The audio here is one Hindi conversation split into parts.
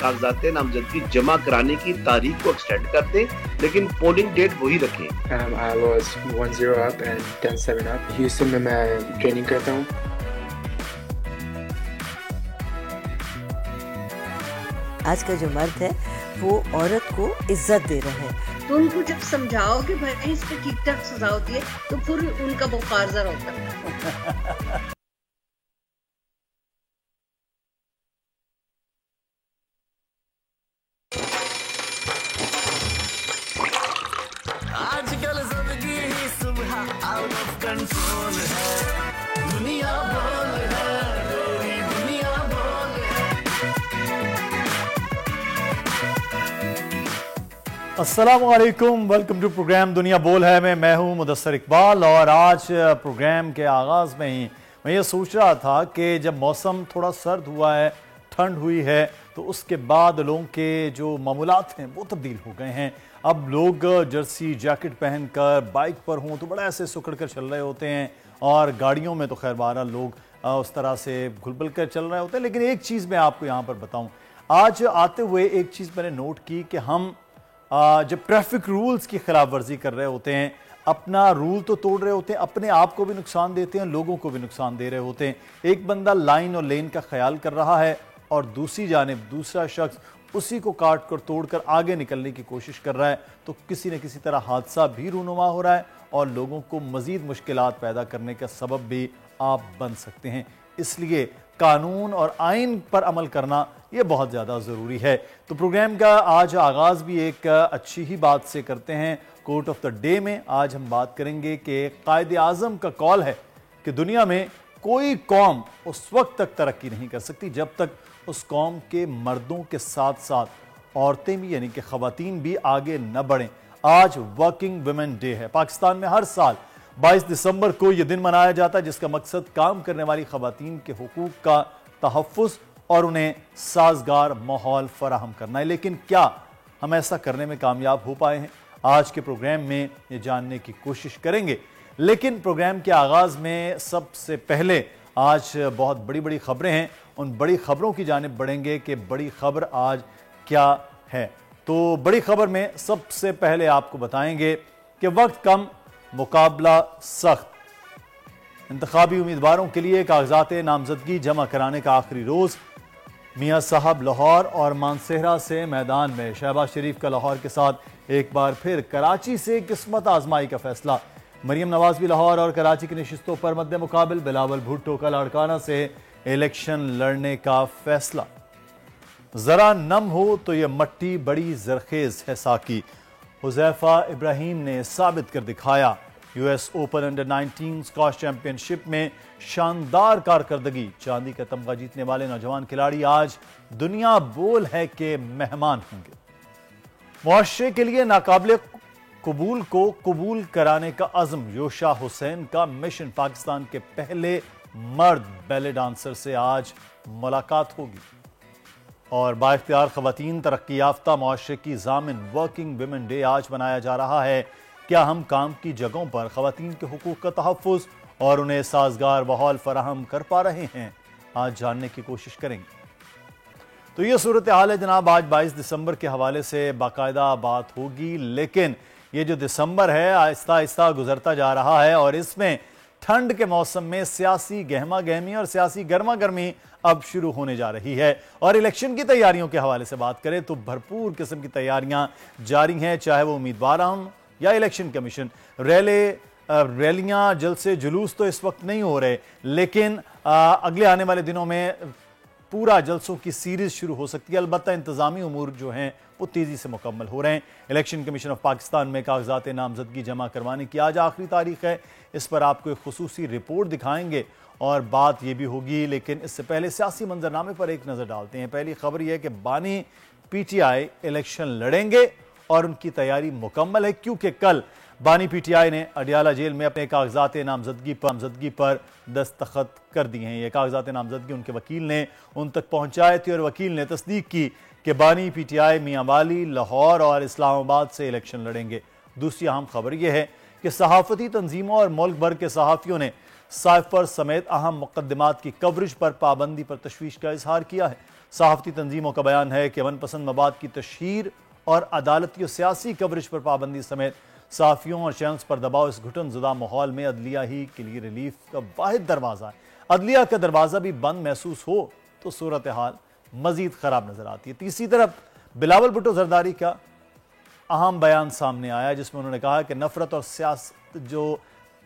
कागजात नामजदगी जमा कराने की तारीख को एक्सटेंड कर दें, लेकिन पोलिंग डेट वही रखें। I was 1-0 up and 10-7 up. Houston में मैं ट्रेनिंग करता हूँ। आज का जो मर्द है वो औरत को इज्जत दे रहा है, तो उनको जब समझाओ कि भाई इस पे ठीक ठाक सजा होती है तो फिर उनका बुखार जरा होता है। आजकल जिंदगी ही सुबह आउट ऑफ कंट्रोल है, दुनिया बोल है, तेरी दुनिया बोल है। अस्सलामुअलैकुम, वेलकम टू प्रोग्राम दुनिया बोल है। मैं हूं मुदस्सर इकबाल और आज प्रोग्राम के आगाज़ में ही मैं ये सोच रहा था कि जब मौसम थोड़ा सर्द हुआ है, ठंड हुई है, तो उसके बाद लोगों के जो मामूलात हैं वो तब्दील हो गए हैं। अब लोग जर्सी जैकेट पहनकर बाइक पर हों तो बड़ा ऐसे सुकड़ कर चल रहे होते हैं, और गाड़ियों में तो खैर बहरहाल लोग उस तरह से घुल कर चल रहे होते हैं। लेकिन एक चीज़ मैं आपको यहाँ पर बताऊँ, आज आते हुए एक चीज़ मैंने नोट की कि हम जब ट्रैफिक रूल्स की खिलाफ वर्जी कर रहे होते हैं, अपना रूल तो तोड़ रहे होते हैं, अपने आप को भी नुकसान देते हैं, लोगों को भी नुकसान दे रहे होते हैं। एक बंदा लाइन और लेन का ख्याल कर रहा है और दूसरी जानिब दूसरा शख्स उसी को काट कर तोड़ कर आगे निकलने की कोशिश कर रहा है, तो किसी न किसी तरह हादसा भी रूनुमा हो रहा है और लोगों को मजीद मुश्किलात पैदा करने का सबब भी आप बन सकते हैं। इसलिए कानून और आइन पर अमल करना ये बहुत ज़्यादा ज़रूरी है। तो प्रोग्राम का आज आगाज़ भी एक अच्छी ही बात से करते हैं। कोर्ट ऑफ द डे में आज हम बात करेंगे कि कायदे आज़म का कॉल है कि दुनिया में कोई कौम उस वक्त तक तरक्की नहीं कर सकती जब तक उस कौम के मर्दों के साथ साथ औरतें भी यानी कि ख़वातीन भी आगे न बढ़ें। आज वर्किंग वुमेन डे है। पाकिस्तान में हर साल 22 दिसंबर को यह दिन मनाया जाता है, जिसका मकसद काम करने वाली ख़वातीन के हुकूक का तहफ़्फ़ुज़ और उन्हें साजगार माहौल फराहम करना है। लेकिन क्या हम ऐसा करने में कामयाब हो पाए हैं? आज के प्रोग्राम में ये जानने की कोशिश करेंगे। लेकिन प्रोग्राम के आगाज़ में सबसे पहले आज बहुत बड़ी बड़ी खबरें हैं, उन बड़ी खबरों की जानिब बढ़ेंगे कि बड़ी खबर आज क्या है। तो बड़ी खबर में सबसे पहले आपको बताएंगे कि वक्त कम, मुकाबला सख्त। इंतखाबी उम्मीदवारों के लिए कागजात नामजदगी जमा कराने का आखिरी रोज़। मियाँ साहब लाहौर और मानसेहरा से मैदान में। शहबाज शरीफ का लाहौर के साथ एक बार फिर कराची से किस्मत आजमाई का फैसला। मरीम नवाज भी लाहौर और कराची की नशिस्तों पर मद्दे मुकाबिल। बिलावल भुट्टो का लाड़काना से इलेक्शन लड़ने का फैसला। जरा नम हो तो यह मट्टी बड़ी जरखेज है साकी। हुज़ैफा इब्राहिम ने साबित कर दिखाया। US open under 19 squash championship में शानदार कारकर्दगी। चांदी का तमगा जीतने वाले नौजवान खिलाड़ी आज दुनिया बोल है के मेहमान होंगे। मुआशरे के लिए नाकाबिले कबूल को कबूल कराने का अज़्म। योशा हुसैन का मिशन। पाकिस्तान के पहले मर्द बैले डांसर से आज मुलाकात होगी। और बाइख्तियार ख़वातीन तरक्की याफ्ता मुआशरे की ज़ामिन वर्किंग वुमेन डे आज मनाया जा रहा है। क्या हम काम की जगहों पर ख़वातीन के हुकूक का तहफ़्फ़ुज़ और उन्हें साजगार माहौल फराहम कर पा रहे हैं? आज जानने की कोशिश करेंगे। तो ये सूरत हाल है जनाब। आज 22 दिसंबर के हवाले से बाकायदा बात होगी, लेकिन ये जो दिसंबर है आहिस्ता आहिस्ता गुजरता जा रहा है और इसमें ठंड के मौसम में सियासी गहमा गहमी और सियासी गर्मा गर्मी अब शुरू होने जा रही है। और इलेक्शन की तैयारियों के हवाले से बात करें तो भरपूर किस्म की तैयारियां जारी हैं, चाहे वो उम्मीदवार हों या इलेक्शन कमीशन। रैलियां, जलसे, जुलूस तो इस वक्त नहीं हो रहे, लेकिन अगले आने वाले दिनों में पूरा जलसों की सीरीज शुरू हो सकती है। अलबत्ता इंतजामी उमूर जो हैं वो तेजी से मुकम्मल हो रहे हैं। इलेक्शन कमीशन ऑफ पाकिस्तान में कागजात नामजदगी जमा करवाने की आज आखिरी तारीख है। इस पर आपको एक खुसूसी रिपोर्ट दिखाएंगे और बात यह भी होगी, लेकिन इससे पहले सियासी मंजरनामे पर एक नजर डालते हैं। पहली खबर यह है कि बानी पीटीआई इलेक्शन लड़ेंगे और उनकी तैयारी मुकम्मल है, क्योंकि कल बानी पीटीआई ने अडियाला जेल में अपने कागजात नामजदगी पर दस्तखत कर दिए हैं। ये कागजात नामजदगी उनके वकील ने उन तक पहुंचाए थे और वकील ने तस्दीक की कि बानी पीटीआई मियांवाली, लाहौर और इस्लामाबाद से इलेक्शन लड़ेंगे। दूसरी अहम खबर यह है कि सहाफती तंजीमों और मुल्क भर के सहाफ़ियों ने साइफर समेत अहम मुकदमात की कवरेज पर पाबंदी पर तशवीश का इजहार किया है। सहाफ़ती तंजीमों का बयान है कि अमन पसंद मवाद की तशहीर और अदालती और सियासी कवरेज पर पाबंदी समेत सहाफ़ियों और चैनल्स पर दबाव इस घुटनज़दा माहौल में अदलिया ही के लिए रिलीफ का वाहिद दरवाज़ा है। अदलिया का दरवाज़ा भी बंद महसूस हो तो सूरत हाल मज़ीद ख़राब नज़र आती है। तीसरी तरफ बिलावल भुट्टो जरदारी का अहम बयान सामने आया जिसमें उन्होंने कहा कि नफरत और सियासत जो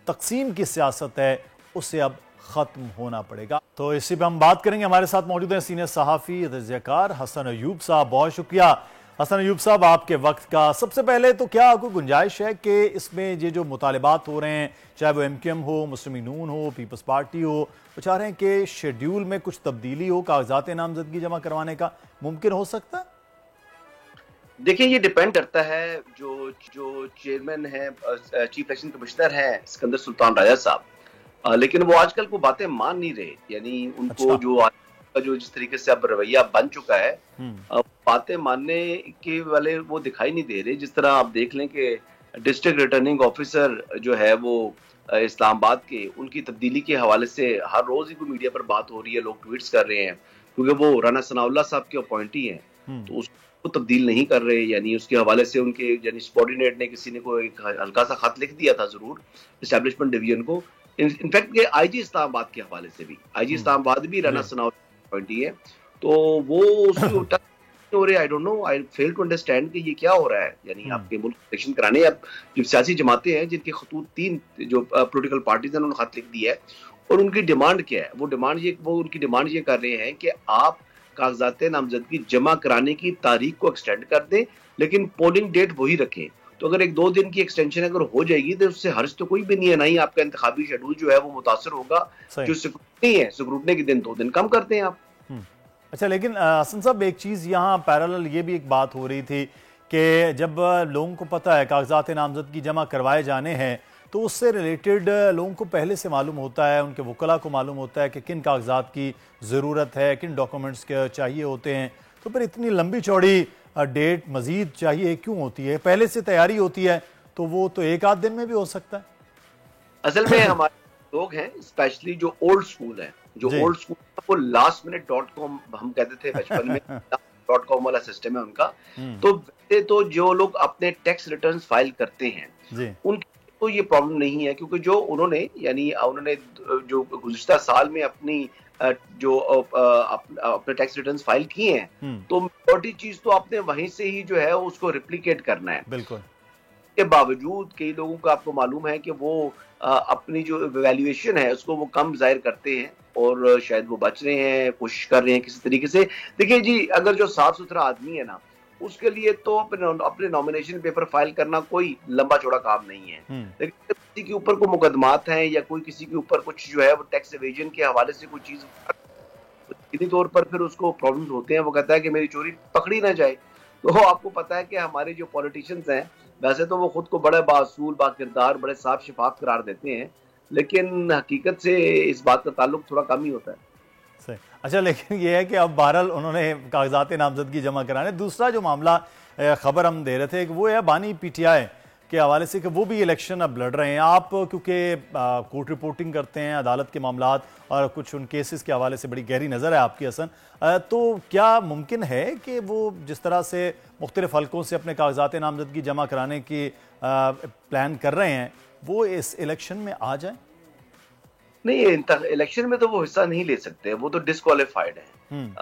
तकसीम की सियासत है उसे अब ख़त्म होना पड़ेगा। तो इसी पर हम बात करेंगे। हमारे साथ मौजूद हैं सीनियर सहाफ़ी तजज़ियाकार हसन अयूब साहब। बहुत शुक्रिया हसन अयूब साहब आपके वक्त का। सबसे पहले तो क्या कोई गुंजाइश है कि इसमें ये जो मुतालिबात हो रहे हैं, चाहे वो MQM हो, मुस्लिम नून हो, पीपल्स पार्टी हो, वो चाह रहे हैं कि शेड्यूल में कुछ तब्दीली हो, कागजात नामजदगी जमा करवाने का मुमकिन हो सकता है? देखिए, ये डिपेंड करता है जो चेयरमैन है, चीफ इलेक्शन कमिश्नर है सिकंदर सुल्तान राजा साहब, लेकिन वो आजकल को बातें मान नहीं रहे। यानी उनको जो जिस तरीके से अब रवैया बन चुका है, बातें मानने के वाले वो दिखाई नहीं दे रहे। जिस तरह आप देख लें कि डिस्ट्रिक्ट रिटर्निंग ऑफिसर जो है वो इस्लामाबाद के, उनकी तब्दीली के हवाले से हर रोज ही कोई मीडिया पर बात हो रही है, लोग ट्वीट्स कर रहे हैं, क्योंकि वो राना सनाउल्लाह साहब के अपॉइंटी हैं, तो उसको तब्दील नहीं कर रहे। यानी उसके हवाले से उनके यानी सबॉर्डिनेट ने किसी ने कोई एक हल्का सा खत लिख दिया था जरूर एस्टेब्लिशमेंट डिवीजन को। इनफैक्ट आईजी इस्लामाबाद के हवाले से भी, आईजी इस्लामाबाद भी राना सनाउल्लाह अपॉइंटी है, तो वो उसकी हो रहे। I don't know, I fail to understand कि ये क्या हो रहा है। यानी आपके मुल्क इलेक्शन कराने, अब जो सियासी जमातें हैं जिनके खतूत 3 जो पॉलिटिकल पार्टीज हैं उन्होंने खत लिख दिया है, और उनकी डिमांड क्या है? वो उनकी डिमांड ये कर रहे हैं कि आप कागजात नामजदगी जमा कराने की तारीख को एक्सटेंड कर दें, लेकिन पोलिंग डेट वही रखें। तो अगर 1-2 दिन की एक्सटेंशन अगर हो जाएगी तो उससे हर्ज तो कोई भी नहीं है, ना ही आपका इंतखाबी शेड्यूल जो है वो मुतासर होगा। जो स्क्रूटनी है, स्क्रूटनी के दिन 2 दिन कम करते हैं आप। अच्छा, लेकिन हसन साहब एक चीज़ यहाँ पैरेलल ये भी एक बात हो रही थी कि जब लोगों को पता है कागजात नामजदगी जमा करवाए जाने हैं तो उससे रिलेटेड लोगों को पहले से मालूम होता है, उनके वकला को मालूम होता है कि किन कागजात की ज़रूरत है, किन डॉक्यूमेंट्स के चाहिए होते हैं। तो फिर इतनी लंबी चौड़ी डेट मज़ीद चाहिए क्यों होती है? पहले से तैयारी होती है तो वो तो 1-8 दिन में भी हो सकता है। असल में हमारे लोग हैं, स्पेशली जो ओल्ड स्कूल है, जो ओल्ड स्कूल वो लास्ट मिनट .com हम कहते थे बचपन में .com वाला सिस्टम है उनका। तो जो लोग अपने टैक्स रिटर्न्स फाइल करते हैं उनकी तो ये प्रॉब्लम नहीं है, क्योंकि जो उन्होंने जो गुज़िश्ता साल में अपनी अपने टैक्स रिटर्न्स फाइल किए हैं, तो मेजॉरिटी चीज तो आपने वहीं से ही जो है उसको रिप्लिकेट करना है। बिल्कुल। के बावजूद कई लोगों को आपको मालूम है कि वो अपनी जो वैल्यूएशन है उसको वो कम जाहिर करते हैं, और शायद वो बच रहे हैं, कोशिश कर रहे हैं किसी तरीके से। देखिए जी, अगर जो साफ सुथरा आदमी है ना, उसके लिए तो अपने नॉमिनेशन पेपर फाइल करना कोई लंबा चौड़ा काम नहीं है। लेकिन किसी के ऊपर कोई मुकदमात हैं या कोई किसी के ऊपर कुछ जो है वो टैक्स एवेजन के हवाले से कोई चीज यकीनी तौर पर फिर उसको प्रॉब्लम्स होते हैं। वो कहता है कि मेरी चोरी पकड़ी ना जाए। तो आपको पता है कि हमारे जो पॉलिटिशियंस हैं, वैसे तो वो खुद को बड़े बासूल बाकिरदार, बड़े साफ शफाफ करार देते हैं, लेकिन हकीकत से इस बात का ताल्लुक थोड़ा कम ही होता है। सही। अच्छा, लेकिन ये है कि अब बहरहाल उन्होंने कागजात नामजदगी जमा कराने। दूसरा जो मामला खबर हम दे रहे थे वो है बानी PTI के हवाले से कि वो भी इलेक्शन अब लड़ रहे हैं। आप क्योंकि कोर्ट रिपोर्टिंग करते हैं, अदालत के मामलात और कुछ उन केसेस के हवाले से बड़ी गहरी नज़र है आपकी हसन, तो क्या मुमकिन है कि वो जिस तरह से मुख्तलिफ हल्कों से अपने कागजात नामजदगी जमा कराने की प्लान कर रहे हैं वो इस इलेक्शन में आ जाए? नहीं, इलेक्शन में तो वो हिस्सा नहीं ले सकते, वो तो डिस्क्वालिफाइड है।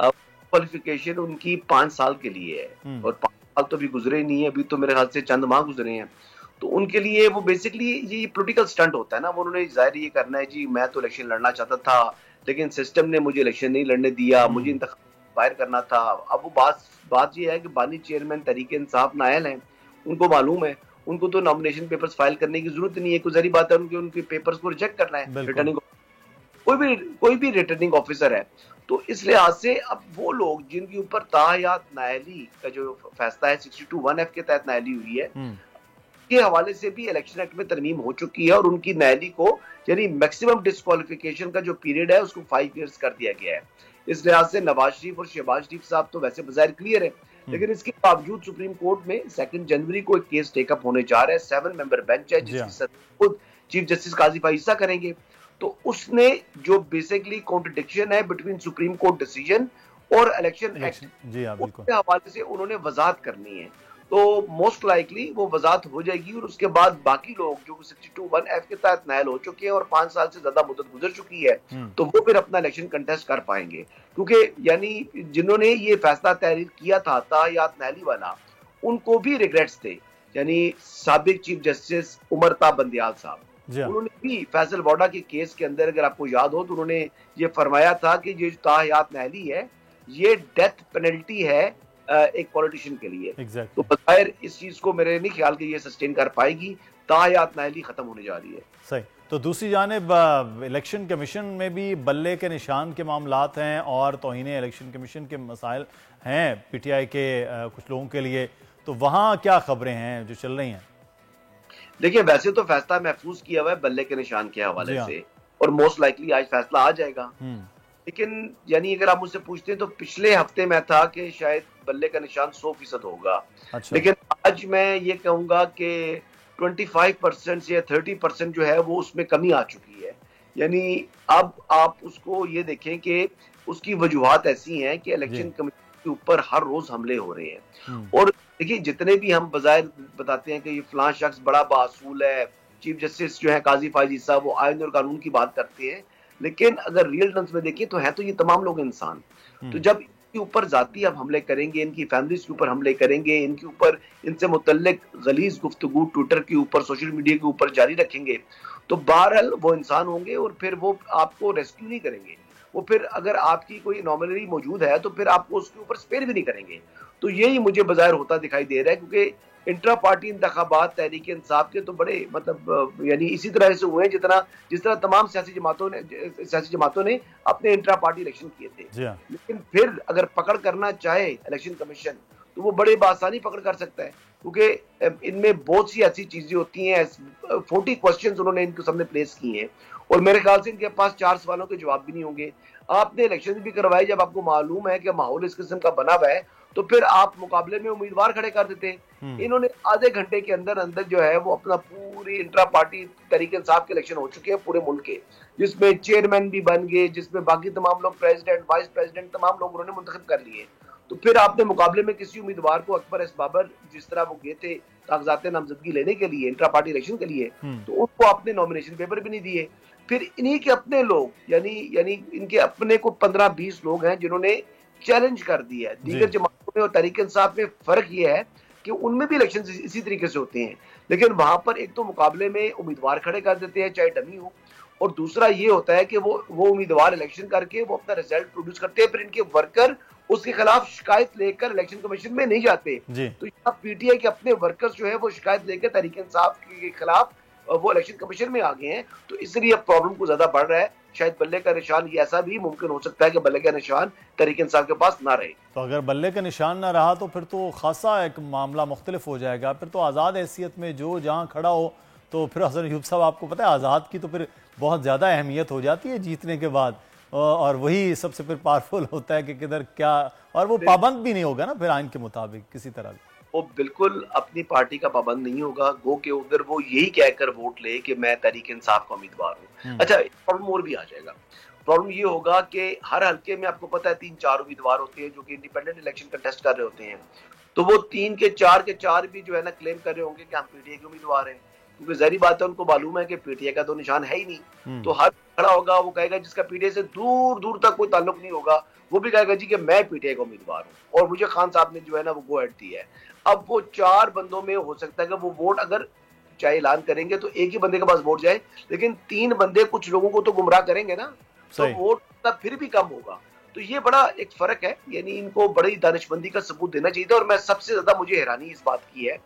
क्वालिफिकेशन उनकी 5 साल के लिए है, और 5 साल तो अभी गुजरे नहीं है, अभी तो मेरे ख्याल से चंद माह गुजरे हैं। तो उनके लिए वो बेसिकली ये पॉलिटिकल स्टंट होता है ना। वो उन्होंने जाहिर ये करना है जी, मैं तो इलेक्शन लड़ना चाहता था लेकिन सिस्टम ने मुझे इलेक्शन नहीं लड़ने दिया, मुझे इंतखाब दायर करना था। अब वो बात ये है कि बानी चेयरमैन तहरीक इंसाफ नायल हैं, उनको मालूम है, उनको तो नॉमिनेशन पेपर्स फाइल करने की जरूरत नहीं है। कोई सारी बात है, उनके पेपर्स को रिजेक्ट करना है। रिटर्निंग कोई भी रिटर्निंग ऑफिसर है। तो इस लिहाज से अब वो लोग जिनके ऊपर ताहयात नायली का जो फैसला है 62(1)(f) के तहत नायली हुई है, के हवाले से भी इलेक्शन एक्ट में तरमीम हो चुकी है, और उनकी नायली को यानी मैक्सिमम डिस्क्वालिफिकेशन का जो पीरियड है उसको 5 ईयर्स कर दिया गया है। इस लिहाज से नवाज शरीफ और शहबाज शरीफ साहब तो वैसे बज़ाहिर क्लियर है, लेकिन इसके बावजूद सुप्रीम कोर्ट में 2 जनवरी को एक केस टेकअप होने जा रहा है। 7 मेंबर बेंच है जिसकी सदर खुद चीफ जस्टिस काजी फाइसा करेंगे। तो उसने जो बेसिकली कॉन्ट्रडिक्शन है बिटवीन सुप्रीम कोर्ट डिसीजन और इलेक्शन एक्ट जी हाँ बिल्कुल के हवाले से उन्होंने वजाहत करनी है। तो मोस्ट लाइकली वो वजाहत हो जाएगी और उसके बाद बाकी लोग जो 62(1)(f) के तहत नायल हो चुके हैं और 5 साल से ज्यादा मुद्दत गुजर चुकी है, तो वो फिर अपना इलेक्शन कंटेस्ट कर पाएंगे। क्योंकि यानी जिन्होंने ये फैसला तहरीर किया था ताहयात नायली वाला, उनको भी रिग्रेट्स थे। यानी साबिक चीफ जस्टिस उमर ता बंदियाल साहब, उन्होंने भी फैसल वाडा के केस के अंदर, अगर आपको याद हो, तो उन्होंने ये फरमाया था कि ये ताहयात नायली है ये डेथ पेनल्टी है एक पॉलिटिशियन के लिए। तो बज़ाहिर इस चीज को मेरे नहीं ख्याल कि ये सस्टेन कर पाएगी। ताहयात नायली खत्म होने जा रही है। सही। तो दूसरी जानिब इलेक्शन कमीशन में भी बल्ले के निशान के मामलात हैं और तौहीन इलेक्शन कमीशन के मसाइल हैं पीटीआई के कुछ लोगों के लिए, तो वहाँ क्या खबरें हैं जो चल रही हैं? देखिए, वैसे तो फैसला महफूज किया हुआ है बल्ले के निशान के हवाले से और मोस्ट लाइकली आज फैसला आ जाएगा। लेकिन यानी अगर आप मुझसे पूछते हैं तो पिछले हफ्ते में था कि शायद बल्ले का निशान 100% होगा। अच्छा। लेकिन आज मैं ये कहूंगा कि 25% या 30% जो है वो उसमें कमी आ चुकी है। यानी अब आप उसको ये देखें कि उसकी वजूहात ऐसी हैं कि इलेक्शन कमीशन के ऊपर हर रोज हमले हो रहे हैं। और देखिए, जितने भी हम बजाय बताते हैं कि ये फलां शख्स बड़ा बासूल है, चीफ जस्टिस जो है काजी फायजी साहब, वो आयन और कानून की बात करते हैं, लेकिन अगर रियल टर्म्स में देखिए तो है तो ये तमाम लोग इंसान। तो जब इनके ऊपर जाती आप हमले करेंगे, इनकी फैमिलीज के ऊपर हमले करेंगे, इनके ऊपर इनसे मुतल्लिक गलीज गुफ्तगू ट्विटर के ऊपर, सोशल मीडिया के ऊपर जारी रखेंगे, तो बहरहाल वो इंसान होंगे और फिर वो आपको रेस्क्यू नहीं करेंगे। वो फिर अगर आपकी कोई एनोमली मौजूद है तो फिर आपको उसके ऊपर स्पेयर भी नहीं करेंगे। तो यही मुझे बज़ाहिर होता दिखाई दे रहा है, क्योंकि इंट्रा पार्टी इंतखाबात तहरीक इंसाफ के तो बड़े मतलब यानी इसी तरह से हुए हैं जिस तरह तमाम सियासी जमातों ने अपने इंट्रा पार्टी इलेक्शन किए थे। लेकिन फिर अगर पकड़ करना चाहे इलेक्शन कमीशन तो वो बड़े बासानी पकड़ कर सकता है, क्योंकि इनमें बहुत सी ऐसी चीजें होती हैं। 40 क्वेश्चंस उन्होंने इनके सामने प्लेस किए हैं और मेरे ख्याल से इनके पास 4 सवालों के जवाब भी नहीं होंगे। आपने इलेक्शन भी करवाए, जब आपको मालूम है कि माहौल इस किस्म का बना हुआ है, तो फिर आप मुकाबले में उम्मीदवार खड़े कर देते हैं। इन्होंने आधे घंटे के अंदर अंदर जो है वो अपना पूरी इंट्रा पार्टी तरीके इंसाफ के इलेक्शन हो चुके हैं पूरे मुल्क के, जिसमें चेयरमैन भी बन गए, जिसमें बाकी तमाम लोग प्रेसिडेंट, वाइस प्रेसिडेंट तमाम लोग उन्होंने मुंतखब कर लिए। तो फिर आपने मुकाबले में किसी उम्मीदवार को, अकबर एस बाबर जिस तरह वो गए थे कागजात नामजदगी लेने के लिए इंट्रा पार्टी इलेक्शन के लिए, तो उनको आपने नॉमिनेशन पेपर भी नहीं दिए। फिर इन्हीं के अपने लोग यानी इनके अपने को 15-20 लोग हैं जिन्होंने चैलेंज कर दिया है। दीगर जमातों में और तहरीक इंसाफ में फर्क ये है कि उनमें भी इलेक्शन इसी तरीके से होते हैं, लेकिन वहां पर एक तो मुकाबले में उम्मीदवार खड़े कर देते हैं चाहे डमी हो, और दूसरा ये होता है कि वो उम्मीदवार इलेक्शन करके वो अपना रिजल्ट प्रोड्यूस करते हैं, फिर इनके वर्कर उसके खिलाफ शिकायत लेकर इलेक्शन कमीशन में नहीं जाते। तो यहाँ पीटीआई के अपने वर्कर्स जो है वो शिकायत लेकर तहरीक इंसाफ के खिलाफ वो इलेक्शन कमीशन में आ गए हैं। तो इसलिए अब प्रॉब्लम को ज्यादा बढ़ रहा है। शायद बल्ले का निशान, ये ऐसा भी मुमकिन हो सकता है कि बल्ले का निशान तहरीक इंसाफ के पास ना रहे। तो अगर बल्ले का निशान ना रहा तो फिर तो खासा एक मामला मुख्तलिफ हो जाएगा। फिर तो आज़ाद हैसियत में जो जहाँ खड़ा हो, तो फिर हसन अयूब साहब आपको पता है आज़ाद की तो फिर बहुत ज़्यादा अहमियत हो जाती है जीतने के बाद, और वही सबसे फिर पावरफुल होता है कि किधर क्या, और वो पाबंद भी नहीं होगा ना फिर आइन के मुताबिक किसी तरह भी। वो बिल्कुल अपनी पार्टी का पाबंद नहीं होगा, गो के उधर वो यही कहकर वोट ले कि मैं तहरीक इंसाफ का उम्मीदवार हूँ। अच्छा, प्रॉब्लम और भी आ जाएगा। प्रॉब्लम ये होगा कि हर हल्के में आपको पता है 3-4 उम्मीदवार होते हैं जो कि इंडिपेंडेंट इलेक्शन कंटेस्ट कर रहे होते हैं, तो वो 3 के 4 भी जो है ना क्लेम कर रहे होंगे कि हम पीटीआई के उम्मीदवार हैं, क्योंकि जहरी बात है उनको मालूम है कि पीटीआई का तो निशान है ही नहीं। तो हर खड़ा होगा वो कहेगा, जिसका पीटीआई से दूर दूर तक कोई ताल्लुक नहीं होगा, वो भी कहेगा जी कि मैं पीटीआई का उम्मीदवार हूँ और मुझे खान साहब ने जो है ना वो गो अहेड दी है। अब वो 4 बंदों में हो सकता है कि वो वोट अगर चाहे ऐलान करेंगे तो एक ही बंदे के पास वोट जाए, लेकिन 3 बंदे कुछ लोगों को तो गुमराह करेंगे ना, तो वोट तब फिर भी कम होगा। तो ये बड़ा एक फर्क है। यानी इनको बड़ी दानिशमंदी का सबूत देना चाहिए था। और मैं सबसे ज्यादा मुझे हैरानी इस बात की है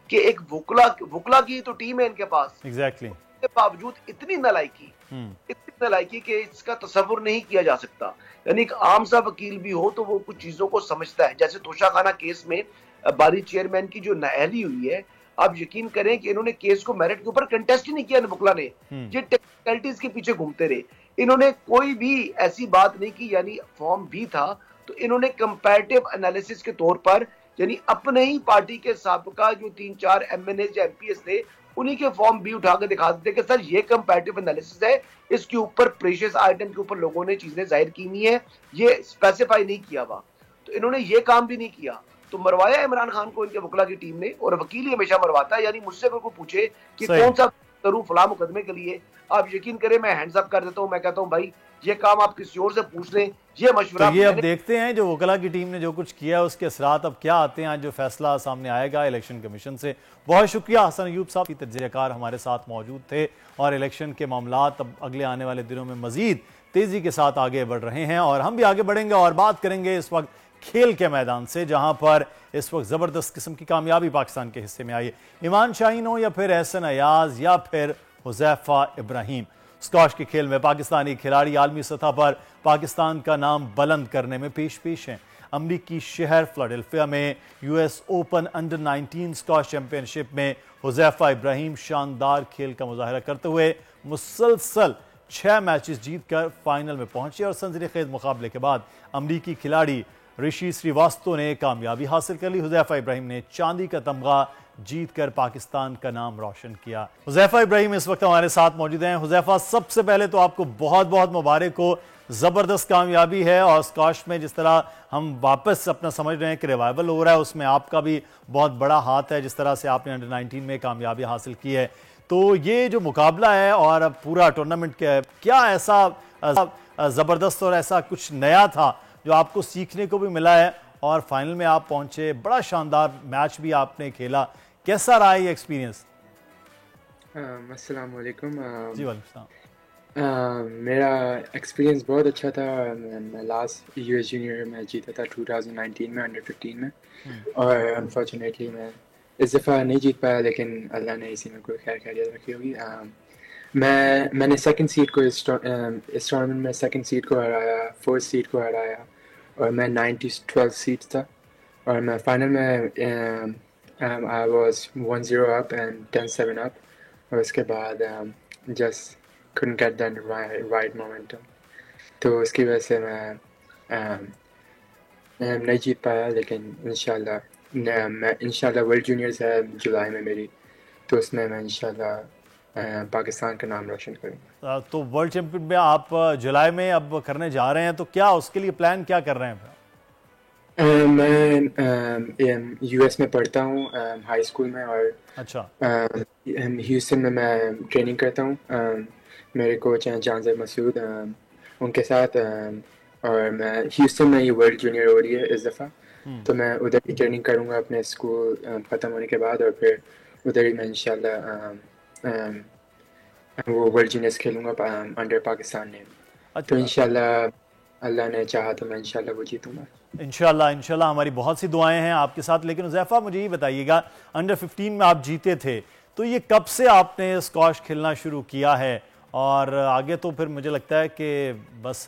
कि एक वुकला की तो टीम है इनके पास, एग्जैक्टली, के बावजूद इतनी नलायकी कि इसका तसव्वुर नहीं किया जा सकता। यानी एक आम सा वकील भी हो तो वो कुछ चीजों को समझता है। जैसे तोशाखाना केस में बारी चेयरमैन की जो नाअहली हुई है, आप यकीन करें कि इन्होंने केस को मेरिट के ऊपर कंटेस्ट ही नहीं किया वुकला ने, ये टेक्निकलिटीज के पीछे घूमते रहे। इन्होंने कोई भी ऐसी बात नहीं की, यानी फॉर्म भी था तो इन्होंने कंपैरेटिव एनालिसिस के तौर पर, यानी अपने ही पार्टी के साबका जो 3-4 MNA या MPs थे उन्हीं के फॉर्म भी उठा के दिखा देते कि सर ये कंपैरेटिव एनालिसिस है, इसके ऊपर प्रेशियस आइटम के ऊपर लोगों ने चीजें जाहिर की नहीं है, ये स्पेसिफाई नहीं किया हुआ। तो इन्होंने ये काम भी नहीं किया, तो मरवाया इमरान खान को इनके वकला की टीम ने, और वकील ही हमेशा मरवाता है। यानी मुझसे अगर कोई पूछे कि कौन सा करूं फला मुकदमे के लिए, आप यकीन करें मैं हैंड्स अप कर देता हूं, मैं कहता हूं भाई ये काम आप किसी और से पूछ लें, ये मशवरा। तो ये अब देखते हैं जो वकला की टीम ने जो कुछ किया है उसके असरात अब क्या आते हैं, आज जो फैसला सामने आएगा इलेक्शन कमीशन से। बहुत शुक्रिया हसन अयूब साहब, तजज़ियाकार हमारे साथ मौजूद थे, और इलेक्शन के मामलात अब अगले आने वाले दिनों में मजीद तेजी के साथ आगे बढ़ रहे हैं, और हम भी आगे बढ़ेंगे और बात करेंगे इस वक्त खेल के मैदान से, जहां पर इस वक्त जबरदस्त किस्म की कामयाबी पाकिस्तान के हिस्से में आई है। ईमान शाहीन हो या फिर एहसन अयाज या फिर हुज़ैफा इब्राहिम, स्क्वाश के खेल में पाकिस्तानी खिलाड़ी आलमी सतह पर पाकिस्तान का नाम बुलंद करने में पेश पेश हैं। अमरीकी शहर फिलाडेल्फिया में US open under 19 squash championship में हुज़ैफा इब्राहिम शानदार खेल का मुजाहरा करते हुए मुसलसल 6 मैचेस जीतकर फाइनल में पहुंचे, और सनसनीखेज मुकाबले के बाद अमरीकी खिलाड़ी ऋषि श्रीवास्तव ने कामयाबी हासिल कर ली। हुज़ैफा इब्राहिम ने चांदी का तमगा जीतकर पाकिस्तान का नाम रोशन किया। हुज़ैफा इब्राहिम इस वक्त हमारे साथ मौजूद हैं। हुज़ैफा, सबसे पहले तो आपको बहुत बहुत मुबारक हो, जबरदस्त कामयाबी है, और स्क्वाश में जिस तरह हम वापस अपना समझ रहे हैं कि रिवाइवल हो रहा है, उसमें आपका भी बहुत बड़ा हाथ है, जिस तरह से आपने अंडर 19 में कामयाबी हासिल की है। तो ये जो मुकाबला है और अब पूरा टूर्नामेंट क्या ऐसा जबरदस्त और ऐसा कुछ नया था जो आपको सीखने को भी मिला है, और फाइनल में आप पहुंचे, बड़ा शानदार मैच भी आपने खेला, कैसा रहा ये एक्सपीरियंस? अस्सलाम वालेकुम। जी वालेकुम। मेरा एक्सपीरियंस बहुत अच्छा था। मैं लास्ट यूएस जूनियर में जीता था 2019 में अंडर 15 में, और अनफॉर्चुनेटली मैं इस दफ़ा नहीं जीत पाया, लेकिन अल्लाह ने इसी में कोई खैर खैरियत रखी होगी। मैंने सेकंड सीड को इस टूर्नामेंट में सेकंड सीड को हराया, फोर्थ सीड को हराया, और मैं 12 सीड था, और मैं फाइनल में I was 1-0 up and 10-7 up, और उसके बाद just couldn't get that right momentum, तो उसकी वजह से मैं नहीं जीत पाया। लेकिन इंशाल्लाह वर्ल्ड जूनियर्स है जुलाई में मेरी, तो उसमें मैं इंशाल्लाह पाकिस्तान का नाम रोशन करूँगा। तो वर्ल्ड चैंपियन में आप जुलाई में अब करने जा रहे हैं, तो क्या उसके लिए प्लान क्या कर रहे हैं? मैं यूएस में पढ़ता हूँ हाई स्कूल में, और अच्छा, ह्यूस्टन में मैं ट्रेनिंग करता हूँ। मेरे कोच हैं जानज़र मसूद, उनके साथ, और मैं ह्यूस्टन में ये वर्ल्ड जूनियर हो रही है इस दफ़ा, तो मैं उधर ही ट्रेनिंग करूँगा अपने स्कूल ख़त्म होने के बाद, और फिर उधर ही मैं इंशाल्लाह वो वर्ल्ड जूनियर्स खेलूँगा अंडर पाकिस्तान ने। अच्छा। तो इंशाल्लाह अल्लाह ने चाहा तो मैं इंशाल्लाह वो जीतूँगा। इंशाल्लाह हमारी बहुत सी दुआएं हैं आपके साथ। लेकिन हुज़ैफा, मुझे ये बताइएगा, अंडर 15 में आप जीते थे, तो ये कब से आपने स्क्वाश खेलना शुरू किया है, और आगे तो फिर मुझे लगता है कि बस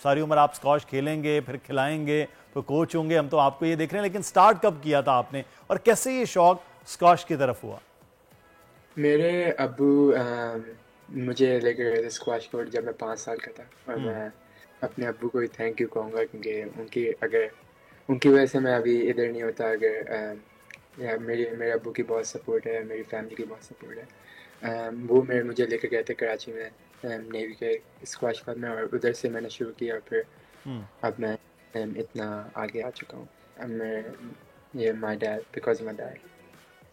सारी उम्र आप स्क्वाश खेलेंगे, फिर खिलाएंगे, तो कोच होंगे, हम तो आपको ये देख रहे हैं, लेकिन स्टार्ट कब किया था आपने, और कैसे ये शौक स्क्वाश की तरफ हुआ? मेरे अब्बू मुझे लेकर गए थे स्क्वाश कोर्ट जब मैं 5 साल का था, और मैं अपने अब्बू को ही थैंक यू कहूँगा, क्योंकि उनकी वजह से मैं अभी इधर नहीं होता। अगर मेरे अब्बू की बहुत सपोर्ट है, मेरी फैमिली की बहुत सपोर्ट है। वो मुझे लेकर गए थे कराची में नेवी के स्क्वाश क्लब में, और उधर से मैंने शुरू किया, और फिर अब मैं इतना आगे आ चुका हूँ। अब मैं my dad, because my dad.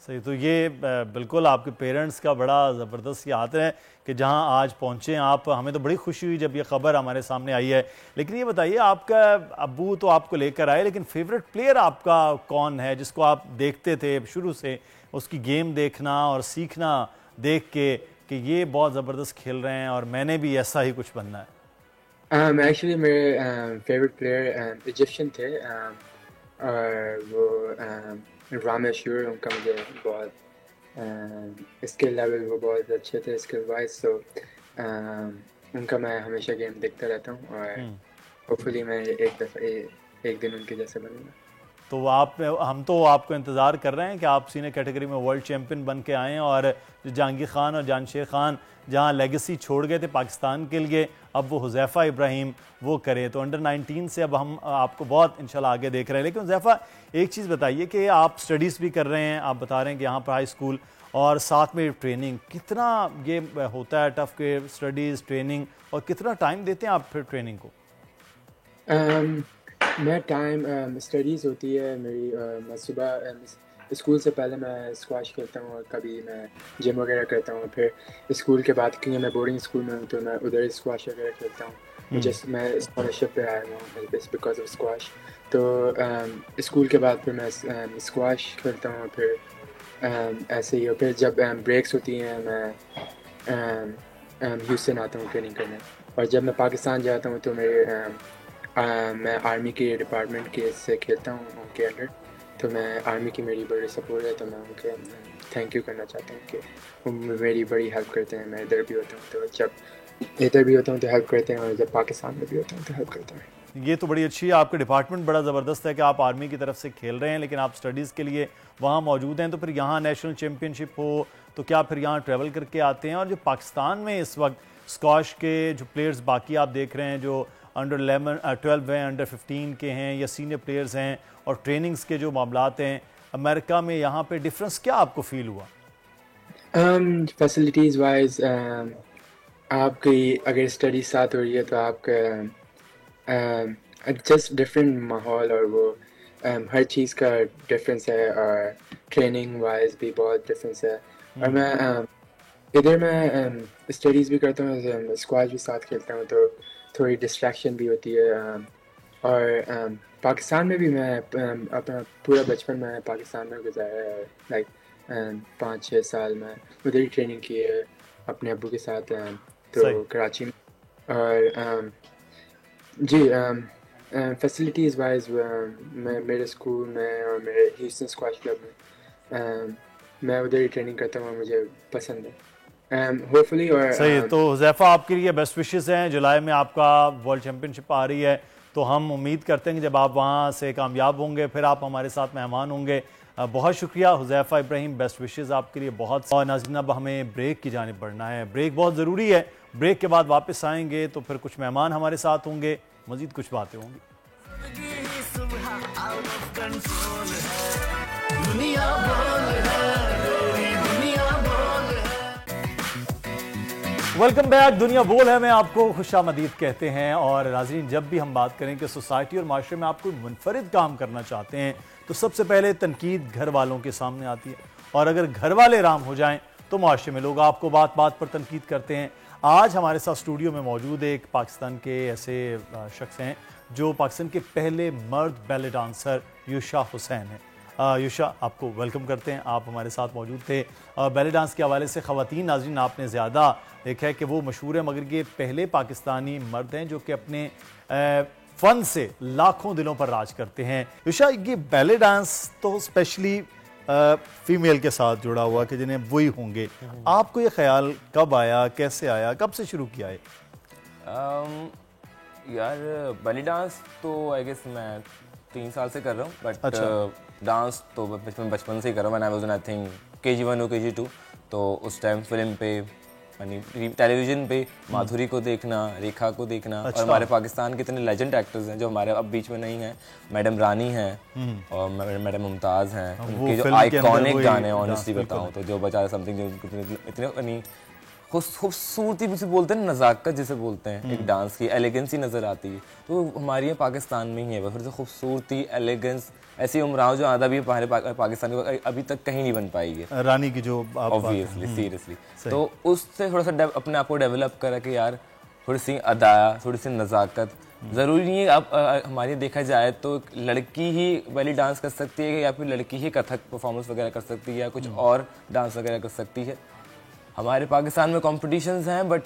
सही, तो ये बिल्कुल आपके पेरेंट्स का बड़ा ज़बरदस्त ये हाथ है कि जहां आज पहुंचे आप। हमें तो बड़ी खुशी हुई जब ये खबर हमारे सामने आई है। लेकिन ये बताइए, आपका अब्बू तो आपको लेकर आए, लेकिन फेवरेट प्लेयर आपका कौन है जिसको आप देखते थे शुरू से, उसकी गेम देखना और सीखना देख के कि ये बहुत ज़बरदस्त खेल रहे हैं और मैंने भी ऐसा ही कुछ बनना है? एक्चुअली मेरे फेवरेट प्लेयर इजिप्शियन थे, और वो रामेश्वर, उनका मुझे बहुत स्किल लेवल वो बहुत अच्छे थे स्किल वाइज, तो उनका मैं हमेशा गेम देखता रहता हूँ, और होपफुली मैं एक दिन उनके जैसे बनूँगा। तो हम तो आपको इंतज़ार कर रहे हैं कि आप सीनियर कैटेगरी में वर्ल्ड चैंपियन बन के आएँ, और जो जहांगीर खान और जानशेर खान जहां लेगेसी छोड़ गए थे पाकिस्तान के लिए, अब वो हुज़ैफा इब्राहिम वो करे। तो अंडर 19 से अब हम आपको बहुत इंशाल्लाह आगे देख रहे हैं। लेकिन हुज़ैफा, एक चीज़ बताइए कि आप स्टडीज़ भी कर रहे हैं, आप बता रहे हैं कि यहाँ पर हाई स्कूल, और साथ में ट्रेनिंग, कितना ये होता है टफ के स्टडीज़ ट्रेनिंग, और कितना टाइम देते हैं आप फिर ट्रेनिंग को? मैं टाइम स्टडीज़ होती है मेरी, मैं सुबह स्कूल से पहले मैं स्क्वाश खेलता हूँ और कभी मैं जिम वगैरह करता हूँ। फिर स्कूल के बाद, क्योंकि मैं बोर्डिंग स्कूल में हूँ, तो मैं उधर स्क्वाश वगैरह खेलता हूँ। मुझे मैं स्कॉलरशिप पे आया हूँ बिकॉज ऑफ स्क्वाश। तो स्कूल के बाद फिर मैं स्क्वाश खेलता हूँ, फिर ऐसे ही। और फिर जब ब्रेक्स होती हैं मैं ह्यूस्टन आता हूँ ट्रेनिंग करने। और जब मैं पाकिस्तान जाता हूँ तो मैं आर्मी के डिपार्टमेंट के से खेलता हूँ उनके अंडर। तो मैं आर्मी की मेरी बड़ी सपोर्ट है, तो मैं उनके थैंक यू करना चाहता हूँ कि वो मेरी बड़ी हेल्प करते हैं। मैं इधर भी होता हूँ तो जब इधर भी होता हूँ तो हेल्प करते हैं, और जब पाकिस्तान में भी होता हूँ तो हेल्प करता हूँ। ये तो बड़ी अच्छी है, आपका डिपार्टमेंट बड़ा ज़बरदस्त है कि आप आर्मी की तरफ से खेल रहे हैं लेकिन आप स्टडीज़ के लिए वहाँ मौजूद हैं। तो फिर यहाँ नेशनल चैम्पियनशिप हो तो क्या फिर यहाँ ट्रैवल करके आते हैं? और जो पाकिस्तान में इस वक्त स्क्वाश के जो प्लेयर्स बाकी आप देख रहे हैं, जो अंडर 12 हैं, अंडर 15 के हैं या सीनियर प्लेयर्स हैं, और ट्रेनिंग्स के जो मामलात हैं अमेरिका में, यहाँ पे डिफरेंस क्या आपको फील हुआ? फैसिलिटीज़ वाइज आपकी अगर स्टडी साथ हो रही है तो आपका जस्ट डिफरेंट माहौल, और वो हर चीज़ का डिफरेंस है, और ट्रेनिंग वाइज भी बहुत डिफरेंस है। और मैं इधर मैं स्टडीज़ भी करता हूँ, स्क्वाश भी साथ खेलता हूँ, तो थोड़ी डिस्ट्रैक्शन भी होती है। और पाकिस्तान में भी मैं अपना पूरा बचपन में पाकिस्तान में गुजारा है, लाइक 5-6 साल में उधर ही ट्रेनिंग की है अपने अब्बू के साथ, तो कराची में। और जी फैसिलिटीज़ वाइज मेरे स्कूल में और मेरे ह्यूस्टन स्क्वाश क्लब में मैं उधर ही ट्रेनिंग करता हूँ, मुझे पसंद है होपफुली। और सही, तो हुज़ैफ़ा आपके लिए बेस्ट विशेस हैं। जुलाई में आपका वर्ल्ड चैम्पियनशिप आ रही है, तो हम उम्मीद करते हैं कि जब आप वहाँ से कामयाब होंगे फिर आप हमारे साथ मेहमान होंगे। बहुत शुक्रिया हुज़ैफ़ा इब्राहिम, बेस्ट विशेस आपके लिए बहुत। और नाज़रीन, अब हमें ब्रेक की जानिब बढ़ना है, ब्रेक बहुत ज़रूरी है। ब्रेक के बाद वापस आएंगे तो फिर कुछ मेहमान हमारे साथ होंगे, मज़ीद कुछ बातें होंगी। वेलकम बैक, दुनिया बोल है, मैं आपको खुशामदीद कहते हैं। और नाज़रीन, जब भी हम बात करें कि सोसाइटी और माशरे में आप कोई मुनफरिद काम करना चाहते हैं तो सबसे पहले तनकीद घर वालों के सामने आती है, और अगर घर वाले राम हो जाएं तो माशरे में लोग आपको बात बात पर तनकीद करते हैं। आज हमारे साथ स्टूडियो में मौजूद एक पाकिस्तान के ऐसे शख्स हैं जो पाकिस्तान के पहले मर्द बैले डांसर युशा हुसैन हैं। युशा, आपको वेलकम करते हैं, आप हमारे साथ मौजूद थे। बैले डांस के हवाले से ख़वातीन, नाज़रीन, आपने ज़्यादा देखा है कि वो मशहूर है, मगर ये पहले पाकिस्तानी मर्द हैं जो कि अपने फ़न से लाखों दिलों पर राज करते हैं। युशा, ये बैले डांस तो स्पेशली फीमेल के साथ जुड़ा हुआ कि जिन्हें वही होंगे, आपको ये ख्याल कब आया, कैसे आया, कब से शुरू किया है? यार बैले डांस तो आई गेस मैं 3 साल से कर रहा हूँ, बट डांस तो बचपन से ही कर रहा हूँ। I was in I think KG1 और KG2, तो उस टाइम फिल्म पे यानी टेलीविजन पे माधुरी को देखना, रेखा को देखना। और हमारे पाकिस्तान के इतने लेजेंड एक्टर्स हैं जो हमारे अब बीच में नहीं हैं। मैडम रानी हैं और मैडम मुमताज़ हैं, उनके जो आइकॉनिक गाने, ऑनेस्टली बताऊँ तो जो बचा समथिंग, जो इतने खूबसूरती जिसे बोलते हैं, नज़ाकत जिसे बोलते हैं, एक डांस की एलिगेंसी नज़र आती है, तो हमारे यहाँ पाकिस्तान में ही है। फिर से खूबसूरती, एलिगेंस, ऐसी उम्राव जो आधा भी हमारे पाकिस्तान को अभी तक कहीं नहीं बन पाई है। रानी की जो ऑब्वियसली, सीरियसली, तो उससे थोड़ा सा अपने आप को डेवलप करा कि यार थोड़ी सी अदा, थोड़ी सी नज़ाकत ज़रूरी नहीं है। अब हमारे देखा जाए तो लड़की ही बैली डांस कर सकती है, या फिर लड़की ही कथक परफॉर्मेंस वगैरह कर सकती है, या कुछ और डांस वगैरह कर सकती है। हमारे पाकिस्तान में कॉम्पिटिशन्स हैं, बट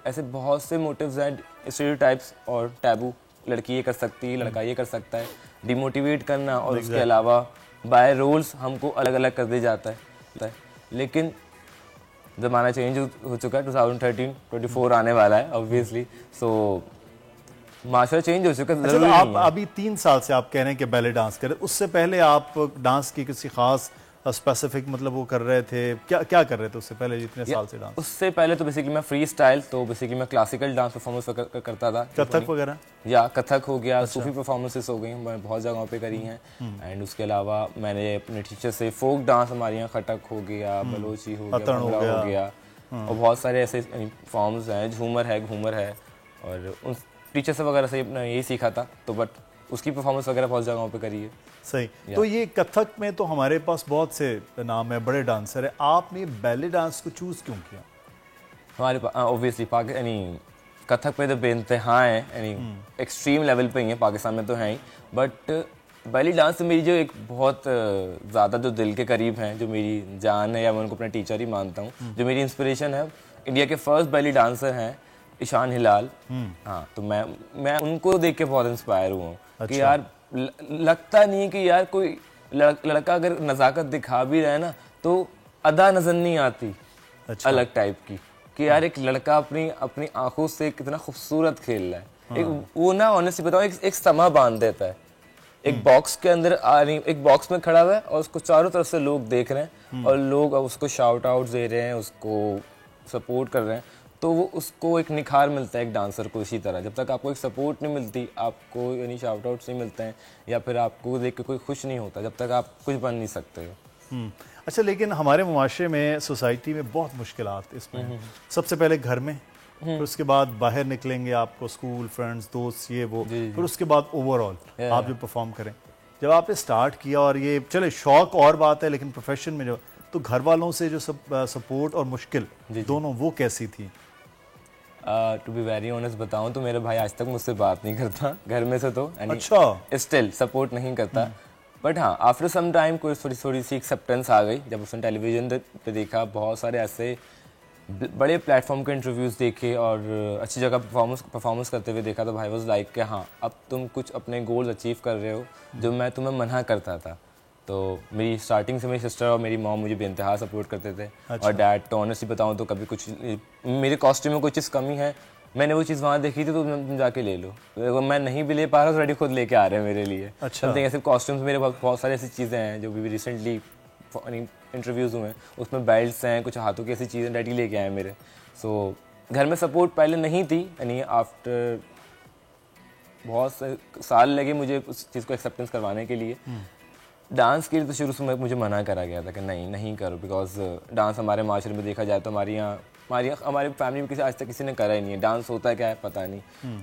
ऐसे बहुत से मोटिव्स हैं, स्टीरियोटाइप्स और टैबू। लड़की ये कर सकती है, लड़का ये कर सकता है, डिमोटिवेट करना, और उसके अलावा बाय रूल्स हमको अलग अलग कर दिया जाता है। लेकिन ज़माना चेंज हो चुका है, 2013-24 आने वाला है ऑब्वियसली, सो माशरा चेंज हो चुका है। अच्छा, आप अभी 3 साल से आप कह रहे हैं कि बैले डांस करें, उससे पहले आप डांस की किसी खास स्पेसिफिक मतलब वो कर रहे थे, क्या क्या कर रहे थे उससे पहले जितने साल से डांस? उससे पहले तो बेसिकली मैं फ्री स्टाइल, तो बेसिकली मैं क्लासिकल डांस परफॉर्मेंस करता था, कथक वगैरह, या कथक हो गया, सूफी परफॉर्मेंसेस हो गई, मैं बहुत जगहों पे करी हैं। एंड उसके अलावा मैंने अपने टीचर से फोक डांस, हमारे यहाँ खटक हो गया, बलोची हो गया, भंगड़ा हो गया, और बहुत सारे ऐसे फॉर्म्स हैं, झूमर है, घूमर है, और उन टीचर से वगैरह से यही सीखा था। तो बट उसकी परफॉर्मेंस वगैरह बहुत जगहों पे करी है। सही। तो ये कथक में तो हमारे पास बहुत से नाम है, बड़े डांसर है, आपने बैले डांस को चूज क्यों किया? हमारे पास ऑब्वियसली यानी कथक पे तो बेइंतहा है, यानी एक्सट्रीम लेवल पे ही है, पाकिस्तान में तो है ही, बट बैली डांस मेरी जो एक बहुत ज़्यादा जो दिल के करीब हैं, जो मेरी जान है, या मैं उनको अपना टीचर ही मानता हूँ, जो मेरी इंस्पिरेशन है, इंडिया के फर्स्ट बैली डांसर हैं ईशान हिलाल। हाँ, तो मैं उनको देख के बहुत इंस्पायर हुआ हूँ। अच्छा। कि यार लगता नहीं कि यार कोई लड़का अगर नज़ाकत दिखा भी रहा है ना, तो अदा नजर नहीं आती। अच्छा। अलग टाइप की, कि यार एक लड़का अपनी आंखों से कितना खूबसूरत खेल रहा है। एक वो ना ऑनेस्टली बताओ, एक समा बांध देता है। एक बॉक्स के अंदर एक बॉक्स में खड़ा हुआ है, और उसको चारों तरफ से लोग देख रहे हैं, और लोग उसको शाउट आउट दे रहे हैं, उसको सपोर्ट कर रहे हैं, तो वो उसको एक निखार मिलता है एक डांसर को। इसी तरह जब तक आपको एक सपोर्ट नहीं मिलती, आपको यानी शाउट आउट्स नहीं मिलते हैं, या फिर आपको देख के कोई खुश नहीं होता, जब तक आप कुछ बन नहीं सकते हो। अच्छा, लेकिन हमारे मुआशरे में, सोसाइटी में बहुत मुश्किलात इसमें। सबसे पहले घर में, फिर उसके बाद बाहर निकलेंगे, आपको स्कूल, फ्रेंड्स, दोस्त, ये वो, फिर उसके बाद ओवरऑल आप जो परफॉर्म करें। जब आपने स्टार्ट किया, और ये चले शौक और बात है, लेकिन प्रोफेशन में जो, तो घर वालों से जो सपोर्ट और मुश्किल दोनों, वो कैसी थी? टू बी वेरी ऑनेस्ट बताऊं तो मेरा भाई आज तक मुझसे बात नहीं करता घर में से, तो अच्छा, स्टिल सपोर्ट नहीं करता। बट हाँ, आफ्टर सम टाइम कोई थोड़ी सी एक्सेप्टेंस आ गई, जब उसने टेलीविजन पे देखा, बहुत सारे ऐसे बड़े प्लेटफॉर्म के इंटरव्यूज़ देखे, और अच्छी जगह परफॉर्मेंस करते हुए देखा, तो भाई वाज लाइक कि हाँ, अब तुम कुछ अपने गोल्स अचीव कर रहे हो, जो मैं तुम्हें मना करता था। तो मेरी स्टार्टिंग से मेरी सिस्टर और मेरी मॉम मुझे बेइंतहा सपोर्ट करते थे। अच्छा। और डैड तो ऑनेस्टली बताऊं तो कभी कुछ मेरे कॉस्ट्यूम में कोई चीज़ कमी है, मैंने वो चीज़ वहाँ देखी थी, तो तुम जाके ले लो, अगर मैं नहीं भी ले पा रहा हूँ, रेडी खुद लेके आ रहे हैं मेरे लिए। अच्छा। समथिंग ऐसे कॉस्ट्यूम्स मेरे बहुत सारी ऐसी चीज़ें हैं जो भी रिसेंटली इंटरव्यूज़ हुए हैं, उसमें बेल्ट्स हैं, कुछ हाथों की ऐसी चीज़ें डैडी लेके आए मेरे। सो घर में सपोर्ट पहले नहीं थी, यानी आफ्टर बहुत साल लगे मुझे उस चीज़ को एक्सेप्टेंस करवाने के लिए। डांस के लिए तो शुरू से मुझे मना करा गया था कि नहीं करो, बिकॉज डांस हमारे माशरे में देखा जाए तो हमारी फैमिली में आज तक किसी ने करा ही नहीं है। डांस होता है क्या है पता नहीं,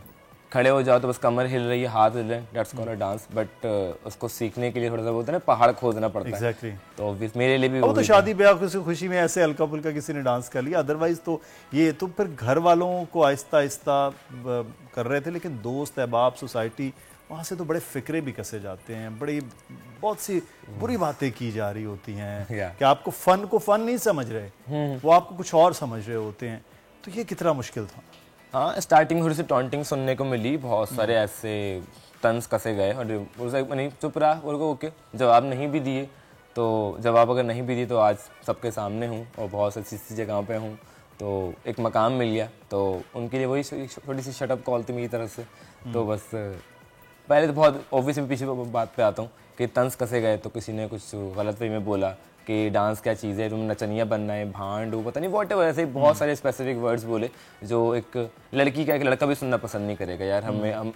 खड़े हो जाओ तो बस कमर हिल रही है, हाथ हिल रहे हैं, that's called a dance. But उसको सीखने के लिए थोड़ा सा बोलते हैं ना, पहाड़ खोदना पड़ता है। Exactly. तो ऑब्वियस मेरे लिए भी वो तो शादी ब्याह की खुशी में ऐसे हल्का फुल्का किसी ने डांस कर लिया, अदरवाइज तो ये तो फिर घर वालों को आहिस्ता आहिस्ता कर रहे थे, लेकिन दोस्त अहबाब, सोसाइटी, वहाँ से तो बड़े फिक्रे भी कसे जाते हैं, बड़ी बहुत सी बुरी बातें की जा रही होती हैं कि आपको फन को फन नहीं समझ रहे, वो आपको कुछ और समझ रहे होते हैं। तो ये कितना मुश्किल था? हाँ, स्टार्टिंग थोड़ी सी टॉन्टिंग सुनने को मिली, बहुत सारे ऐसे तंज कसे गए, और नहीं चुप रहा, और ओके जवाब नहीं भी दिए, तो जवाब अगर नहीं भी दिए तो आज सबके सामने हूँ और बहुत सी ऐसी जगह पे हूँ, तो एक मकाम मिल गया। तो उनके लिए वही थोड़ी सी शटअप कॉल थी मेरी तरफ से। तो बस पहले तो बहुत ऑब्वियसली पीछे बात पे आता हूँ कि तंज कसे गए, तो किसी ने कुछ गलत वे में बोला कि डांस क्या चीज़ है, तुम नचनिया बनना है, भांड हो, पता नहीं वॉट एवर, ऐसे बहुत सारे स्पेसिफिक वर्ड्स बोले जो एक लड़की का एक लड़का भी सुनना पसंद नहीं करेगा। यार हम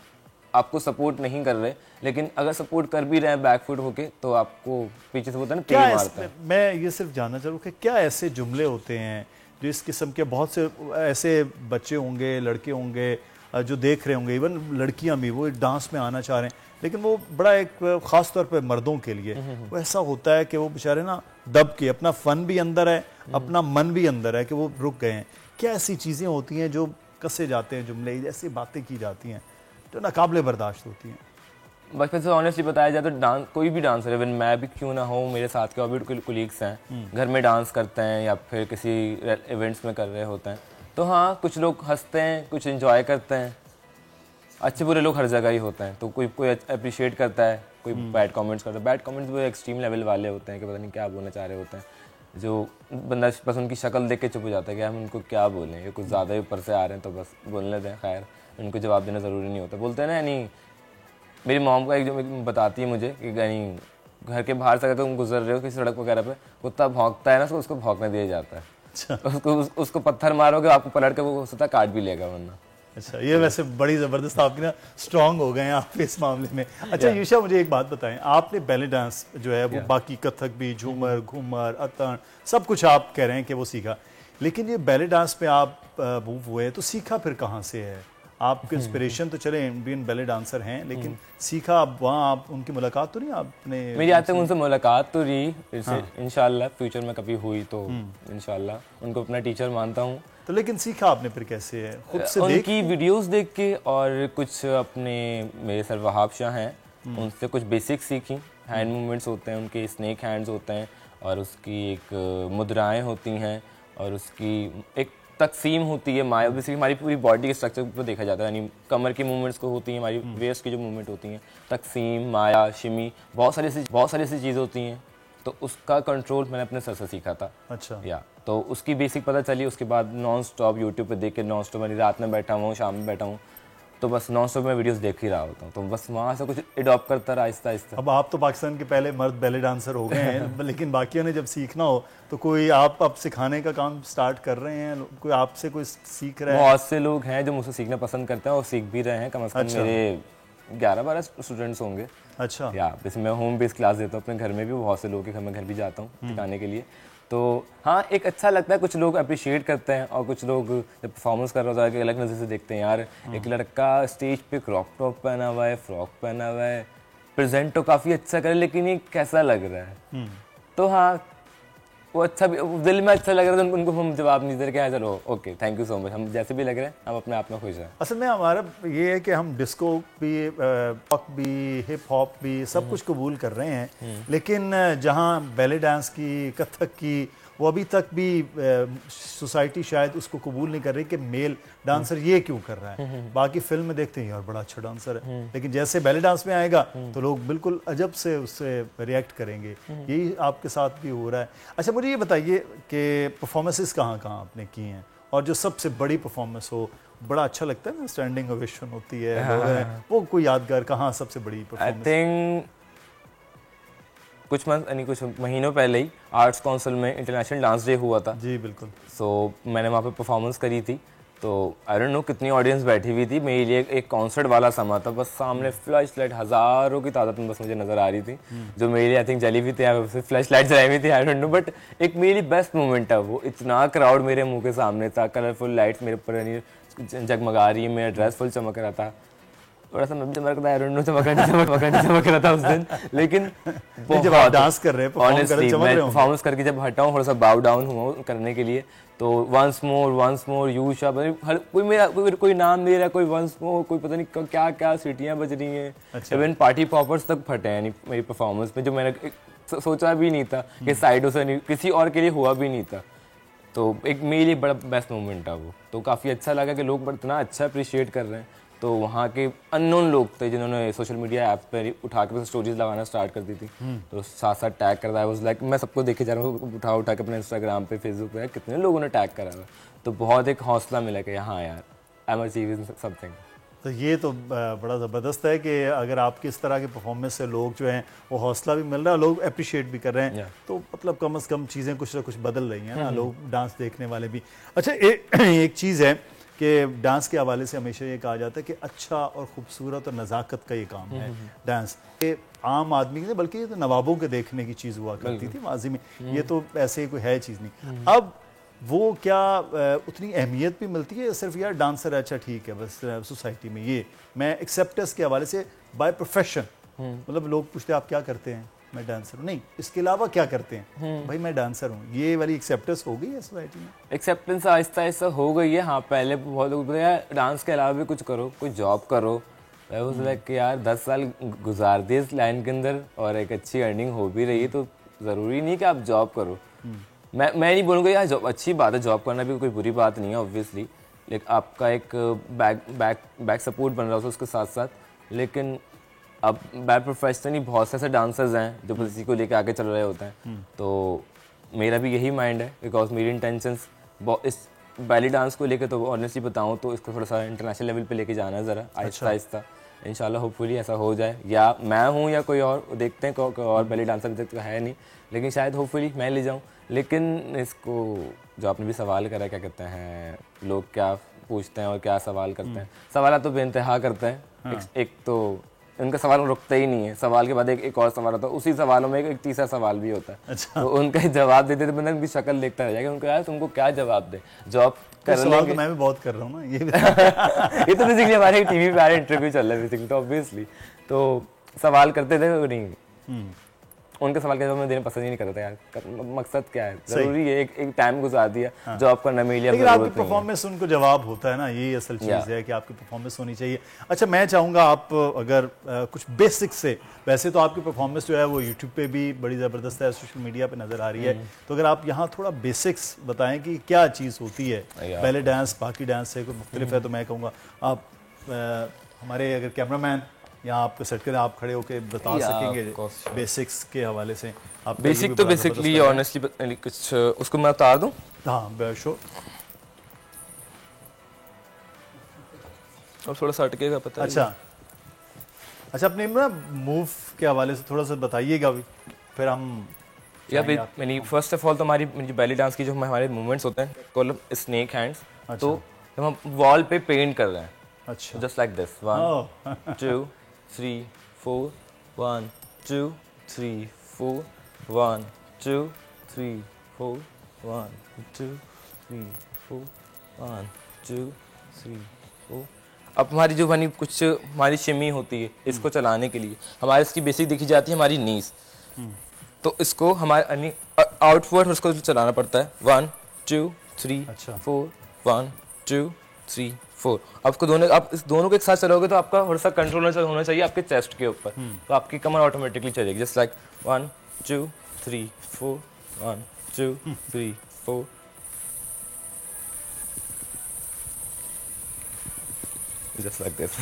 आपको सपोर्ट नहीं कर रहे, लेकिन अगर सपोर्ट कर भी रहे हैं बैकफुट होके, तो आपको पीछे से होता है ना, पेड़ मारता है। मैं ये सिर्फ जानना चाहूँ कि क्या ऐसे जुमले होते हैं जो इस किस्म के, बहुत से ऐसे बच्चे होंगे, लड़के होंगे जो देख रहे होंगे, इवन लड़कियां भी, वो डांस में आना चाह रहे हैं, लेकिन वो बड़ा एक ख़ास तौर पे मर्दों के लिए वो ऐसा होता है कि वो बेचारे ना दब के, अपना फ़न भी अंदर है, अपना मन भी अंदर है, कि वो रुक गए हैं। क्या ऐसी चीज़ें होती हैं जो कसे जाते हैं जुमले, ऐसी बातें की जाती हैं जो नाकाबिले बर्दाश्त होती हैं? बचपन से ऑनेस्टली बताया जाए तो डांस, कोई भी डांसर, इवन मैं भी क्यों ना हो, मेरे साथ के और भी कोलीग्स हैं, घर में डांस करते हैं या फिर किसी इवेंट्स में कर रहे होते हैं, तो हाँ कुछ लोग हंसते हैं, कुछ एंजॉय करते हैं, अच्छे बुरे लोग हर जगह ही होते हैं। तो कोई अप्रिशिएट करता है, कोई बैड कमेंट्स करता है। बैड कमेंट्स वो एक्सट्रीम लेवल वाले होते हैं कि पता नहीं क्या बोलना चाह रहे होते हैं, जो बंदा बस उनकी शक्ल देख के चुप हो जाता है कि हम उनको क्या बोलें, ये कुछ ज़्यादा ही ऊपर से आ रहे हैं तो बस बोलने दें, खैर उनको जवाब देना ज़रूरी नहीं होता। बोलते हैं ना, यानी मेरी मॉम का एक जो बताती है मुझे कि यानी घर के बाहर से अगर तुम गुजर रहे हो किसी सड़क वगैरह पे, कुत्ता भौंकता है ना तो उसको भौंकने दिया जाता है। उसको पत्थर मारोगे आपको पलट के वो हो सकता है काट भी लेगा वरना। अच्छा, ये वैसे बड़ी ज़बरदस्त आपकी ना स्ट्रांग हो गए हैं आप इस मामले में। अच्छा यूशा, मुझे एक बात बताएं, आपने बैले डांस जो है वो बाकी कथक भी, झूमर, घूमर, अतन, सब कुछ आप कह रहे हैं कि वो सीखा, लेकिन ये बैले डांस पे आप मूव हुए तो सीखा फिर कहाँ से है? आपके इंस्पिरेशन तो चले इंडियन बैले डांसर हैं, लेकिन सीखा आप वहाँ, आप उनकी मुलाकात तो नहीं आपने? मेरी आज तक उनसे मुलाकात तो रही, इंशाल्लाह फ्यूचर में कभी हुई तो इंशाल्लाह उनको अपना टीचर मानता हूँ। तो लेकिन सीखा आपने फिर कैसे है? खुद से उनकी वीडियोस देख के और कुछ अपने मेरे सर वहाब शाह हैं उनसे कुछ बेसिक सीखी। हैंड मूवमेंट्स होते हैं उनके, स्नेक हैंड्स होते हैं और उसकी एक मुद्राएं होती हैं और उसकी एक तकसीम होती है। माया बेसिकली हमारी पूरी बॉडी के स्ट्रक्चर को देखा जाता है, यानी कमर की मूवमेंट्स को होती हैं, हमारी वेस्ट की जो मूवमेंट होती हैं, तकसीम, माया, शिमी, बहुत सारी ऐसी चीज़ें होती हैं। तो उसका कंट्रोल मैंने अपने सर से सीखा था। अच्छा। या तो उसकी बेसिक पता चली, उसके बाद नॉन स्टॉप यूट्यूब पे देख के नॉन स्टॉप, मैंने रात में बैठा हुआ हूँ, शाम में बैठा हूँ, तो बस नॉन स्टॉप में वीडियोस देख ही रहा होता हूँ, तो बस वहाँ से कुछ एडॉप्ट करता रहा आहिस्ता आहिस्ता। अब आप तो पाकिस्तान के पहले मर्द बैले डांसर हो गए हैं लेकिन बाकियों ने जब सीखना हो तो कोई आप अब सिखाने का काम स्टार्ट कर रहे हैं? कोई आपसे कोई सीख रहा है? बहुत से लोग हैं जो मुझसे सीखना पसंद करते हैं और सीख भी रहे हैं। कम से कम मेरे 11-12 स्टूडेंट्स होंगे। अच्छा। या जैसे मैं होम बेस्ड क्लास देता हूँ अपने घर में भी, बहुत से लोगों के घर में घर भी जाता हूँ सिखाने के लिए। तो हाँ, एक अच्छा लगता है, कुछ लोग अप्रिशिएट करते हैं और कुछ लोग जब परफॉर्मेंस कर रहा होता है अलग नज़र से देखते हैं, यार एक लड़का स्टेज पे क्रॉप टॉप पहना हुआ है, फ्रॉक पहना हुआ है, प्रेजेंट तो काफ़ी अच्छा करे, लेकिन ये कैसा लग रहा है? तो हाँ, वो अच्छा भी, दिल में अच्छा लग रहा है, तो उनको हम जवाब नहीं दे रहे कि हाँ चलो okay thank you so much, हम जैसे भी लग रहे हैं हम अपने आप में खुश हैं। असल में हमारा ये है कि हम डिस्को भी, पॉप भी, हिप हॉप भी सब कुछ कबूल कर रहे हैं, लेकिन जहाँ बैले डांस की, कथक की, वो अभी तक भी सोसाइटी शायद उसको कबूल नहीं कर रही कि मेल डांसर ये क्यों कर रहा है। बाकी फिल्म में देखते हैं यार बड़ा अच्छा डांसर है, लेकिन जैसे बैले डांस में आएगा तो लोग बिल्कुल अजब से उससे रिएक्ट करेंगे। यही आपके साथ भी हो रहा है। अच्छा, मुझे ये बताइए कि परफॉर्मेंसेस कहाँ कहाँ आपने की हैं, और जो सबसे बड़ी परफॉर्मेंस हो, बड़ा अच्छा लगता है ना, स्टैंडिंग ओवेशन होती है, वो कोई यादगार कहाँ सबसे बड़ी परफॉर्मेंस? आई थिंक कुछ महीनों पहले ही आर्ट्स काउंसिल में इंटरनेशनल डांस डे हुआ था। जी बिल्कुल। सो मैंने वहाँ पे परफॉर्मेंस करी थी, तो आई डोंट नो कितनी ऑडियंस बैठी हुई थी, मेरे लिए एक कॉन्सर्ट वाला समा था, बस सामने फ्लैश लाइट हज़ारों की तादाद में बस मुझे नज़र आ रही थी, जो मेरे लिए आई थिंक जली भी थी, फ्लैश लाइट जलाई हुई थी, आई डोंट नो, बट एक मेरे लिए बेस्ट मोमेंट था वो। इतना क्राउड मेरे मुंह के सामने था, कलरफुल लाइट्स मेरे ऊपर जगमगा रही है, मेरा ड्रेस फुल चमक रहा था, थोड़ा सा मैं भी चमक रहा था, चमक रहा था उस दिन, लेकिन जब आप डांस कर रहे हैं, परफॉर्मेंस करके जब हटा हूँ, थोड़ा सा बाउ डाउन हुआ करने के लिए, तो वंस मोर यू शा, हर कोई मेरा कोई नाम दे रहा है, कोई वंस मोर, कोई पता नहीं क्या क्या सीटियाँ बज रही हैं। अच्छा। इवन पार्टी पॉपर्स तक फटे हैं मेरी परफॉर्मेंस में, जो मैंने सोचा भी नहीं था कि साइडों से नहीं, किसी और के लिए हुआ भी नहीं था। तो एक मेरे लिए बड़ा बेस्ट मोमेंट था वो, तो काफ़ी अच्छा लगा कि लोग इतना अच्छा अप्रिशिएट कर रहे हैं। तो वहाँ के अननोन लोग थे जिन्होंने सोशल मीडिया ऐप पर उठा के स्टोरीज लगाना स्टार्ट कर दी थी, तो साथ साथ टैग कर रहा है, वाज लाइक मैं सबको देखे जा रहा हूँ, उठा के अपने इंस्टाग्राम पे, फेसबुक पे कितने लोगों ने टैग करा हुआ, तो बहुत एक हौसला मिला कि हाँ यार आई एम अचीविंग समथिंग। तो ये तो बड़ा ज़बरदस्त है कि अगर आपकी इस तरह के परफॉर्मेंस से लोग जो हैं वो हौसला भी मिल रहा है, लोग अप्रिशिएट भी कर रहे हैं, तो मतलब कम से कम चीज़ें कुछ ना कुछ बदल रही हैं ना, लोग डांस देखने वाले भी। अच्छा, एक चीज़ है कि डांस के हवाले से हमेशा ये कहा जाता है कि अच्छा और खूबसूरत और नज़ाकत का ये काम है डांस। ये आम आदमी के, बल्कि ये तो नवाबों के देखने की चीज़ हुआ करती थी माजी में, ये तो ऐसे कोई है चीज़ नहीं। अब वो क्या उतनी अहमियत भी मिलती है, सिर्फ यार डांसर अच्छा ठीक है बस सोसाइटी में, ये मैं एक्सेप्टेंस के हवाले से बाय प्रोफेशन, मतलब लोग पूछते हैं आप क्या करते हैं, मैं डांसर हूँ, नहीं इसके अलावा क्या करते हैं, भाई मैं डांसर हूँ, ये वाली एक्सेप्टेंस हो गई है सोसाइटी में? एक्सेप्टेंस आहिस्ता आहिस्ता हो गई है, हाँ। पहले बहुत लोग बोलते हैं डांस के अलावा भी कुछ करो, कोई जॉब करो, लाइक यार 10 साल गुजार दिए इस लाइन के अंदर और एक अच्छी अर्निंग हो भी रही है, तो ज़रूरी नहीं कि आप जॉब करो। मैं नहीं बोलूँगा यार जॉब अच्छी बात है, जॉब करना भी कोई बुरी बात नहीं है ऑब्वियसली, लेकिन आपका एक बैक सपोर्ट बन रहा हो उसके साथ साथ, लेकिन अब बैक प्रोफेशनली बहुत से ऐसे डांसर्स हैं जो किसी को लेके आगे चल रहे होते हैं, तो मेरा भी यही माइंड है, बिकॉज मेरी इंटेंशंस इस बैली डांस को लेके, तो ऑनेस्टली बताऊँ तो इसको थोड़ा सा इंटरनेशनल लेवल पे लेके जाना है ज़रा आहिस्ता आहिस्ता, इंशाल्लाह होपफुली ऐसा हो जाए, या मैं हूँ या कोई और, देखते हैं कोई और बैली डांसर अभी तक तो है नहीं, लेकिन शायद होपफुली मैं ले जाऊँ। लेकिन इसको जो आपने भी सवाल करा, क्या कहते हैं लोग क्या पूछते हैं और क्या सवाल करते हैं, सवाल तो बेइंतहा करते हैं। एक तो उनका सवाल रुकता ही नहीं है, सवाल के बाद एक और सवाल होता है, उसी सवालों में एक तीसरा सवाल भी होता है। अच्छा। तो उनका ही जवाब देते थे, बंदा उनकी शक्ल देखता रह जाएगा, उनको यार तुमको क्या जवाब दे, जॉब कर सवाल लेंगे। तो मैं भी बहुत कर रहा हूँ ना, ये भी ये तो बेसिकली हमारे टीवी पे आ रहे इंटरव्यू चल रहा है बेसिकली, तो ऑब्वियसली तो सवाल करते थे वो नहीं, उनके सवाल के जवाब मैं देना पसंद ही नहीं करता यार, मकसद क्या है, जरूरी है एक टाइम गुजार दिया जॉब करना मिल लिया, लेकिन आपकी परफॉर्मेंस उनको जवाब होता है ना, यही असल चीज़ है कि आपकी परफॉर्मेंस होनी चाहिए। अच्छा, मैं चाहूँगा आप अगर कुछ बेसिक से, वैसे तो आपकी परफॉर्मेंस जो है वो यूट्यूब पे भी बड़ी ज़बरदस्त है, सोशल मीडिया पे नज़र आ रही है, तो अगर आप यहाँ थोड़ा बेसिक्स बताएं कि क्या चीज़ होती है पहले डांस बाकी डांस से कोई मुख्तलिफ है, तो मैं कहूँगा आप हमारे अगर कैमरामैन यहाँ आपके सेट के आप खड़े होकर बता सकेंगे बेसिक्स के हवाले से। आप बेसिक तो बेसिकली ऑनेस्टली कुछ उसको मैं बता दूं। हाँ श्योर। और थोड़ा सा अटकेगा पता है। अच्छा अपने ना मूव के हवाले से थोड़ा सा बताइएगा भी, फिर हम या मैंने फर्स्ट ऑफ ऑल तो हमारी बैली डांस की जो हमारे मूवमेंट्स होते हैं कॉल स्नेक हैंड्स। तो जब हम वॉल पे पेंट कर रहे हैं, अच्छा जस्ट लाइक दिस 1 2 3 4 1 2 3 4 1 2 3 4 1 2 3 4 1 2 3 4। अब हमारी जो बनी कुछ हमारी शिमी होती है, इसको चलाने के लिए हमारे इसकी बेसिक देखी जाती है हमारी नीज, तो इसको हमारे आउटवर्ड उसको चलाना पड़ता है 1 2 3 4 1 2 3 4। आपको दोनों आप इस दोनों के एक साथ चलोगे तो आपका थोड़ा सा कंट्रोल होना चाहिए आपके चेस्ट के ऊपर, तो आपकी कमर ऑटोमेटिकली चलेगी just like 1 2 3 4 1 2 3 4। Just like this.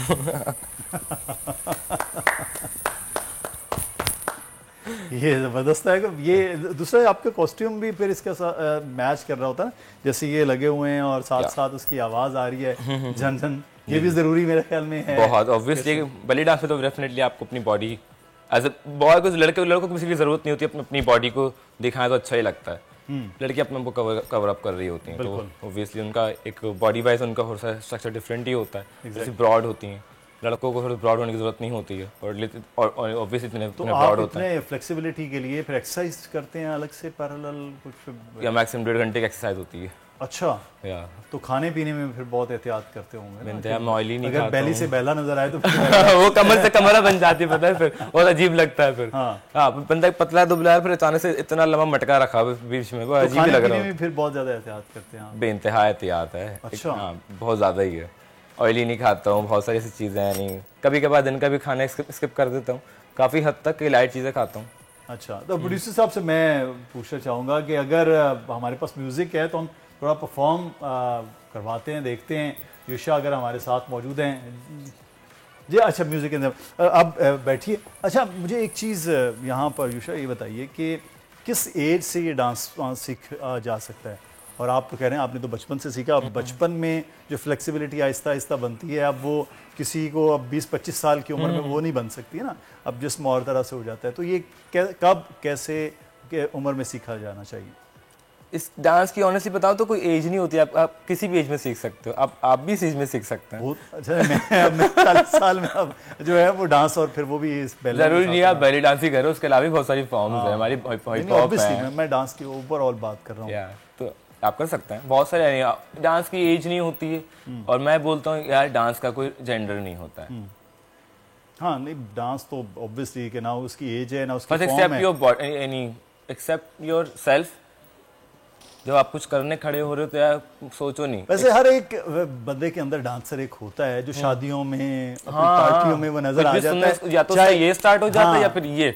ये जबरदस्त है। ये दूसरा आपका कॉस्ट्यूम भी फिर इसके साथ मैच कर रहा होता है, जैसे ये लगे हुए हैं और साथ साथ उसकी आवाज आ रही है झन झन, ये भी जरूरी मेरे ख्याल में है बहुत ऑब्वियसली। बैली डांस में तो डेफिनेटली आपको अपनी बॉडी एज ए बॉय को लड़कों को किसी की जरूरत नहीं होती, अपनी बॉडी को दिखाएं तो अच्छा ही लगता है। लड़की अपने को कवर अप कर रही होती हैं, तो ऑब्वियसली उनका एक बॉडी वाइज उनका थोड़ा स्ट्रक्चर डिफरेंट ही होता है। जैसे ब्रॉड होती हैं, लड़कों को थोड़ा ब्रॉड होने की जरूरत नहीं होती है, और ऑब्वियसली इतने ब्रॉड होता है। फ्लेक्सिबिलिटी के लिए फिर एक्सरसाइज करते हैं अलग से पैरेलल कुछ, या मैक्सिमम 1.5 घंटे की एक्सरसाइज होती है। अच्छा, या तो खाने पीने में फिर बहुत एहतियात करते होंगे ना? मैं ऑयली नहीं अगर बेली से बेला नजर आए तो वो कमर से कमरा बन जाती है, पता है, फिर बहुत अजीब लगता है फिर। हाँ बंदा पतला दुबला है, फिर अचानक से इतना लंबा मटका रखा बीच में, वो अजीब लग रहा है। फिर बहुत ज्यादा एहतियात करते हैं? बेइंतहा एहतियात है। अच्छा, बहुत ज्यादा ही है। ऑयली नहीं खाता हूँ, बहुत सारी ऐसी चीजें हैं नहीं, कभी कभार दिन का भी खाना स्किप कर देता हूँ, काफी हद तक लाइट चीजें खाता हूँ। अच्छा, तो प्रोड्यूसर साहब से मैं पूछना चाहूँगा कि अगर हमारे पास म्यूज़िक है तो हम थोड़ा परफॉर्म करवाते हैं, देखते हैं। युषा अगर हमारे साथ मौजूद हैं जी। अच्छा, म्यूज़िक के अंदर अब बैठिए। अच्छा, मुझे एक चीज़ यहाँ पर युषा ये बताइए कि किस एज से ये डांस सीख जा सकता है? और आप तो कह रहे हैं आपने तो बचपन से सीखा, अब बचपन में जो फ्लेक्सिबिलिटी आहिस्ता आहिस्ता बनती है, अब वो किसी को अब 20-25 साल की उम्र में वो नहीं बन सकती है ना, अब जिस्म और तरह से हो जाता है, तो ये कब कैसे के उम्र में सीखा जाना चाहिए? इस डांस की ऑनेस्टली बताओ तो कोई एज नहीं होती, आप किसी भी एज में सीख सकते हो, आप भी इस एज में सीख सकते हैं। बहुत अच्छा। मैं 40 साल में अब जो है वो डांस, और फिर वो भी इस जरूरी नहीं आप बैली डांस ही करो, उसके अलावा भी बहुत सारी फॉर्म्स हैं हमारी हिप-हॉप है। मैं डांस की ओवरऑल बात कर रहा हूँ, तो आप कर सकते हैं बहुत सारे। डांस की एज नहीं होती है, और मैं बोलता हूँ यार डांस का कोई जेंडर नहीं होता है। हाँ, नहीं, डांस तो ऑब्वियसली कि ना उसकी एज है ना उसकी फॉर्म है। Accept your body, accept yourself. जब आप कुछ करने खड़े हो रहे हो तो यार सोचो नहीं। वैसे हर एक बंदे के अंदर डांसर एक होता है जो शादियों में, पार्टियों में वो नजर आ जाता है, या तो ये स्टार्ट हो जाता है या फिर ये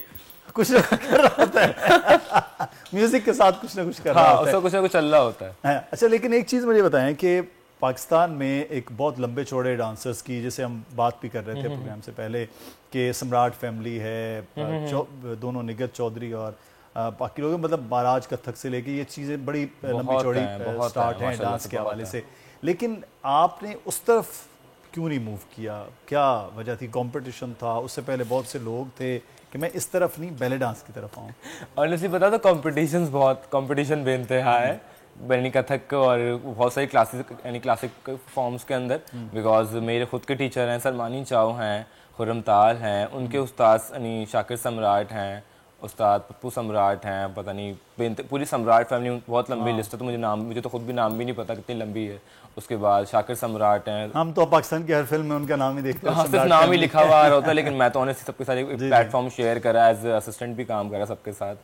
कुछ ना कुछ कर रहा होता है म्यूजिक के साथ कुछ ना कुछ कर रहा होता है, कुछ ना कुछ चल रहा होता है। अच्छा, लेकिन एक चीज मुझे बताएं कि पाकिस्तान में एक बहुत लंबे चौड़े डांसर्स की, जैसे हम बात भी कर रहे थे प्रोग्राम से पहले कि सम्राट फैमिली है, दोनों निगत चौधरी और बाकी लोग, मतलब महाराज कथक से लेके ये चीज़ें बड़ी लंबी चौड़ी स्टार्ट हैं डांस के हवाले से। लेकिन आपने उस तरफ क्यों नहीं मूव किया, क्या वजह थी? कंपटीशन था, उससे पहले बहुत से लोग थे कि मैं इस तरफ नहीं बैले डांस की तरफ आऊँ? ऑनेस्टली बता तो कंपटीशन बेनतहा है बैनी कथक और बहुत सारी क्लासेस यानी क्लासिक फॉर्म्स के अंदर, बिकॉज मेरे खुद के टीचर हैं, सलमानी चाव हैं, खुर्रम ताल हैं, उनके उस्ताद यानी शाकिर सम्राट हैं, उस्ताद पप्पू सम्राट हैं, पता नहीं पूरी सम्राट फैमिली बहुत लंबी लिस्ट है, तो मुझे तो खुद भी नाम भी नहीं पता कितनी लंबी है। उसके बाद शाकिर सम्राट हैं। हम तो पाकिस्तान की हर फिल्म में उनका नाम ही देखते हैं, सिर्फ नाम ही लिखा हुआ आ रहा होता है, लेकिन मैं तो ऑनेस्टली सबके साथ प्लेटफॉर्म शेयर करा, एज असिस्टेंट भी काम करा सबके साथ,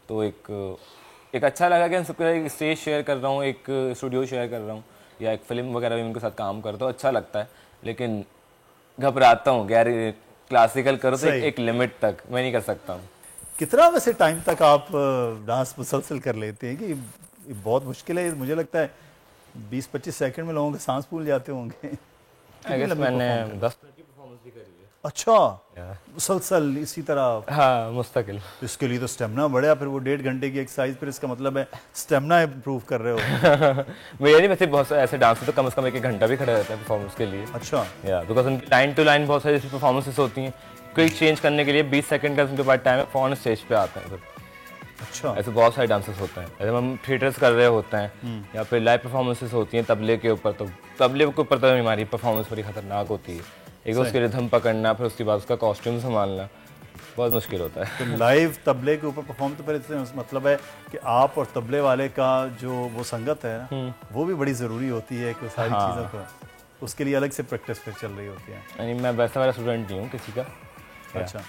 तो एक अच्छा लगा कि सबके साथ एक स्टेज शेयर कर रहा हूँ, एक स्टूडियो शेयर कर रहा हूँ, या एक फिल्म वगैरह भी उनके साथ काम करता हूँ, अच्छा लगता है। लेकिन घबराता हूँ यार, क्लासिकल करो तो एक लिमिट तक, मैं नहीं कर सकता हूँ। कितना वैसे टाइम तक आप डांस मुसलसल कर लेते हैं? कि बहुत मुश्किल है, मुझे लगता है 20-25 सेकंड में लोगों के सांस फूल जाते होंगे। मैंने 10 मिनट की परफॉर्मेंस भी करी है। अच्छा, मुसलसल इसी तरह? हाँ, मुस्तकिल। इसके लिए तो स्टेमिना बढ़िया, फिर वो 1.5 घंटे की एक्सरसाइज, फिर इसका मतलब है स्टेमिना इंप्रूव कर रहे हो। मेरे नहीं, वैसे बहुत सारे ऐसे डांसर तो कम से कम 1 घंटा भी खड़े रहते हैं परफॉर्मेंस के लिए। अच्छा, या बिकॉज उनकी लाइन टू लाइन बहुत सारी परफॉर्मेंसेस होती हैं, क्विक चेंज करने के लिए 20 सेकंड का उनके पास टाइम है, फौरन स्टेज पे आते हैं। अच्छा, ऐसे बहुत सारे डांसेस होते हैं, ऐसे हम थिएटर्स कर रहे होते हैं, या फिर लाइव परफॉर्मेंसेस होती हैं तबले के ऊपर, तो तबले के ऊपर तो हमारी परफॉर्मेंस बड़ी खतरनाक होती है। एक तो उसके रिदम पकड़ना, फिर उसके बाद उसका कॉस्ट्यूम संभालना बहुत मुश्किल होता है। तो लाइव तबले के ऊपर परफॉर्म, तो फिर इससे मतलब है कि आप और तबले वाले का जो वो संगत है ना, वो भी बड़ी ज़रूरी होती है कि सारी चीज़ों को, उसके लिए अलग से प्रैक्टिस फिर चल रही होती है। यानी मैं वैसा वाला स्टूडेंट नहीं हूँ किसी का। अच्छा,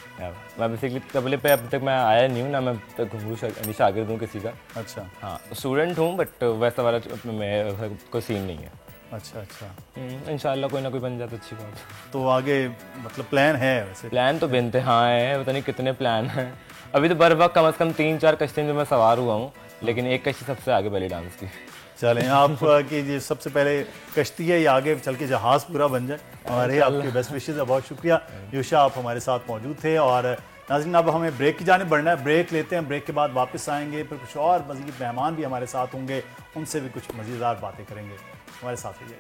मैं बेसिकली तबले पे अभी तक मैं आया नहीं हूँ ना, मैं शागिर्द हूँ किसी का। अच्छा, हाँ, स्टूडेंट हूँ, बट वैसा वाला मैं कोई सीन नहीं है। अच्छा अच्छा, इंशाल्लाह कोई ना कोई बन जाता, अच्छी बात। तो आगे मतलब प्लान है? वैसे प्लान तो बेनतहा है, पता नहीं कितने प्लान हैं। अभी तो बर वक्त कम से कम 3-4 कश्तियों में मैं सवार हुआ हूँ, लेकिन एक कश्ती सबसे आगे बैली डांस की। चलें, आप की ये सबसे पहले कश्ती है, ये आगे चल के जहाज़ पूरा बन जाए। हमारे आपके बेस्ट विशेज़ है, बहुत शुक्रिया यूशा, आप हमारे साथ मौजूद थे। और नाज़रीन, अब हमें ब्रेक की जानिब बढ़ना है, ब्रेक लेते हैं, ब्रेक के बाद वापस आएंगे, फिर कुछ और मज़ीद मेहमान भी हमारे साथ होंगे, उनसे भी कुछ मज़ेदार बातें करेंगे। हमारे साथ रहिए।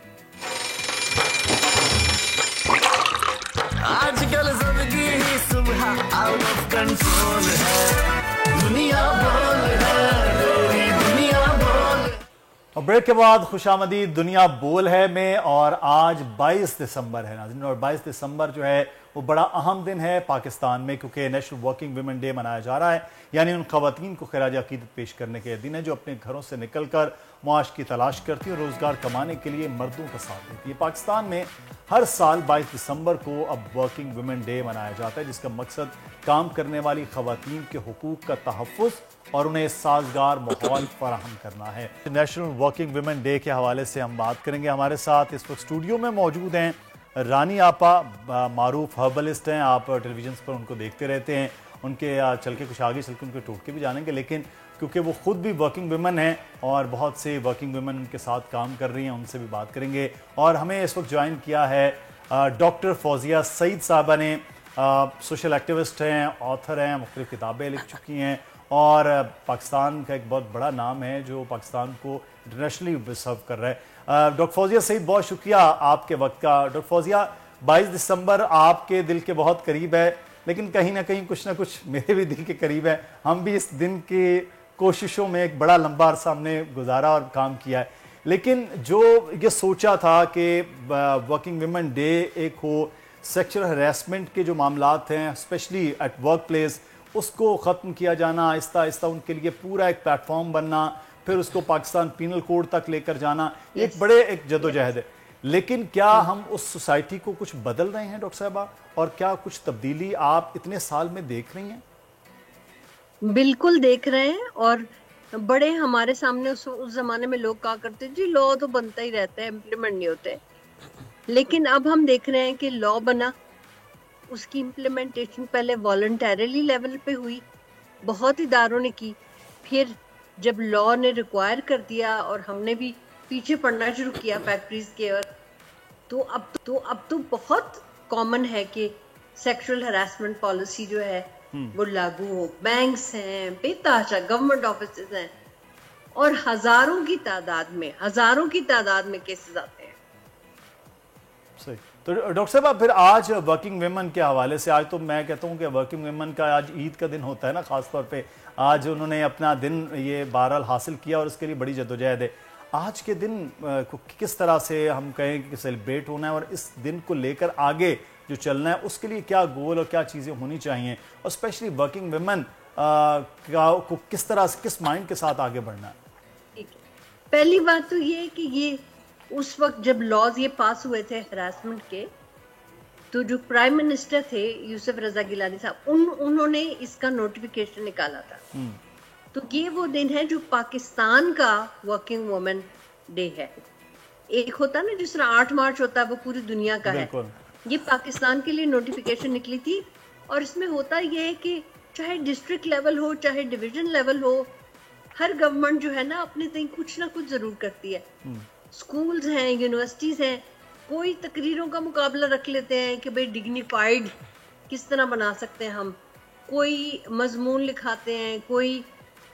आजकल जिंदगी ही सुबह आउट ऑफ कंट्रोल है, दुनिया बोल है, तेरी दुनिया बोल। और ब्रेक के बाद खुशामदीद दुनिया बोल है में, और आज 22 दिसंबर है नाज़रीन, और 22 दिसंबर जो है वो बड़ा अहम दिन है पाकिस्तान में, क्योंकि नेशनल वर्किंग वुमेन डे मनाया जा रहा है। यानी उन ख़वातीन को खिराज अक़ीदत पेश करने के दिन है जो अपने घरों से निकल कर मुआश की तलाश करती है और रोज़गार कमाने के लिए मर्दों का साथ देती है। पाकिस्तान में हर साल 22 दिसंबर को अब वर्किंग वुमेन डे मनाया जाता है, जिसका मकसद काम करने वाली ख़वातीन के हुकूक का तहफ़्फ़ुज़ और उन्हें साजगार माहौल फराहम करना है। नेशनल वर्किंग वुमेन डे के हवाले से हम बात करेंगे। हमारे साथ इस वक्त स्टूडियो में मौजूद हैं रानी आपा, मारूफ हर्बलिस्ट हैं, आप टेलीविजन पर उनको देखते रहते हैं, उनके चल के कुछ आगे चल के उनके टोटके भी जानेंगे, लेकिन क्योंकि वो खुद भी वर्किंग वुमेन हैं और बहुत से वर्किंग वुमेन उनके साथ काम कर रही हैं, उनसे भी बात करेंगे। और हमें इस वक्त ज्वाइन किया है डॉक्टर फौजिया सईद साहबा ने, सोशल एक्टिविस्ट हैं, ऑथर हैं, मुख्तलिफ किताबें लिख चुकी हैं और पाकिस्तान का एक बहुत बड़ा नाम है जो पाकिस्तान को इंटरनेशनली सर्व कर रहा है। डॉक्टर फौजिया सईद, बहुत शुक्रिया आपके वक्त का। डॉक्टर फौजिया, 22 दिसंबर आपके दिल के बहुत करीब है, लेकिन कहीं ना कहीं कुछ ना कुछ मेरे भी दिल के करीब है। हम भी इस दिन की कोशिशों में एक बड़ा लंबा अरसा हमने गुजारा और काम किया है, लेकिन जो ये सोचा था कि वर्किंग वुमेन डे एक हो, सेक्सुअल हरासमेंट के जो मामलात हैं स्पेशली एट वर्क प्लेस, उसको ख़त्म किया जाना, आहिस्ता आहिस्ता उनके लिए पूरा एक प्लेटफॉर्म बनना, फिर उसको पाकिस्तान पीनल कोड तक लेकर जाना, एक बड़े एक जदोजहद है। लेकिन क्या हम उस सोसाइटी को कुछ बदल रहे हैं डॉक्टर साहबा, और क्या कुछ तब्दीली आप इतने साल में देख रही हैं? बिल्कुल देख रहे हैं। और बड़े हमारे सामने उस जमाने में लोग कहा करते जी लॉ तो बनता ही रहता है, इम्प्लीमेंट नहीं होते, लेकिन अब हम देख रहे हैं कि लॉ बना, उसकी इम्प्लीमेंटेशन पहले वॉलंटरली लेवल पे हुई, बहुत इदारों ने की, फिर जब लॉ ने रिक्वायर कर दिया और हमने भी पीछे पड़ना शुरू किया फैक्ट्रीज के, और तो अब तो बहुत कॉमन है कि सेक्सुअल हरासमेंट पॉलिसी जो है वो लागू हो। बैंक्स हैं, बेतहाशा गवर्नमेंट ऑफिसेज हैं, और हजारों की तादाद में केसेस आते हैं। सही। तो डॉक्टर साहब फिर आज वर्किंग वेमन के हवाले से, आज तो मैं कहता हूँ कि वर्किंग वेमन का आज ईद का दिन होता है ना, खास तौर पे आज उन्होंने अपना दिन ये बहरहाल हासिल किया और इसके लिए बड़ी जद्दोजहद है। आज के दिन को किस तरह से हम कहें कि सेलिब्रेट होना है और इस दिन को लेकर आगे जो चलना है उसके लिए क्या गोल और क्या चीज़ें होनी चाहिए, और स्पेशली वर्किंग वेमन को किस तरह से, किस माइंड के साथ आगे बढ़ना है? ठीक है, पहली बात तो ये है कि ये उस वक्त जब लॉज ये पास हुए थे हरासमेंट के, तो जो प्राइम मिनिस्टर थे यूसुफ रजा गिलानी साहब, उन्होंने इसका नोटिफिकेशन निकाला था। तो ये वो दिन है जो पाकिस्तान का वर्किंग वुमेन डे है। एक होता ना जिस तरह 8 मार्च होता है वो पूरी दुनिया का है, ये पाकिस्तान के लिए नोटिफिकेशन निकली थी। और इसमें होता ये है कि चाहे डिस्ट्रिक्ट लेवल हो चाहे डिवीजन लेवल हो, हर गवर्नमेंट जो है ना अपने तक कुछ ना कुछ जरूर करती है। स्कूल्स हैं, यूनिवर्सिटीज हैं, कोई तकरीरों का मुकाबला रख लेते हैं कि भाई डिग्निफाइड किस तरह बना सकते हैं हम, कोई मजमून लिखाते हैं, कोई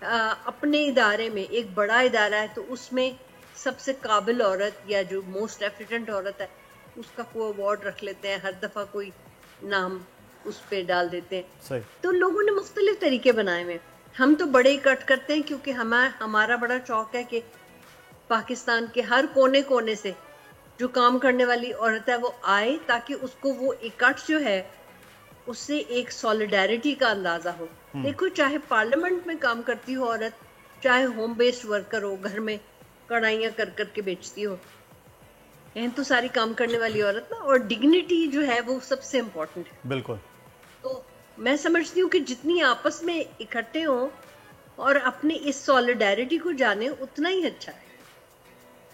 अपने इदारे में एक बड़ा इदारा है तो उसमें सबसे काबिल औरत या जो मोस्ट एफिशिएंट औरत है उसका कोई अवार्ड रख लेते हैं, हर दफा कोई नाम उस पे डाल देते हैं। सही। तो लोगों ने मुख्तलिफ तरीके बनाए हुए। हम तो बड़े इकट्ठ करते हैं क्योंकि हमारा बड़ा शौक है कि पाकिस्तान के हर कोने कोने से जो काम करने वाली औरत है वो आए, ताकि उसको वो इकट्ठ जो है उससे एक सॉलिडारिटी का अंदाजा हो। देखो, चाहे पार्लियामेंट में काम करती हो औरत, चाहे होम बेस्ड वर्कर हो, घर में कढ़ाइयाँ कर करके बेचती हो, यह तो सारी काम करने वाली औरत ना, और डिग्निटी जो है वो सबसे इम्पोर्टेंट है। बिल्कुल। तो मैं समझती हूँ कि जितनी आपस में इकट्ठे हों और अपनी इस सॉलिडारिटी को जाने, उतना ही अच्छा है।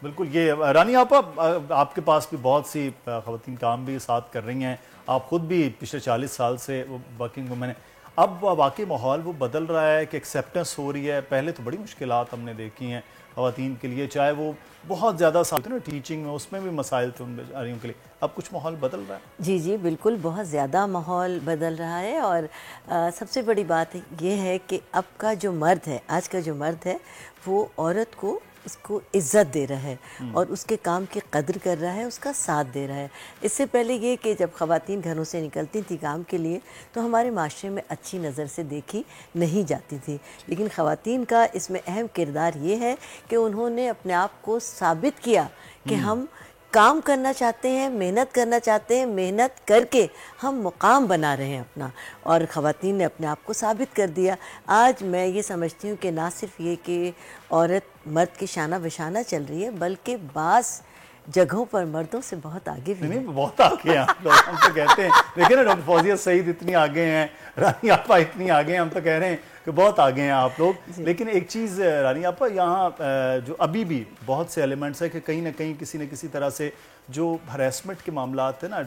बिल्कुल। ये रानी आपके पास भी बहुत सी ख़वातीन काम भी साथ कर रही हैं, आप खुद भी पिछले 40 साल से वर्किंग वुमेन है। अब वाकई माहौल वो बदल रहा है कि एक्सेप्टेंस हो रही है। पहले तो बड़ी मुश्किलात हमने देखी हैं ख़वातीन के लिए, चाहे वो बहुत ज़्यादा साथ ना टीचिंग में, उसमें भी मसाइल थे उन बेचारियों के लिए। अब कुछ माहौल बदल रहा है। जी जी बिल्कुल, बहुत ज़्यादा माहौल बदल रहा है। और सबसे बड़ी बात ये है कि अब का जो मर्द है, आज का जो मर्द है, वो औरत को इसको इज्जत दे रहा है और उसके काम की कदर कर रहा है, उसका साथ दे रहा है। इससे पहले ये कि जब ख़वातीन घरों से निकलती थी काम के लिए तो हमारे माशरे में अच्छी नज़र से देखी नहीं जाती थी, लेकिन ख़वातीन का इसमें अहम किरदार ये है कि उन्होंने अपने आप को साबित किया कि हम काम करना चाहते हैं, मेहनत करना चाहते हैं, मेहनत करके हम मुकाम बना रहे हैं अपना, और ख़वातीन ने अपने आप को साबित कर दिया। आज मैं ये समझती हूँ कि ना सिर्फ ये कि औरत मर्द की शाना बशाना चल रही है, बल्कि बास जगहों पर मर्दों से बहुत आगे भी नहीं, बहुत आगे हैं आप लोग, हम तो कहते हैं। देखिए ना, डॉक्टर फौजिया सईद इतनी आगे हैं, रानी आपा इतनी आगे हैं, हम तो कह रहे हैं कि बहुत आगे हैं आप लोग। लेकिन एक चीज़ रानी आपा, यहाँ जो अभी भी बहुत से एलिमेंट्स है कि कहीं ना कहीं किसी न किसी तरह से जो हरेसमेंट के मामला थे ना,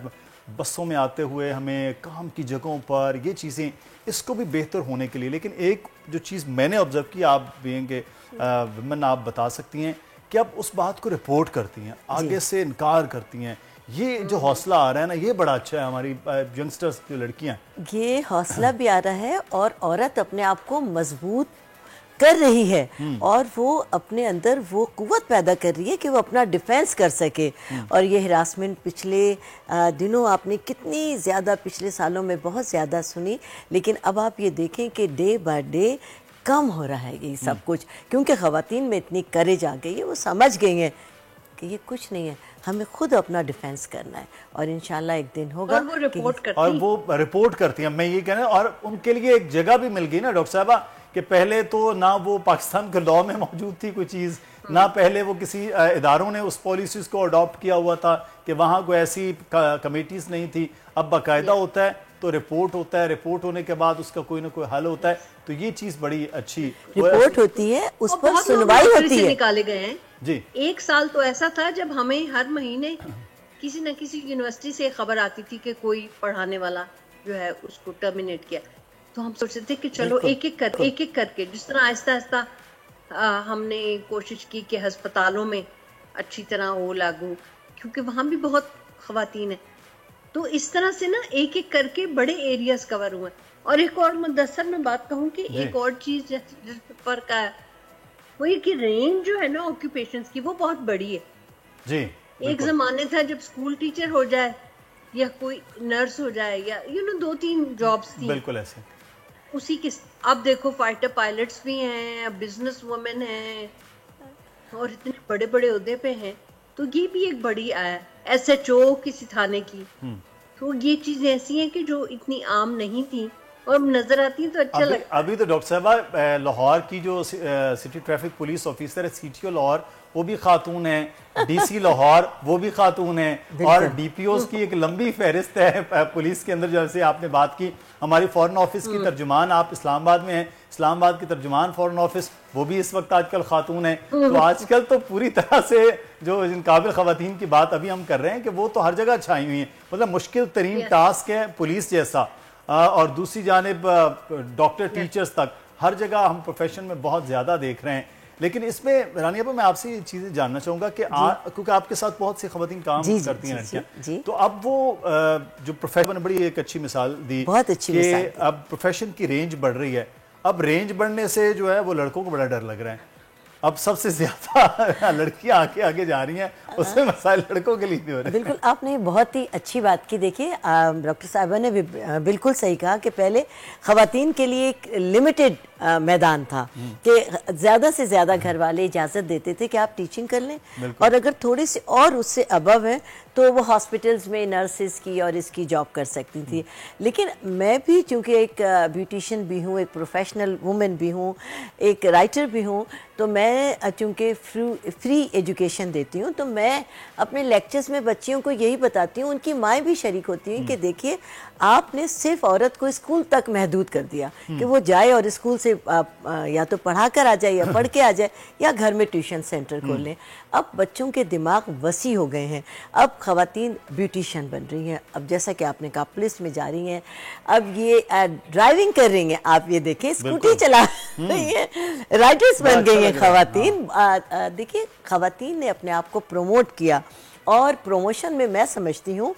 बसों में आते हुए हमें काम की जगहों पर, ये चीज़ें, इसको भी बेहतर होने के लिए। लेकिन एक जो चीज़ मैंने ऑब्जर्व की, आप बेंगे वुमेन आप बता सकती हैं कि अब उस बात को रिपोर्ट करती हैं, आगे से इनकार करती हैं। ये जो हौसला आ रहा है ना, ये बड़ा अच्छा है। हमारी यंगस्टर्स जो लड़कियां, ये हौसला भी आ रहा है और औरत अपने आप को मजबूत कर रही है और वो अपने अंदर वो कुव्वत पैदा कर रही है कि वो अपना डिफेंस कर सके। और ये हिरासमेंट पिछले दिनों आपने कितनी ज़्यादा, पिछले सालों में बहुत ज़्यादा सुनी, लेकिन अब आप ये देखें कि डे बाय डे कम हो रहा है ये सब कुछ, क्योंकि ख़वातीन में इतनी करेज आ गई है, वो समझ गई हैं कि ये कुछ नहीं है, हमें खुद अपना डिफेंस करना है और इंशाल्लाह एक दिन होगा। और वो रिपोर्ट करती हैं। मैं ये कहना, और उनके लिए एक जगह भी मिल गई ना डॉक्टर साहबा, कि पहले तो ना वो पाकिस्तान के लॉ में मौजूद थी कोई चीज़, ना पहले वो किसी इदारों ने उस पॉलिसीज़ को अडॉप्ट किया हुआ था कि वहाँ कोई ऐसी कमेटीज़ नहीं थी। अब बाकायदा होता है तो रिपोर्ट होता है, रिपोर्ट होने के बाद उसका कोई ना कोई हल होता है। तो ये चीज़ बड़ी अच्छी रिपोर्ट होती है, उस पर सुनवाई होती है। निकाले गए हैं जी। एक साल तो ऐसा था जब हमें हर महीने किसी न किसी यूनिवर्सिटी से खबर आती थी कि कोई पढ़ाने वाला जो है उसको टर्मिनेट किया, तो हम सोचते थे कि चलो एक एक करके जिस तरह आहिस्ता आहिस्ता हमने कोशिश की कि अस्पतालों में अच्छी तरह हो लागू, क्योंकि वहाँ भी बहुत ख़वातीन है। तो इस तरह से ना एक एक करके बड़े एरियाज कवर हुए। और एक और मुद्दसर मैं बात कहूँ कि एक और चीज जिस पर का है वो ये कि रेंज जो है ना ऑक्यूपेशंस की, वो बहुत बड़ी है जी। एक जमाने था जब स्कूल टीचर हो जाए या कोई नर्स हो जाए, या 2-3 जॉब्स थी बिल्कुल ऐसे। उसी के। अब देखो फाइटर पायलट्स भी हैं, अब बिजनेस वुमेन हैं और इतने बड़े बड़े ओहदे पे हैं। तो ये भी एक बड़ी SHO किसी थाने की। तो ये चीजें ऐसी हैं कि जो इतनी आम नहीं थी और नजर आती है तो अच्छा लगता है। अभी तो डॉक्टर साहबा लाहौर की जो सिटी ट्रैफिक पुलिस ऑफिसर है, CTO लाहौर, वो भी खातून है, DC लाहौर वो भी खातून है, और DPOs की एक लंबी फहरिस्त है पुलिस के अंदर। जैसे आपने बात की, हमारी फॉरेन ऑफिस की तर्जुमान, आप इस्लामाबाद में हैं, इस्लामाबाद की तर्जुमान फॉरेन ऑफिस, वो भी इस वक्त आजकल खातून है। तो आजकल तो पूरी तरह से जो जिन काबिल खवातीन की बात अभी हम कर रहे हैं कि वो तो हर जगह छाई हुई हैं। मतलब मुश्किल तरीन टास्क है पुलिस जैसा, और दूसरी जानिब डॉक्टर, टीचर्स तक, हर जगह हम प्रोफेशन में बहुत ज़्यादा देख रहे हैं। लेकिन इसमें रानिया मैं आपसे ये चीज़ें जानना चाहूँगा कि क्योंकि आपके साथ बहुत सी खवातीन काम करती हैं लड़कियाँ, तो अब वो जो प्रोफेशन, बड़ी एक अच्छी मिसाल दी, बहुत अच्छी मिसाल दी। अब प्रोफेशन की रेंज बढ़ रही है। अब रेंज बढ़ने से जो है वो लड़कों को बड़ा डर लग रहा है। अब सबसे ज्यादा लड़कियां आगे आगे जा रही हैं, उसमें मसाइल लड़कों के लिए भी हो रहे हैं। बिल्कुल, आपने बहुत ही अच्छी बात की। देखिए डॉक्टर साहिबा ने भी बिल्कुल सही कहा कि पहले खवातीन के लिए एक लिमिटेड मैदान था कि ज़्यादा से ज़्यादा घर वाले इजाज़त देते थे कि आप टीचिंग कर लें, और अगर थोड़ी सी और उससे अबव है तो वो हॉस्पिटल्स में नर्सेज की और इसकी जॉब कर सकती थी। लेकिन मैं भी चूँकि एक ब्यूटिशियन भी हूँ, एक प्रोफेशनल वुमेन भी हूँ, एक राइटर भी हूँ, तो मैं चूँकि फ्री एजुकेशन देती हूँ, तो मैं अपने लेक्चर्स में बच्चियों को यही बताती हूँ, उनकी माएँ भी शरीक होती हैं कि देखिए आपने सिर्फ औरत को स्कूल तक महदूद कर दिया कि वो जाए और स्कूल से या तो पढ़ा कर आ जाए या पढ़ के आ जाए या घर में ट्यूशन सेंटर खोल लें। अब बच्चों के दिमाग वसी हो गए हैं। अब खवातीन ब्यूटिशियन बन रही हैं, अब जैसा कि आपने कहा पुलिस में जा रही हैं, अब ये ड्राइविंग कर रही हैं, आप ये देखें स्कूटी चला रही हैं, राइडर्स बन गई हैं खवातीन। देखिए खवातीन ने अपने आप को प्रमोट किया, और प्रमोशन में मैं समझती हूँ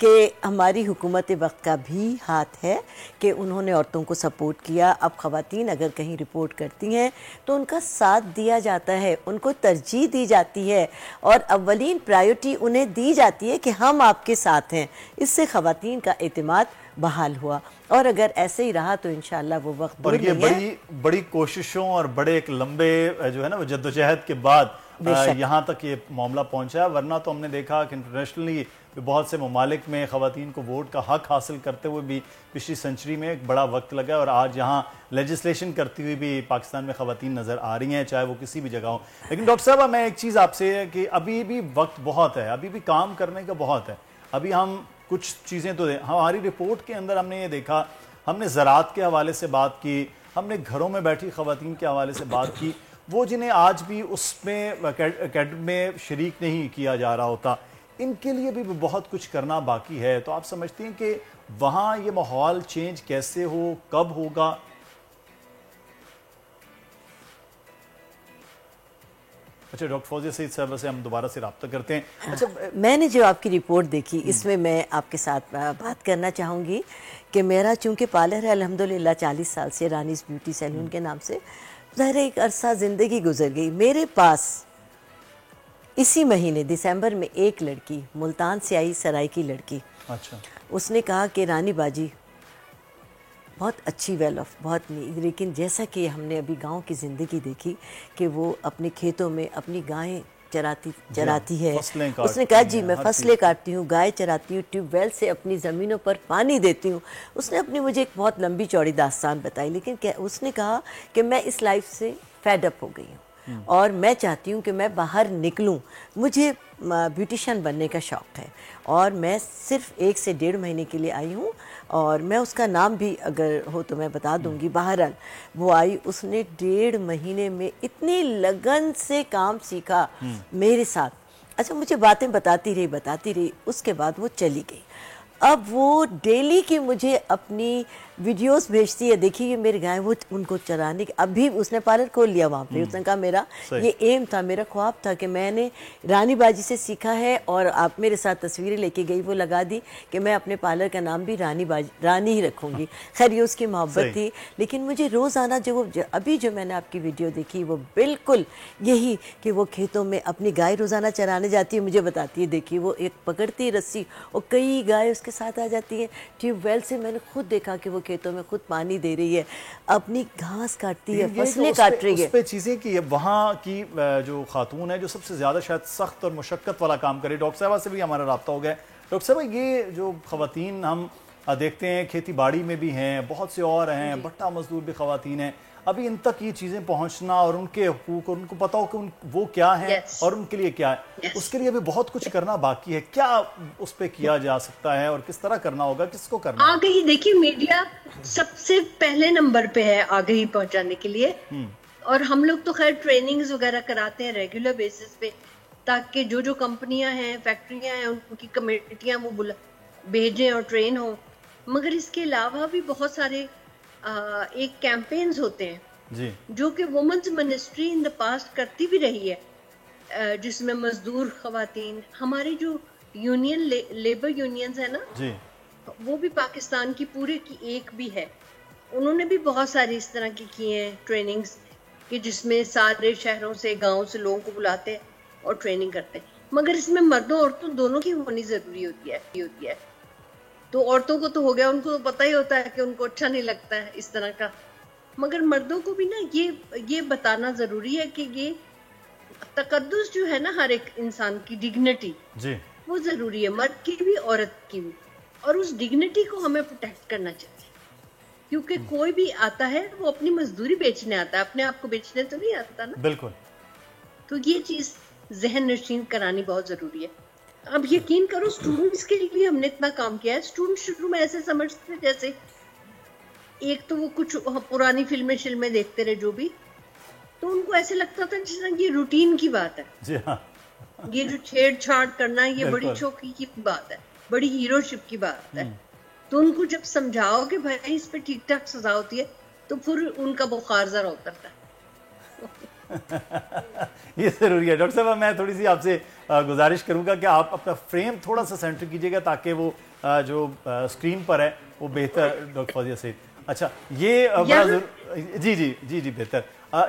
कि हमारी हुकूमत वक्त का भी हाथ है कि उन्होंने औरतों को सपोर्ट किया। अब खवातीन अगर कहीं रिपोर्ट करती हैं तो उनका साथ दिया जाता है, उनको तरजीह दी जाती है, और अव्वलीन प्रायोरिटी उन्हें दी जाती है कि हम आपके साथ हैं। इससे खवातीन का एतमाद बहाल हुआ, और अगर ऐसे ही रहा तो इंशाअल्लाह वो वक्त दूर नहीं है। और ये बड़ी कोशिशों और बड़े एक लंबे जो है ना वो जद्दोजहद के बाद यहाँ तक ये मामला पहुँचा है। वरना तो हमने देखा कि इंटरनेशनली बहुत से ममालिक में ख़वातीन को वोट का हक हासिल करते हुए भी पिछली सेंचुरी में एक बड़ा वक्त लगा, और आज यहाँ लेजिस्लेशन करती हुई भी पाकिस्तान में ख़वातीन नज़र आ रही हैं, चाहे वो किसी भी जगह हो। लेकिन डॉक्टर साहब मैं एक चीज़ आपसे है कि अभी भी वक्त बहुत है, अभी भी काम करने का बहुत है। अभी हम कुछ चीज़ें तो हमारी रिपोर्ट के अंदर हमने ये देखा, हमने ज़राअत के हवाले से बात की, हमने घरों में बैठी ख़वातीन के हवाले से बात की, वो जिन्हें आज भी उसमें अकेडमी में शरीक नहीं किया जा रहा होता, इनके लिए भी बहुत कुछ करना बाकी है। तो आप समझती हैं कि वहाँ ये माहौल चेंज कैसे हो, कब होगा? अच्छा डॉक्टर फौजिया सईद साहब से हम दोबारा से रब्ता करते हैं। अच्छा मैंने जो आपकी रिपोर्ट देखी इसमें मैं आपके साथ बात करना चाहूँगी कि मेरा चूँकि पार्लर है अल्हम्दुलिल्लाह 40 साल से, रानीस ब्यूटी सैलून के नाम से, ज़ाहिर एक अरसा ज़िंदगी गुजर गई। मेरे पास इसी महीने दिसंबर में एक लड़की मुल्तान से आई, सराय की लड़की। अच्छा। उसने कहा कि रानी बाजी बहुत अच्छी वेल ऑफ, बहुत नहीं, लेकिन जैसा कि हमने अभी गांव की ज़िंदगी देखी कि वो अपने खेतों में अपनी गायें चराती है। उसने कहा जी मैं फसलें काटती हूँ, गाय चराती हूँ, ट्यूबवेल से अपनी ज़मीनों पर पानी देती हूँ। उसने अपनी मुझे एक बहुत लंबी चौड़ी दास्तान बताई, लेकिन उसने कहा कि मैं इस लाइफ से फेड अप हो गई हूँ और मैं चाहती हूँ कि मैं बाहर निकलूँ, मुझे ब्यूटिशियन बनने का शौक़ है, और मैं सिर्फ 1 से 1.5 महीने के लिए आई हूँ, और मैं उसका नाम भी अगर हो तो मैं बता दूँगी। बहरहाल वो आई, उसने 1.5 महीने में इतनी लगन से काम सीखा मेरे साथ। अच्छा मुझे बातें बताती रही, उसके बाद वो चली गई। अब वो डेली की मुझे अपनी वीडियोस भेजती है, देखिए ये मेरी गाय, वो उनको चराने की, अभी उसने पार्लर खोल लिया वहाँ पे। उसने कहा मेरा ये एम था, मेरा ख्वाब था कि मैंने रानी बाजी से सीखा है और आप मेरे साथ तस्वीरें लेके गई, वो लगा दी कि मैं अपने पार्लर का नाम भी रानी ही रखूँगी। खैर ये उसकी मोहब्बत थी, लेकिन मुझे रोज़ाना अभी जो मैंने आपकी वीडियो देखी वो बिल्कुल यही कि वो खेतों में अपनी गाय रोज़ाना चराने जाती है, मुझे बताती है, देखिए वो एक पकड़ती है रस्सी और कई गाय उसके साथ आ जाती है। ट्यूबवेल से मैंने खुद देखा कि वो खेतों में खुद पानी दे रही है, अपनी घास काटती है, फसलें काट रही है। उस पे चीज़ें कि वहाँ की जो खातून है जो सबसे ज़्यादा शायद सख्त और मुशक्क़त वाला काम करे, डॉक्टर साहबा से भी हमारा रब्ता हो गया। डॉक्टर साहब, ये जो ख़वातीन हम देखते हैं खेती बाड़ी में भी हैं, बहुत से और हैं, भट्टा मजदूर भी ख़वातीन हैं, अभी इन तक ये चीज़ें पहुंचना और उनके हुकूक और उनको पता हो कि वो क्या है और उनके लिए क्या है, उसके लिए अभी बहुत कुछ करना बाकी है। क्या उस पे किया जा सकता है और किस तरह करना होगा, किसको करना? आगाही, देखिए मीडिया सबसे पहले नंबर पे है आगाही पहुंचाने के लिए, और हम लोग तो खैर ट्रेनिंग्स वगैरह कराते हैं रेगुलर बेसिस पे, ताकि जो जो कंपनियां हैं, फैक्ट्रियां हैं, उनकी कमेटियां वो भेजें और ट्रेन हो। मगर इसके अलावा भी बहुत सारे एक कैंपेन्स होते हैं जी, जो कि women's ministry in the past करती भी रही है, जिसमें मजदूर खवातीन, हमारी जो यूनियन लेबर यूनियंस है ना जी, वो भी पाकिस्तान की पूरे की एक भी है, उन्होंने भी बहुत सारी इस तरह की किए हैं ट्रेनिंग्स कि जिसमें सारे शहरों से गांव से लोगों को बुलाते हैं और ट्रेनिंग करते हैं। मगर इसमें मर्दों औरतों दोनों की होनी जरूरी होती है। तो औरतों को तो हो गया, उनको तो पता ही होता है कि उनको अच्छा नहीं लगता है इस तरह का, मगर मर्दों को भी ना ये बताना जरूरी है कि ये तकद्दुस जो है ना हर एक इंसान की डिग्निटी जी, वो जरूरी है, मर्द की भी औरत की भी, और उस डिग्निटी को हमें प्रोटेक्ट करना चाहिए, क्योंकि कोई भी आता है वो अपनी मजदूरी बेचने आता है, अपने आप को बेचने तो नहीं आता ना। बिल्कुल। तो ये चीज जहन नशीन करानी बहुत जरूरी है। अब यकीन करो स्टूडेंट्स के लिए हमने इतना काम किया है, स्टूडेंट शुरू में ऐसे समझते थे जैसे एक तो वो कुछ पुरानी फिल्में देखते रहे जो भी, तो उनको ऐसे लगता था जैसे ये रूटीन की बात है जी हाँ, ये जो छेड़छाड़ करना है ये बड़ी चौकी की बात है, बड़ी हीरोशिप की बात है। तो उनको जब समझाओ कि भाई इस पे ठीक ठाक सजा होती है तो फिर उनका बुखार जरा उतरता है। ये जरूरी है। डॉक्टर साहब, मैं थोड़ी सी आपसे गुजारिश करूंगा कि आप अपना फ्रेम थोड़ा सा सेंटर कीजिएगा ताकि वो जो स्क्रीन पर है वो बेहतर। डॉक्टर फौजिया सईद, अच्छा ये बड़ा जी जी जी जी बेहतर,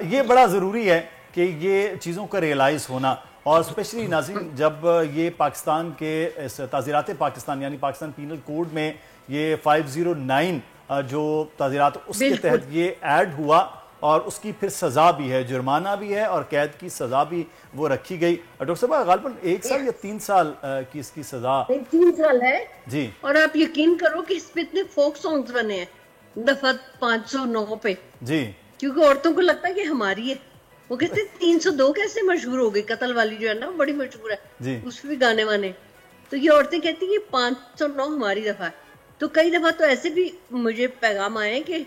ये बड़ा ज़रूरी है कि ये चीज़ों का रियलाइज़ होना, और स्पेशली नाज़रीन जब ये पाकिस्तान के इस ताज़ीरात पाकिस्तान यानी पाकिस्तान पीनल कोड में ये 509 जो ताज़ीरात उसके तहत ये ऐड हुआ और उसकी फिर सज़ा भी है, जुर्माना भी है और कैद की सज़ा भी वो रखी गई। डॉक्टर साहब गालिबन 1 साल या 3 साल की इसकी सज़ा 3 साल है जी। और आप यकीन करो कि इस पे इतने फोक सॉन्ग्स बने हैं दफा 509 पे जी, क्योंकि औरतों को लगता है कि हमारी है। वो कहते 302 कैसे मशहूर हो गई, कत्ल वाली जो है ना बड़ी मशहूर है, उसमें भी गाने वाने। तो ये औरतें कहती है 509 हमारी दफा है। तो कई दफा तो ऐसे भी मुझे पैगाम आए कि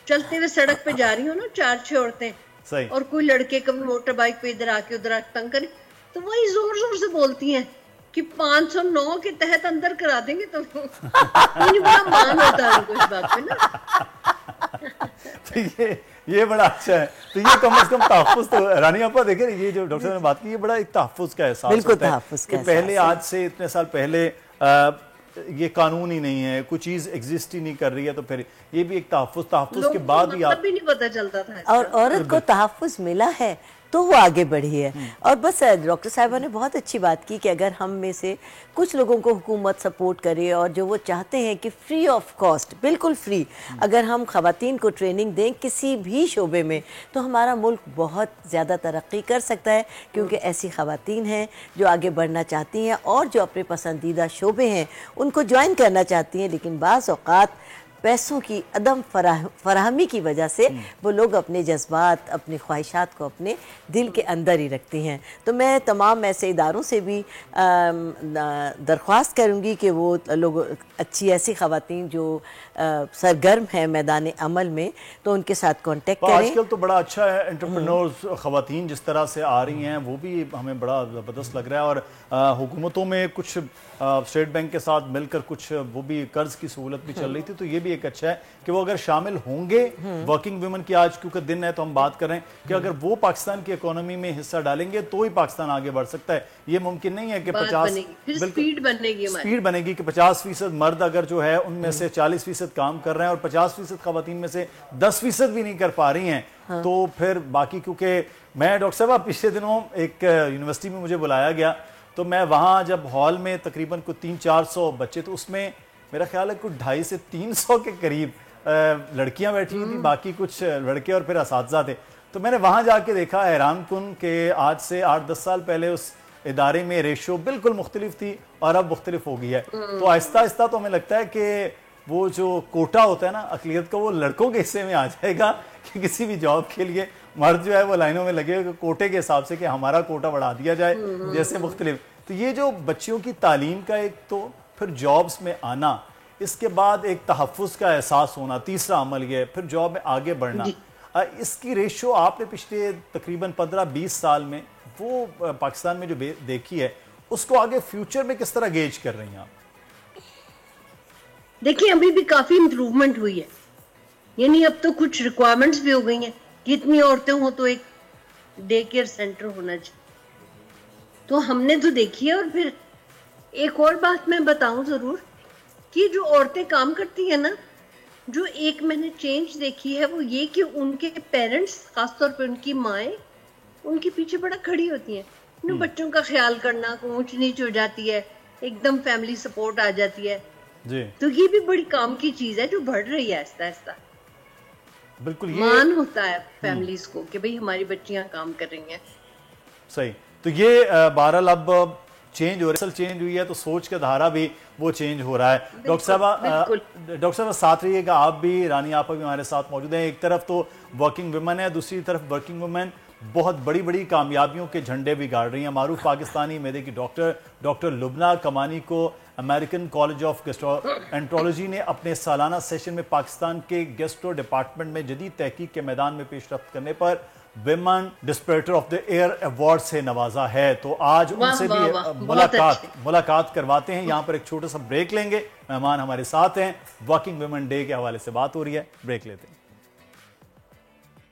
चलते हुए सड़क पे जा रही हो ना 4-6 औरतें सही, और कोई लड़के कभी मोटर बाइक पे इधर आके उधर आके तंग करे तो वही जोर जोर से बोलती हैं कि 509 के तहत अंदर करा देंगे। तो मुझे बड़ा मान होता है उनको इस बात पे ना। तो ये बड़ा अच्छा है। तो ये कम से कम तहफ़्फ़ुज़ तो रानी आपा देखें, ये जो डॉक्टर ने बात की ये बड़ा एक तहफ़्फ़ुज़ का एहसास होता है कि पहले आज से इतने साल पहले ये कानून ही नहीं है, कुछ चीज एग्जिस्ट ही नहीं कर रही है, तो फिर ये भी एक तहफ़्फ़ुज़ के बाद ही आप भी नहीं पता चलता था। और औरत को तहफ़्फ़ुज़ मिला है तो वो आगे बढ़ी है। और बस डॉक्टर साहिबा ने बहुत अच्छी बात की कि अगर हम में से कुछ लोगों को हुकूमत सपोर्ट करे और जो वो चाहते हैं कि फ्री ऑफ कॉस्ट, बिल्कुल फ्री, अगर हम ख़वातीन को ट्रेनिंग दें किसी भी शोबे में तो हमारा मुल्क बहुत ज़्यादा तरक्की कर सकता है, क्योंकि ऐसी ख़वातीन हैं जो आगे बढ़ना चाहती हैं और जो अपने पसंदीदा शोबे हैं उनको ज्वाइन करना चाहती हैं, लेकिन बाज़ औक़ात पैसों की अदम फराहमी की वजह से वो लोग अपने जज्बात, अपनी ख्वाहिशात को अपने दिल के अंदर ही रखती हैं। तो मैं तमाम ऐसे इदारों से भी दरख्वास्त करूँगी कि वो लोग अच्छी ऐसी ख़वातीन जो सरगर्म हैं मैदान अमल में तो उनके साथ कांटेक्ट करें। आजकल तो बड़ा अच्छा है, एंटरप्रेन्योर्स ख़वातीन जिस तरह से आ रही हैं वो भी हमें बड़ा ज़बरदस्त लग रहा है। और हुकूमतों में कुछ स्टेट बैंक के साथ मिलकर कुछ वो भी कर्ज की सहूलत भी चल रही थी, तो ये भी एक अच्छा है कि वो अगर शामिल होंगे वर्किंग वुमेन की, आज क्योंकि दिन है तो हम बात कर रहे हैं कि अगर वो पाकिस्तान की इकोनॉमी में हिस्सा डालेंगे तो ही पाकिस्तान आगे बढ़ सकता है। ये मुमकिन नहीं है कि 50 स्पीड बनेगी कि 50% मर्द अगर जो है उनमें से 40% काम कर रहे हैं और 50% खवातीन में से 10% भी नहीं कर पा रही हैं, तो फिर बाकी, क्योंकि मैं डॉक्टर साहब पिछले दिनों एक यूनिवर्सिटी में मुझे बुलाया गया, तो मैं वहाँ जब हॉल में तकरीबन कुछ 300-400 बच्चे, तो उसमें मेरा ख्याल है कुछ 250 से 300 के करीब लड़कियां बैठी थी, बाकी कुछ लड़के और फिर असातिज़ा थे। तो मैंने वहाँ जाके देखा हैरान कुन कि आज से 8-10 साल पहले उस इदारे में रेशो बिल्कुल मुख्तलिफ थी और अब मुख्तलिफ हो गई है। तो आहिस्ता आहिस्ता तो हमें लगता है कि वो जो कोटा होता है ना अकलियत का, वो लड़कों के हिस्से में आ जाएगा कि किसी भी जॉब के लिए मर्द जो है वो लाइनों में लगे कोटे के हिसाब से कि हमारा कोटा बढ़ा दिया जाए जैसे मुख्तलिफ। तो ये जो बच्चियों की तालीम का एक, तो फिर जॉब्स में आना, इसके बाद एक तहफ़्फ़ुज़ का एहसास होना, तीसरा अमल ये, फिर जॉब में आगे बढ़ना, इसकी रेशो आपने पिछले तकरीबन 15-20 साल में वो पाकिस्तान में जो देखी है, उसको आगे फ्यूचर में किस तरह गेज कर रही हैं आप? देखिए अभी भी काफी इम्प्रूवमेंट हुई है, यानी अब तो कुछ रिक्वायरमेंट्स भी हो गई हैं कि इतनी औरतें हो तो एक डे केयर सेंटर होना चाहिए, तो हमने तो देखी है। और फिर एक और बात मैं बताऊं जरूर कि जो औरतें काम करती है ना, जो एक मैंने चेंज देखी है वो ये कि उनके पेरेंट्स, खासतौर पे उनकी माएँ उनके पीछे बड़ा खड़ी होती हैं, उन बच्चों का ख्याल करना, ऊंच नीच हो जाती है, एकदम फैमिली सपोर्ट आ जाती है जी। तो ये भी बड़ी काम की चीज है जो बढ़ रही है आहिस्ता आहिस्ता। बिल्कुल ये मान होता है फैमिलीज को कि भाई हमारी बच्चियां काम कर रही हैं। सही, तो ये बहरहाल अब चेंज हो रहा है, चेंज हुई है तो सोच का धारा भी वो चेंज हो रहा है। डॉक्टर साहब साथ रहिएगा, आप भी, रानी आपा भी हमारे साथ मौजूद हैं। एक तरफ तो वर्किंग वुमेन है, दूसरी तरफ वर्किंग वुमेन बहुत बड़ी बड़ी कामयाबियों के झंडे भी गाड़ रही हैं। मारूफ पाकिस्तानी मेदे की डॉक्टर लुबना कमानी को अमेरिकन कॉलेज ऑफ गैस्ट्रोएंटरोलॉजी ने अपने सालाना सेशन में पाकिस्तान के गैस्ट्रो डिपार्टमेंट में जदीद तहकीक के मैदान में पेशरफ्त करने पर women disruptor of the year award से नवाजा है। तो आज उनसे भी मुलाकात करवाते हैं। यहाँ पर एक छोटा सा ब्रेक लेंगे, मेहमान हमारे साथ हैं, वर्किंग वुमेन डे के हवाले से बात हो रही है, ब्रेक लेते हैं।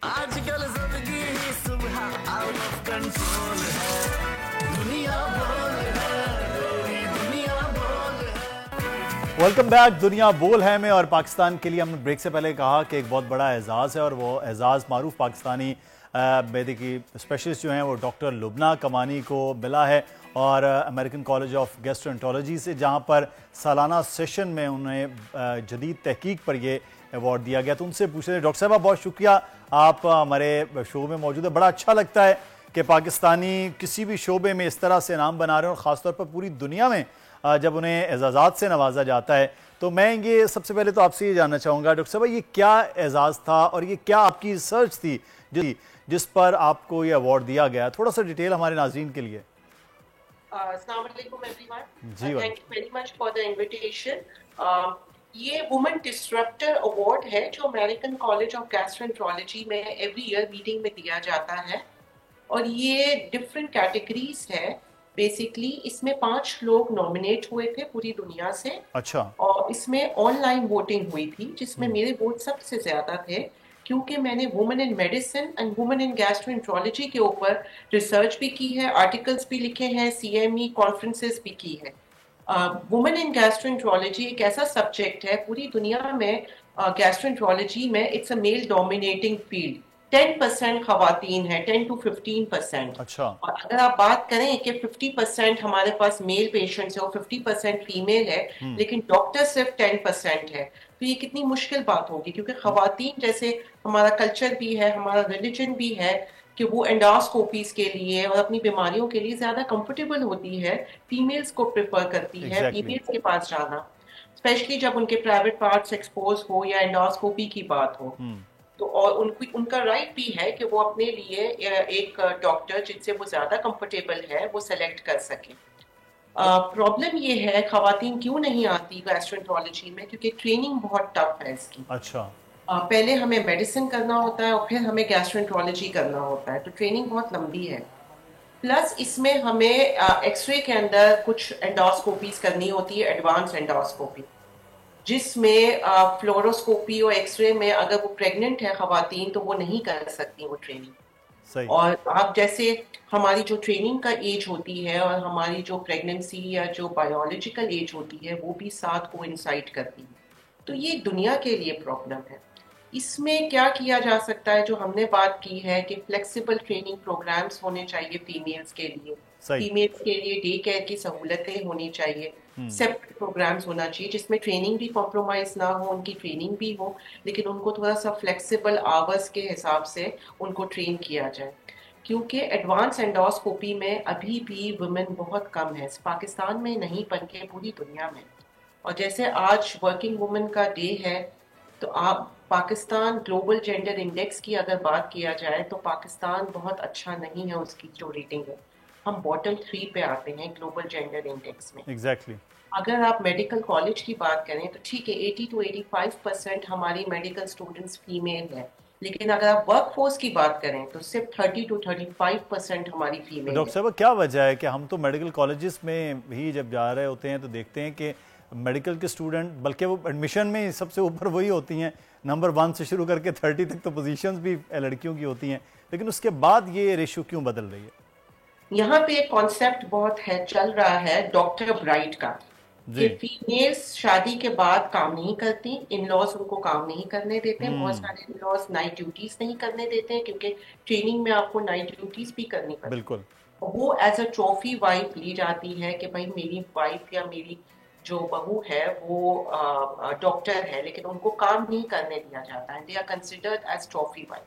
आजकल जिंदगी ही सुबह आउट ऑफ कंट्रोल है, दुनिया बोल है, दुनिया बोल है। वेलकम बैक, दुनिया बोल है में। और पाकिस्तान के लिए हमने ब्रेक से पहले कहा कि एक बहुत बड़ा एजाज़ है और वो एजाज़ मारूफ पाकिस्तानी मेदे की स्पेशलिस्ट जो हैं वो डॉक्टर लुबना कमानी को मिला है और अमेरिकन कॉलेज ऑफ गैस्ट्रोएंटरोलॉजी से, जहाँ पर सालाना सेशन में उन्हें जदीद तहकीक पर ये अवार्ड दिया गया। तो उनसे पूछ रहे हैं, डॉक्टर साहब बहुत शुक्रिया, आप हमारे शो में मौजूद है। बड़ा अच्छा लगता है कि पाकिस्तानी किसी भी शोबे में इस तरह से नाम बना रहे हैं और ख़ासतौर पर पूरी दुनिया में जब उन्हें एजाज़ात से नवाजा जाता है। तो मैं ये सबसे पहले तो आपसे ये जानना चाहूँगा डॉक्टर साहब, ये क्या एजाज़ था और ये क्या आपकी रिसर्च थी जिस पर आपको ये अवार्ड दिया गया? थोड़ा सा डिटेल हमारे नाज़रीन के लिए। अस्सलाम वालेकुम everyone, thank you very much for the invitation. ये वुमेन डिस्ट्रप्टर अवार्ड है जो अमेरिकन कॉलेज ऑफ गैस्ट्रोएंटरोलॉजी में एवरी ईयर मीटिंग में दिया जाता है और ये डिफरेंट कैटेगरीज है। बेसिकली इसमें 5 लोग नॉमिनेट हुए थे पूरी दुनिया से। अच्छा। और इसमें ऑनलाइन वोटिंग हुई थी जिसमें मेरे वोट सबसे ज्यादा थे क्योंकि मैंने women in medicine and women in gastroenterology के ऊपर रिसर्च भी की है, आर्टिकल्स भी लिखे हैं, CME कॉन्फ्रेंसेस भी की है। वुमेन इन गैस्ट्रोएंटरोलॉजी एक ऐसा सब्जेक्ट है पूरी दुनिया में, गैस्ट्रोएंटरोलॉजी में it's a male dominating field. 10% खवातीन है, 10 to 15%। अच्छा। और अगर आप बात करें कि 50% हमारे पास मेल पेशेंट्स है और 50% फीमेल है, लेकिन डॉक्टर सिर्फ 10% है, तो ये कितनी मुश्किल बात होगी क्योंकि खवातीन जैसे हमारा कल्चर भी है, हमारा रिलीजन भी है कि वो एंडोस्कोपीज के लिए और अपनी बीमारियों के लिए ज्यादा कंफर्टेबल होती है, फीमेल्स को प्रेफर करती है फीमेल्स के पास जाना, स्पेशली जब उनके प्राइवेट पार्ट्स एक्सपोज हो या एंडोस्कोपी की बात हो। तो और उनका राइट भी है कि वो अपने लिए एक डॉक्टर जिनसे वो ज्यादा कंफर्टेबल है वो सेलेक्ट कर सके। प्रॉब्लम ये है खवातीन क्यों नहीं आती गैस्ट्रोएंटरोलॉजी में, क्योंकि ट्रेनिंग बहुत टफ है इसकी। अच्छा। पहले हमें मेडिसिन करना होता है और फिर हमें गैस्ट्रोएंटरोलॉजी करना होता है, तो ट्रेनिंग बहुत लंबी है। प्लस इसमें हमें एक्सरे के अंदर कुछ एंडोस्कोपीज करनी होती है, एडवांस एंडोस्कोपी। जिसमें फ्लोरोस्कोपी और एक्सरे में अगर वो प्रेग्नेंट है खवातीन तो वो नहीं कर सकती वो ट्रेनिंग। सही। और आप जैसे हमारी जो ट्रेनिंग का एज होती है और हमारी जो प्रेगनेंसी या जो बायोलॉजिकल एज होती है वो भी साथ कोइंसाइड करती है, तो ये दुनिया के लिए प्रॉब्लम है। इसमें क्या किया जा सकता है, जो हमने बात की है कि फ्लेक्सिबल ट्रेनिंग प्रोग्राम्स होने चाहिए फीमेल्स के लिए, सही। फीमेल्स के लिए डे केयर की सहूलतें होनी चाहिए, सेपरेट प्रोग्राम्स होना चाहिए जिसमें ट्रेनिंग भी कॉम्प्रोमाइज ना हो, उनकी ट्रेनिंग भी हो, लेकिन उनको थोड़ा सा फ्लेक्सिबल आवर्स के हिसाब से उनको ट्रेन किया जाए। क्योंकि एडवांस एंडोस्कोपी में अभी भी वुमेन बहुत कम है, पाकिस्तान में नहीं बल्कि पूरी दुनिया में। और जैसे आज वर्किंग वुमेन का डे है, तो आप पाकिस्तान ग्लोबल जेंडर इंडेक्स की अगर बात किया जाए तो पाकिस्तान बहुत अच्छा नहीं है, उसकी जो रेटिंग है हम बॉटम 3 पे आते हैं ग्लोबल जेंडर इंडेक्स में। एग्जैक्टली। अगर आप मेडिकल कॉलेज की बात करें तो ठीक है 80 to 85% हमारी मेडिकल स्टूडेंट्स फीमेल है, लेकिन अगर आप वर्क फोर्स की बात करें तो सिर्फ 30 to 35% हमारी फीमेल डॉक्टर साहब क्या वजह है कि हम तो मेडिकल कॉलेजेस में भी जब जा रहे होते हैं तो देखते हैं कि मेडिकल के स्टूडेंट, बल्कि वो एडमिशन में सबसे ऊपर वही होती हैं, नंबर 1 से शुरू करके 30 तक तो पोजीशंस भी लड़कियों की होती हैं, लेकिन उसके बाद ये रेशियो क्यों बदल रही है? यहाँ पे एक कॉन्सेप्ट बहुत है चल रहा है डॉक्टर ब्राइट का, कि फीमेल्स शादी के बाद काम नहीं करती, इन लॉज उनको काम नहीं करने देते हैं, बहुत सारे इन लॉज नाइट ड्यूटीज नहीं करने देते हैं क्योंकि ट्रेनिंग में आपको नाइट ड्यूटीज भी करनी पड़ती है। बिल्कुल। वो एज अ ट्रॉफी वाइफ ली जाती है कि भाई मेरी वाइफ या मेरी जो बहू है वो डॉक्टर है, लेकिन उनको काम नहीं करने दिया जाता है, they are considered as trophy wife.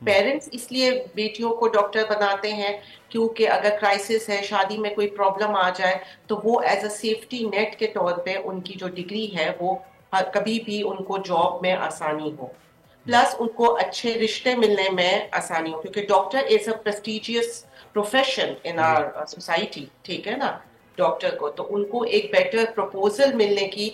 Parents इसलिए बेटियों को डॉक्टर बनाते हैं क्योंकि अगर क्राइसिस है, शादी में कोई प्रॉब्लम आ जाए तो वो एज अ सेफ्टी नेट के तौर पे उनकी जो डिग्री है वो कभी भी उनको जॉब में आसानी हो, प्लस उनको अच्छे रिश्ते मिलने में आसानी हो, क्योंकि doctor is a prestigious profession in our society, ठीक है ना। डॉक्टर को तो उनको एक बेटर प्रपोजल मिलने की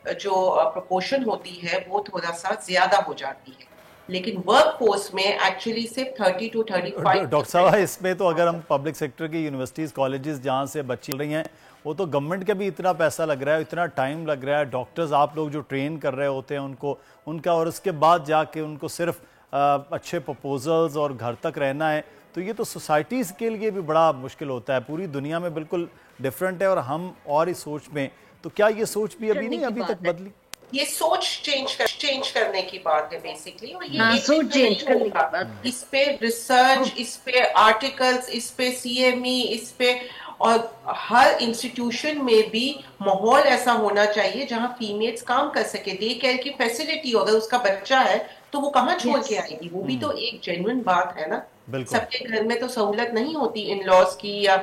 जो प्रोपोर्शन होती है वो थोड़ा सा ज्यादा हो जाती है, लेकिन वर्क फोर्स में एक्चुअली सिर्फ 30 to 35। डॉक्टर साहब इसमें तो अगर हम पब्लिक सेक्टर की यूनिवर्सिटीज़ कॉलेजेस जहाँ से बच्ची रही हैं वो तो गवर्नमेंट का भी इतना पैसा लग रहा है, इतना टाइम लग रहा है, डॉक्टर्स आप लोग जो ट्रेन कर रहे होते हैं उनको उनका, और उसके बाद जाके उनको सिर्फ अच्छे प्रपोजल्स और घर तक रहना है, तो ये तो सोसाइटीज़ के लिए भी बड़ा मुश्किल होता है। पूरी दुनिया में बिल्कुल डिफरेंट है और हम और इस सोच में, तो क्या ये सोच भी अभी नहीं अभी तक बदली? ये सोच चेंज करने की बात है बेसिकली, और ये हाँ, सोच चेंज करने की बात। इस पे रिसर्च, इस पे आर्टिकल्स, इस पे CME, इस पे और हर इंस्टीट्यूशन में भी माहौल ऐसा होना चाहिए जहां फीमेल्स काम कर सके, डे केयर की फैसिलिटी हो, अगर उसका बच्चा है तो वो कहाँ छोड़ के आएगी, वो भी तो एक जेन्युइन बात है ना। सबके घर में तो सहूलत नहीं होती इन लॉज की या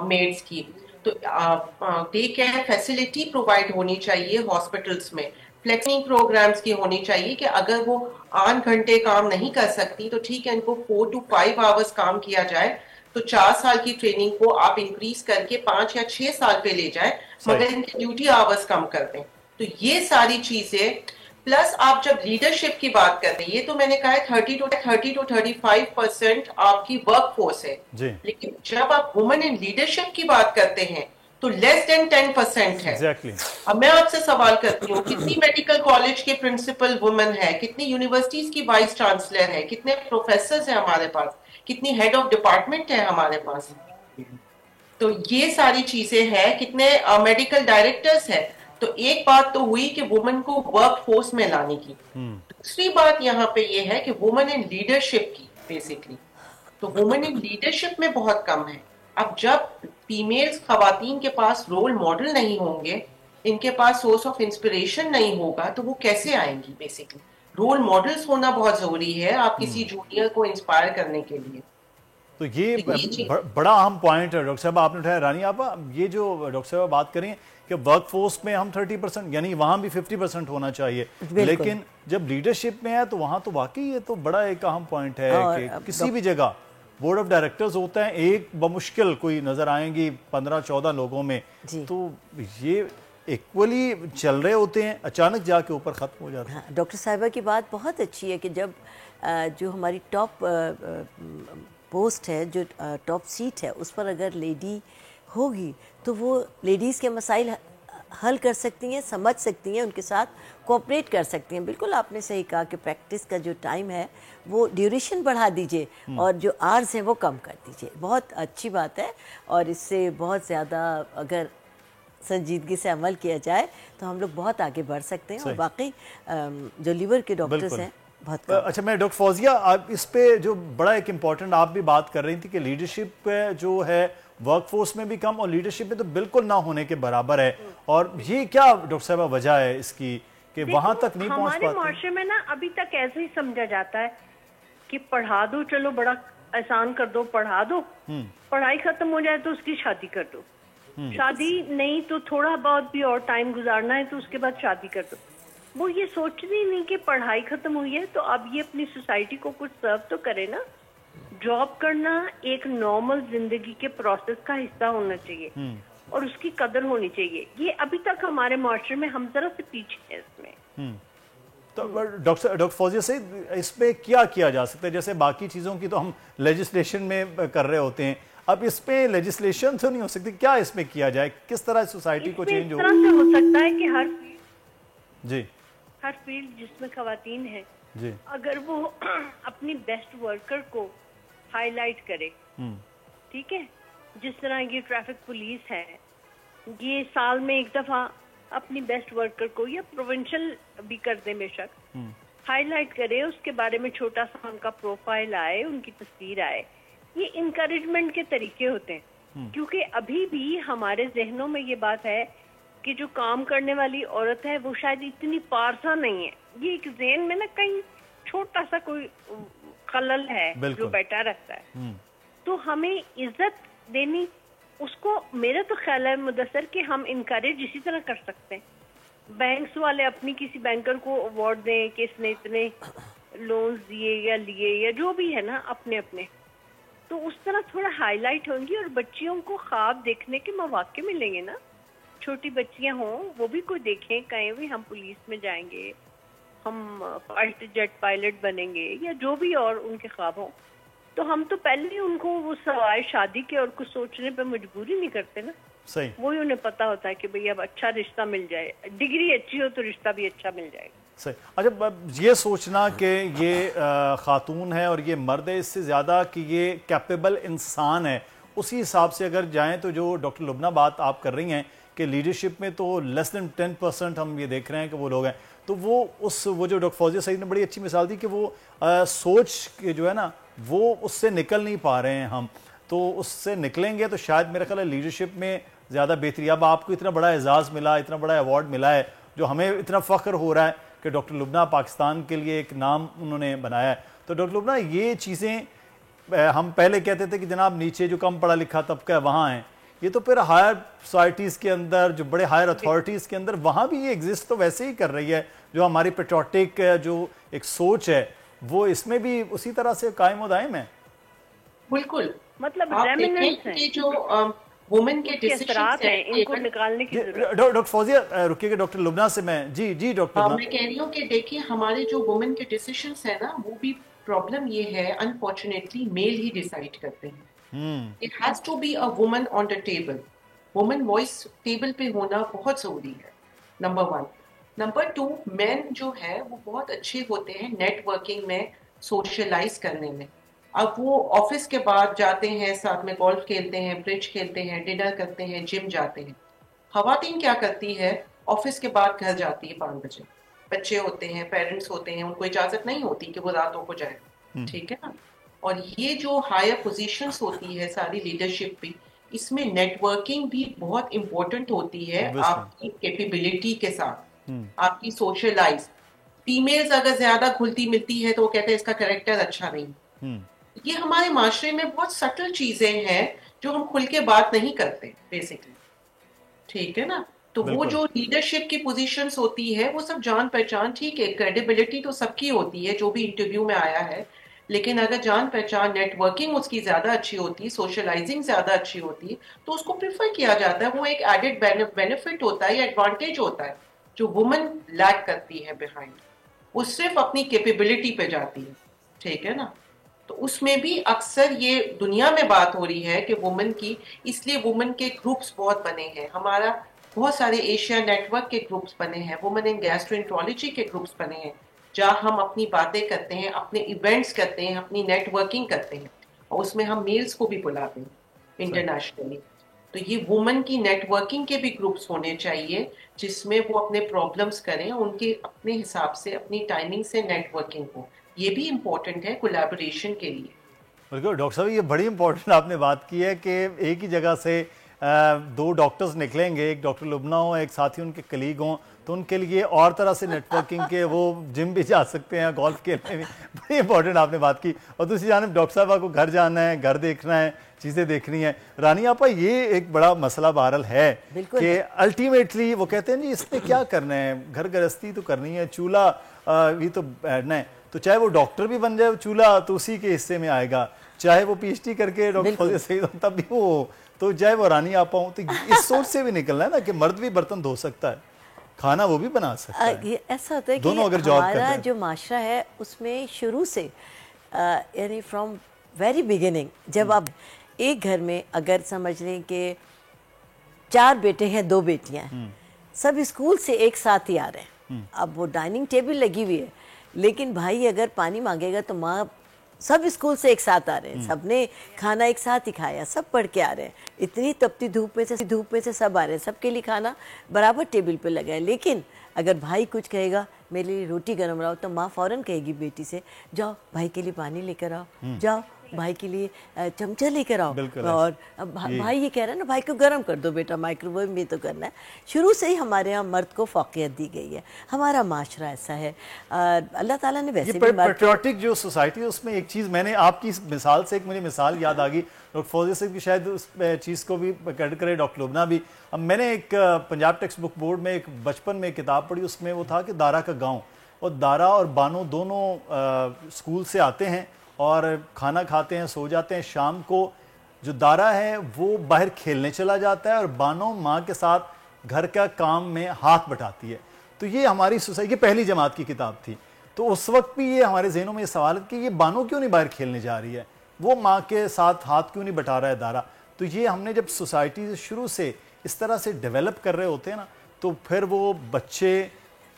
मेड्स की, तो डे केयर फैसिलिटी प्रोवाइड होनी चाहिए हॉस्पिटल्स में, फ्लेक्सिंग प्रोग्राम्स की होनी चाहिए कि अगर वो 8 घंटे काम नहीं कर सकती तो ठीक है, इनको 4 to 5 आवर्स काम किया जाए, तो 4 साल की ट्रेनिंग को आप इंक्रीज करके 5 या 6 साल पे ले जाए, मगर इनके ड्यूटी आवर्स कम कर दें। तो ये सारी चीजें, प्लस आप जब लीडरशिप की बात करते हैं, ये तो मैंने कहा है 30 to 35% आपकी वर्क फोर्स है, लेकिन जब आप वुमेन इन लीडरशिप की बात करते हैं तो लेस देन 10% है। Exactly. अब मैं आपसे सवाल करती हूँ, कितनी मेडिकल कॉलेज के प्रिंसिपल वुमेन है, कितनी यूनिवर्सिटीज की वाइस चांसलर है, कितने प्रोफेसर है हमारे पास, कितनी हेड ऑफ डिपार्टमेंट है हमारे पास, तो ये सारी चीजें हैं, कितने मेडिकल डायरेक्टर्स है। तो एक बात तो हुई कि वुमेन को वर्क फोर्स में लाने की, दूसरी बात यहाँ पे ये है कि वुमेन इन लीडरशिप की बेसिकली, तो वुमेन इन लीडरशिप में बहुत कम है। अब जब फीमेल्स खवातीन के पास रोल मॉडल नहीं होंगे, इनके पास सोर्स ऑफ इंस्पिरेशन नहीं होगा, तो वो कैसे आएंगी। बेसिकली रोल मॉडल्स होना बहुत जरूरी है आप किसी जूनियर को इंस्पायर करने के लिए। तो ये बड़ा अहम पॉइंट है डॉक्टर साहब आपने उठाया। रानी आप ये जो डॉक्टर साहब बात करें कि वर्क फोर्स में हम 30% यानी वहां भी 50% होना चाहिए, लेकिन जब लीडरशिप में है तो वहां तो वाकई ये तो बड़ा एक अहम पॉइंट है कि किसी भी जगह बोर्ड ऑफ डायरेक्टर्स होता है, एक बमुश्किल कोई नजर आएंगी 15-14 लोगों में, तो ये इक्वली चल रहे होते हैं, अचानक जाके ऊपर खत्म हो जाता है। हाँ, डॉक्टर साहिबा की बात बहुत अच्छी है कि जब जो हमारी टॉप पोस्ट है, जो टॉप सीट है, उस पर अगर लेडी होगी तो वो लेडीज़ के मसाइल हल कर सकती हैं, समझ सकती हैं, उनके साथ कोऑपरेट कर सकती हैं। बिल्कुल आपने सही कहा कि प्रैक्टिस का जो टाइम है वो ड्यूरेशन बढ़ा दीजिए और जो आवर्स हैं वो कम कर दीजिए। बहुत अच्छी बात है और इससे बहुत ज़्यादा अगर संजीदगी से अमल किया जाए तो हम लोग बहुत आगे बढ़ सकते हैं और वाकई जो लीवर के डॉक्टर्स हैं बहुत अच्छा, मैं डॉक्टर फौजिया, आप इस पे जो बड़ा एक इम्पॉर्टेंट आप भी बात कर रही थी कि लीडरशिप जो है वर्कफोर्स में भी कम और लीडरशिप में तो बिल्कुल ना होने के बराबर है, और ये क्या डॉक्टर साहब वजह है इसकी कि वहां तक नहीं पहुंच पाते? हमारे माशरे में ना अभी तक ऐसे ही समझा जाता है कि पढ़ा दो, चलो बड़ा आसान कर दो, पढ़ा दो, पढ़ाई खत्म हो जाए तो उसकी शादी कर दो, शादी नहीं तो थोड़ा बहुत भी और टाइम गुजारना है तो उसके बाद शादी कर दो। वो ये सोचती नहीं कि पढ़ाई खत्म हुई है तो अब ये अपनी सोसाइटी को कुछ सर्व तो करे ना। जॉब करना एक नॉर्मल जिंदगी के प्रोसेस का हिस्सा होना चाहिए और उसकी कदर होनी चाहिए। ये अभी तक हमारे माशरे में हम जरा से पीछे हैं इसमें। तो डॉक्टर फौजिया से इस पे क्या किया जा सकता है? जैसे बाकी चीजों की तो हम लेजिस्लेशन में कर रहे होते हैं, अब इस पे लेजिस्लेशन तो नहीं हो सकती, क्या इसमें किया जाए, किस तरह सोसाइटी को चेंज हो? इस तरह से हो सकता है कि हर फील्ड जिसमें खवातीन है जी, अगर वो अपनी बेस्ट वर्कर को हाईलाइट करे, ठीक है, जिस तरह ये ट्रैफिक पुलिस है, ये साल में एक दफा अपनी बेस्ट वर्कर को या प्रोविंशियल भी कर दे बेशक, हाईलाइट करे, उसके बारे में छोटा सा उनका प्रोफाइल आए, उनकी तस्वीर आए। ये इनकरेजमेंट के तरीके होते हैं क्योंकि अभी भी हमारे जहनों में ये बात है कि जो काम करने वाली औरत है वो शायद इतनी पारसा नहीं है। ये एक जहन में ना कहीं छोटा सा कोई खलल है जो बैठा रहता है। तो हमें इज्जत देनी उसको, मेरा तो ख्याल है मुदस्सर कि हम इनकरेज इसी तरह कर सकते हैं। बैंक्स वाले अपनी किसी बैंकर को अवार्ड दें कि इसने इतने लोन्स दिए या लिए या जो भी है ना अपने अपने, तो उस तरह थोड़ा हाईलाइट होंगी और बच्चियों को ख्वाब देखने के मौके मिलेंगे ना। छोटी बच्चियां हों वो भी कोई देखें, कहें भी हम पुलिस में जाएंगे, हम फाइटर जेट पायलट बनेंगे या जो भी और उनके ख्वाब हों, तो हम तो पहले ही उनको वो सवाए शादी के और कुछ सोचने पे मजबूरी नहीं करते ना। सही, वही उन्हें पता होता है कि भाई अब अच्छा रिश्ता मिल जाए, डिग्री अच्छी हो तो रिश्ता भी अच्छा मिल जाएगा। सही। अच्छा, ये सोचना कि ये खातून है और ये मर्द है, इससे ज़्यादा कि ये कैपेबल इंसान है, उसी हिसाब से अगर जाएं तो जो डॉक्टर लुबना बात आप कर रही हैं कि लीडरशिप में तो लेस देन 10% हम ये देख रहे हैं कि वो लोग हैं, तो वो जो डॉक्टर फौजिया सईद ने बड़ी अच्छी मिसाल दी कि वो सोच के जो है ना वो उससे निकल नहीं पा रहे हैं हम, तो उससे निकलेंगे तो शायद मेरा ख्याल है लीडरशिप में ज़्यादा बेहतरी। अब आपको इतना बड़ा एजाज़ मिला, इतना बड़ा अवार्ड मिला है, जो हमें इतना फ़ख्र हो रहा है कि डॉक्टर लुबना पाकिस्तान के लिए एक नाम उन्होंने बनाया है। तो डॉक्टर लुबना, ये चीज़ें हम पहले कहते थे कि जनाब नीचे जो कम पढ़ा लिखा तबका है वहाँ हैं, ये तो फिर हायर सोसाइटीज़ के अंदर, जो बड़े हायर अथॉरिटीज़ के अंदर, वहाँ भी ये एग्जिस्ट तो वैसे ही कर रही है। जो हमारी पेट्रोटिक जो एक सोच है वो इसमें भी उसी तरह से कायम व दायम है। बिल्कुल, मतलब जो वुमेन के डिसीजंस हैं इनको निकालने की जरूरत। डॉक्टर फौजिया रुकिएगा, डॉक्टर लुबना से मैं जी डॉक्टर मैं कह रही हूँ कि देखिए हमारे जो वुमेन के डिसीजंस है ना, वो भी प्रॉब्लम ये है अनफॉर्चुनेटली मेल ही डिसाइड करते हैं। It has to be a woman on the table, woman voice table पे होना बहुत जरूरी है, नंबर 1। नंबर 2, मेन जो है वो बहुत अच्छे होते हैं नेटवर्किंग में, सोशलाइज करने में। अब वो ऑफिस के बाद जाते हैं, साथ में गोल्फ खेलते हैं, ब्रिज खेलते हैं, डिनर करते हैं, जिम जाते हैं। खवातीन क्या करती है, ऑफिस के बाद घर जाती है 5 बजे, बच्चे होते हैं, पेरेंट्स होते हैं, उनको इजाजत नहीं होती कि वो रातों को जाए, ठीक है ना। और ये जो हायर पोजीशंस होती है सारी लीडरशिप भी, इसमें नेटवर्किंग भी बहुत इंपॉर्टेंट होती है आपकी कैपेबिलिटी के साथ, आपकी सोशलाइज। फीमेल्स अगर ज्यादा घुलती मिलती है तो वो कहते हैं इसका कैरेक्टर अच्छा नहीं। ये हमारे माशरे में बहुत सटल चीजें हैं जो हम खुल के बात नहीं करते बेसिकली, ठीक है ना। तो वो जो लीडरशिप की पोजीशंस होती है वो सब जान पहचान, ठीक है, क्रेडिबिलिटी तो सबकी होती है जो भी इंटरव्यू में आया है, लेकिन अगर जान पहचान, नेटवर्किंग उसकी ज्यादा अच्छी होती है, सोशलाइजिंग ज्यादा अच्छी होती है, तो उसको प्रेफर किया जाता है। वो एक एडेड बेनिफिट होता है या एडवांटेज होता है जो वुमन लैक करती है बिहाइंड। वो सिर्फ अपनी कैपेबिलिटी पे जाती है, ठीक है ना। तो उसमें भी अक्सर ये दुनिया में बात हो रही है कि वुमेन की, इसलिए वुमेन के ग्रुप्स बहुत बने हैं। हमारा बहुत सारे एशिया नेटवर्क के ग्रुप्स बने हैं, वुमेन इन गैस्ट्रोएंटरोलॉजी के ग्रुप्स बने हैं, जहाँ हम अपनी बातें करते हैं, अपने इवेंट्स करते हैं, अपनी नेटवर्किंग करते हैं, और उसमें हम मेल्स को भी बुलाते हैं इंटरनेशनली। तो ये वुमेन की नेटवर्किंग के भी ग्रुप्स होने चाहिए, जिसमें वो अपने प्रॉब्लम्स करें, उनके अपने हिसाब से अपनी टाइमिंग से नेटवर्किंग हो। ये भी इम्पोर्टेंट है कोलैबोरेशन के लिए। बिल्कुल डॉक्टर साहब, ये बड़ी इंपॉर्टेंट आपने बात की है कि एक ही जगह से दो डॉक्टर्स निकलेंगे, एक डॉक्टर लुबना हो, एक साथी उनके कलीग हों, तो उनके लिए और तरह से नेटवर्किंग के वो जिम भी जा सकते हैं, गोल्फ खेलने भी। बड़ी इंपॉर्टेंट आपने बात की। और दूसरी जानब डॉक्टर साहब को घर जाना है, घर देखना है, चीज़ें देखनी है। रानी आपा, ये एक बड़ा मसला बहरहाल है कि अल्टीमेटली वो कहते हैं जी इसमें क्या करना है, घर गृहस्थी तो करनी है, चूल्हा भी तो बैठना है, तो चाहे वो डॉक्टर भी बन जाए चूल्हा तो उसी के हिस्से में आएगा, चाहे वो पीएचडी करके डॉक्टर फौजिया सईद हो तब भी वो, तो चाहे वो रानी आपा हो। तो इस सोच से भी निकलना है ना कि मर्द भी बर्तन धो सकता है, खाना वो भी बना सकता है। ये ऐसा होता है कि दोनों अगर जॉब कर हमारा रहे हैं। जो माशरा है उसमें शुरू से यानी फ्रॉम वेरी बिगिनिंग, जब आप एक घर में अगर समझ लें कि 4 बेटे हैं 2 बेटियां हैं, सब स्कूल से एक साथ ही आ रहे हैं, अब वो डाइनिंग टेबल लगी हुई है, लेकिन भाई अगर पानी मांगेगा तो माँ, सब स्कूल से एक साथ आ रहे हैं, सबने खाना एक साथ ही खाया, सब पढ़ के आ रहे हैं, इतनी तपती धूप में से सब आ रहे हैं, सबके लिए खाना बराबर टेबल पे लगा है। लेकिन अगर भाई कुछ कहेगा मेरे लिए रोटी गर्म लाओ, तो माँ फौरन कहेगी बेटी से, जाओ भाई के लिए पानी लेकर आओ, जाओ भाई के लिए चमचा लेकर आओ, और भाई ये कह रहा है ना भाई को गर्म कर दो बेटा, माइक्रोवेव में तो करना है। शुरू से ही हमारे यहाँ मर्द को फौकियत दी गई है, हमारा माशरा ऐसा है। अल्लाह ताला ने वैसे भी पैट्रियोटिक जो सोसाइटी है उसमें एक चीज़ मैंने आपकी इस मिसाल से, एक मुझे मिसाल याद आ गई, डॉक्टर फौजिया साहब की शायद उस चीज़ को भी क्रेडिट करे, डॉक्टर लुबना भी। अब मैंने एक पंजाब टेक्स्ट बुक बोर्ड में एक बचपन में एक किताब पढ़ी, उसमें वो था कि दारा का गाँव, और दारा और बानो दोनों स्कूल से आते हैं और खाना खाते हैं, सो जाते हैं। शाम को जो दारा है वो बाहर खेलने चला जाता है और बानो माँ के साथ घर का काम में हाथ बटाती है। तो ये हमारी सोसाइटी की पहली जमात की किताब थी। तो उस वक्त भी ये हमारे जहनों में ये सवाल है कि ये बानो क्यों नहीं बाहर खेलने जा रही है, वो माँ के साथ हाथ क्यों नहीं बटा रहा है दारा। तो ये हमने जब सोसाइटी से शुरू से इस तरह से डेवलप कर रहे होते हैं ना, तो फिर वो बच्चे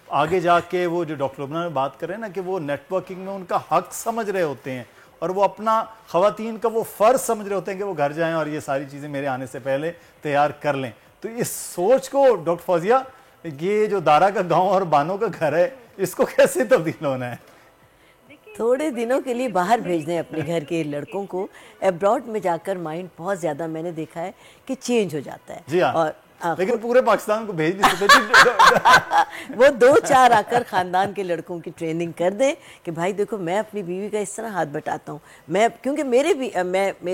आगे जाके वो जो डॉक्टर लुबना में बात कर रहे हैं ना कि वो नेटवर्किंग में उनका हक समझ रहे होते हैं और वो अपना खवातीन का वो फ़र्ज समझ रहे होते हैं कि वो घर जाएं और ये सारी चीज़ें मेरे आने से पहले तैयार कर लें। तो इस सोच को डॉक्टर फौजिया, ये जो दारा का गांव और बानो का घर है, इसको कैसे तब्दील होना है? थोड़े दिनों के लिए बाहर भेज दें अपने घर के लड़कों को, एब्रॉड में जाकर माइंड बहुत ज़्यादा मैंने देखा है कि चेंज हो जाता है। जी हाँ, और लेकिन पूरे पाकिस्तान को भेज नहीं सकते। वो 2-4 आकर खानदान के लड़कों की ट्रेनिंग कर दें कि भाई देखो मैं अपनी बीवी का इस तरह हाथ बटाता हूँ, मैं क्योंकि मेरे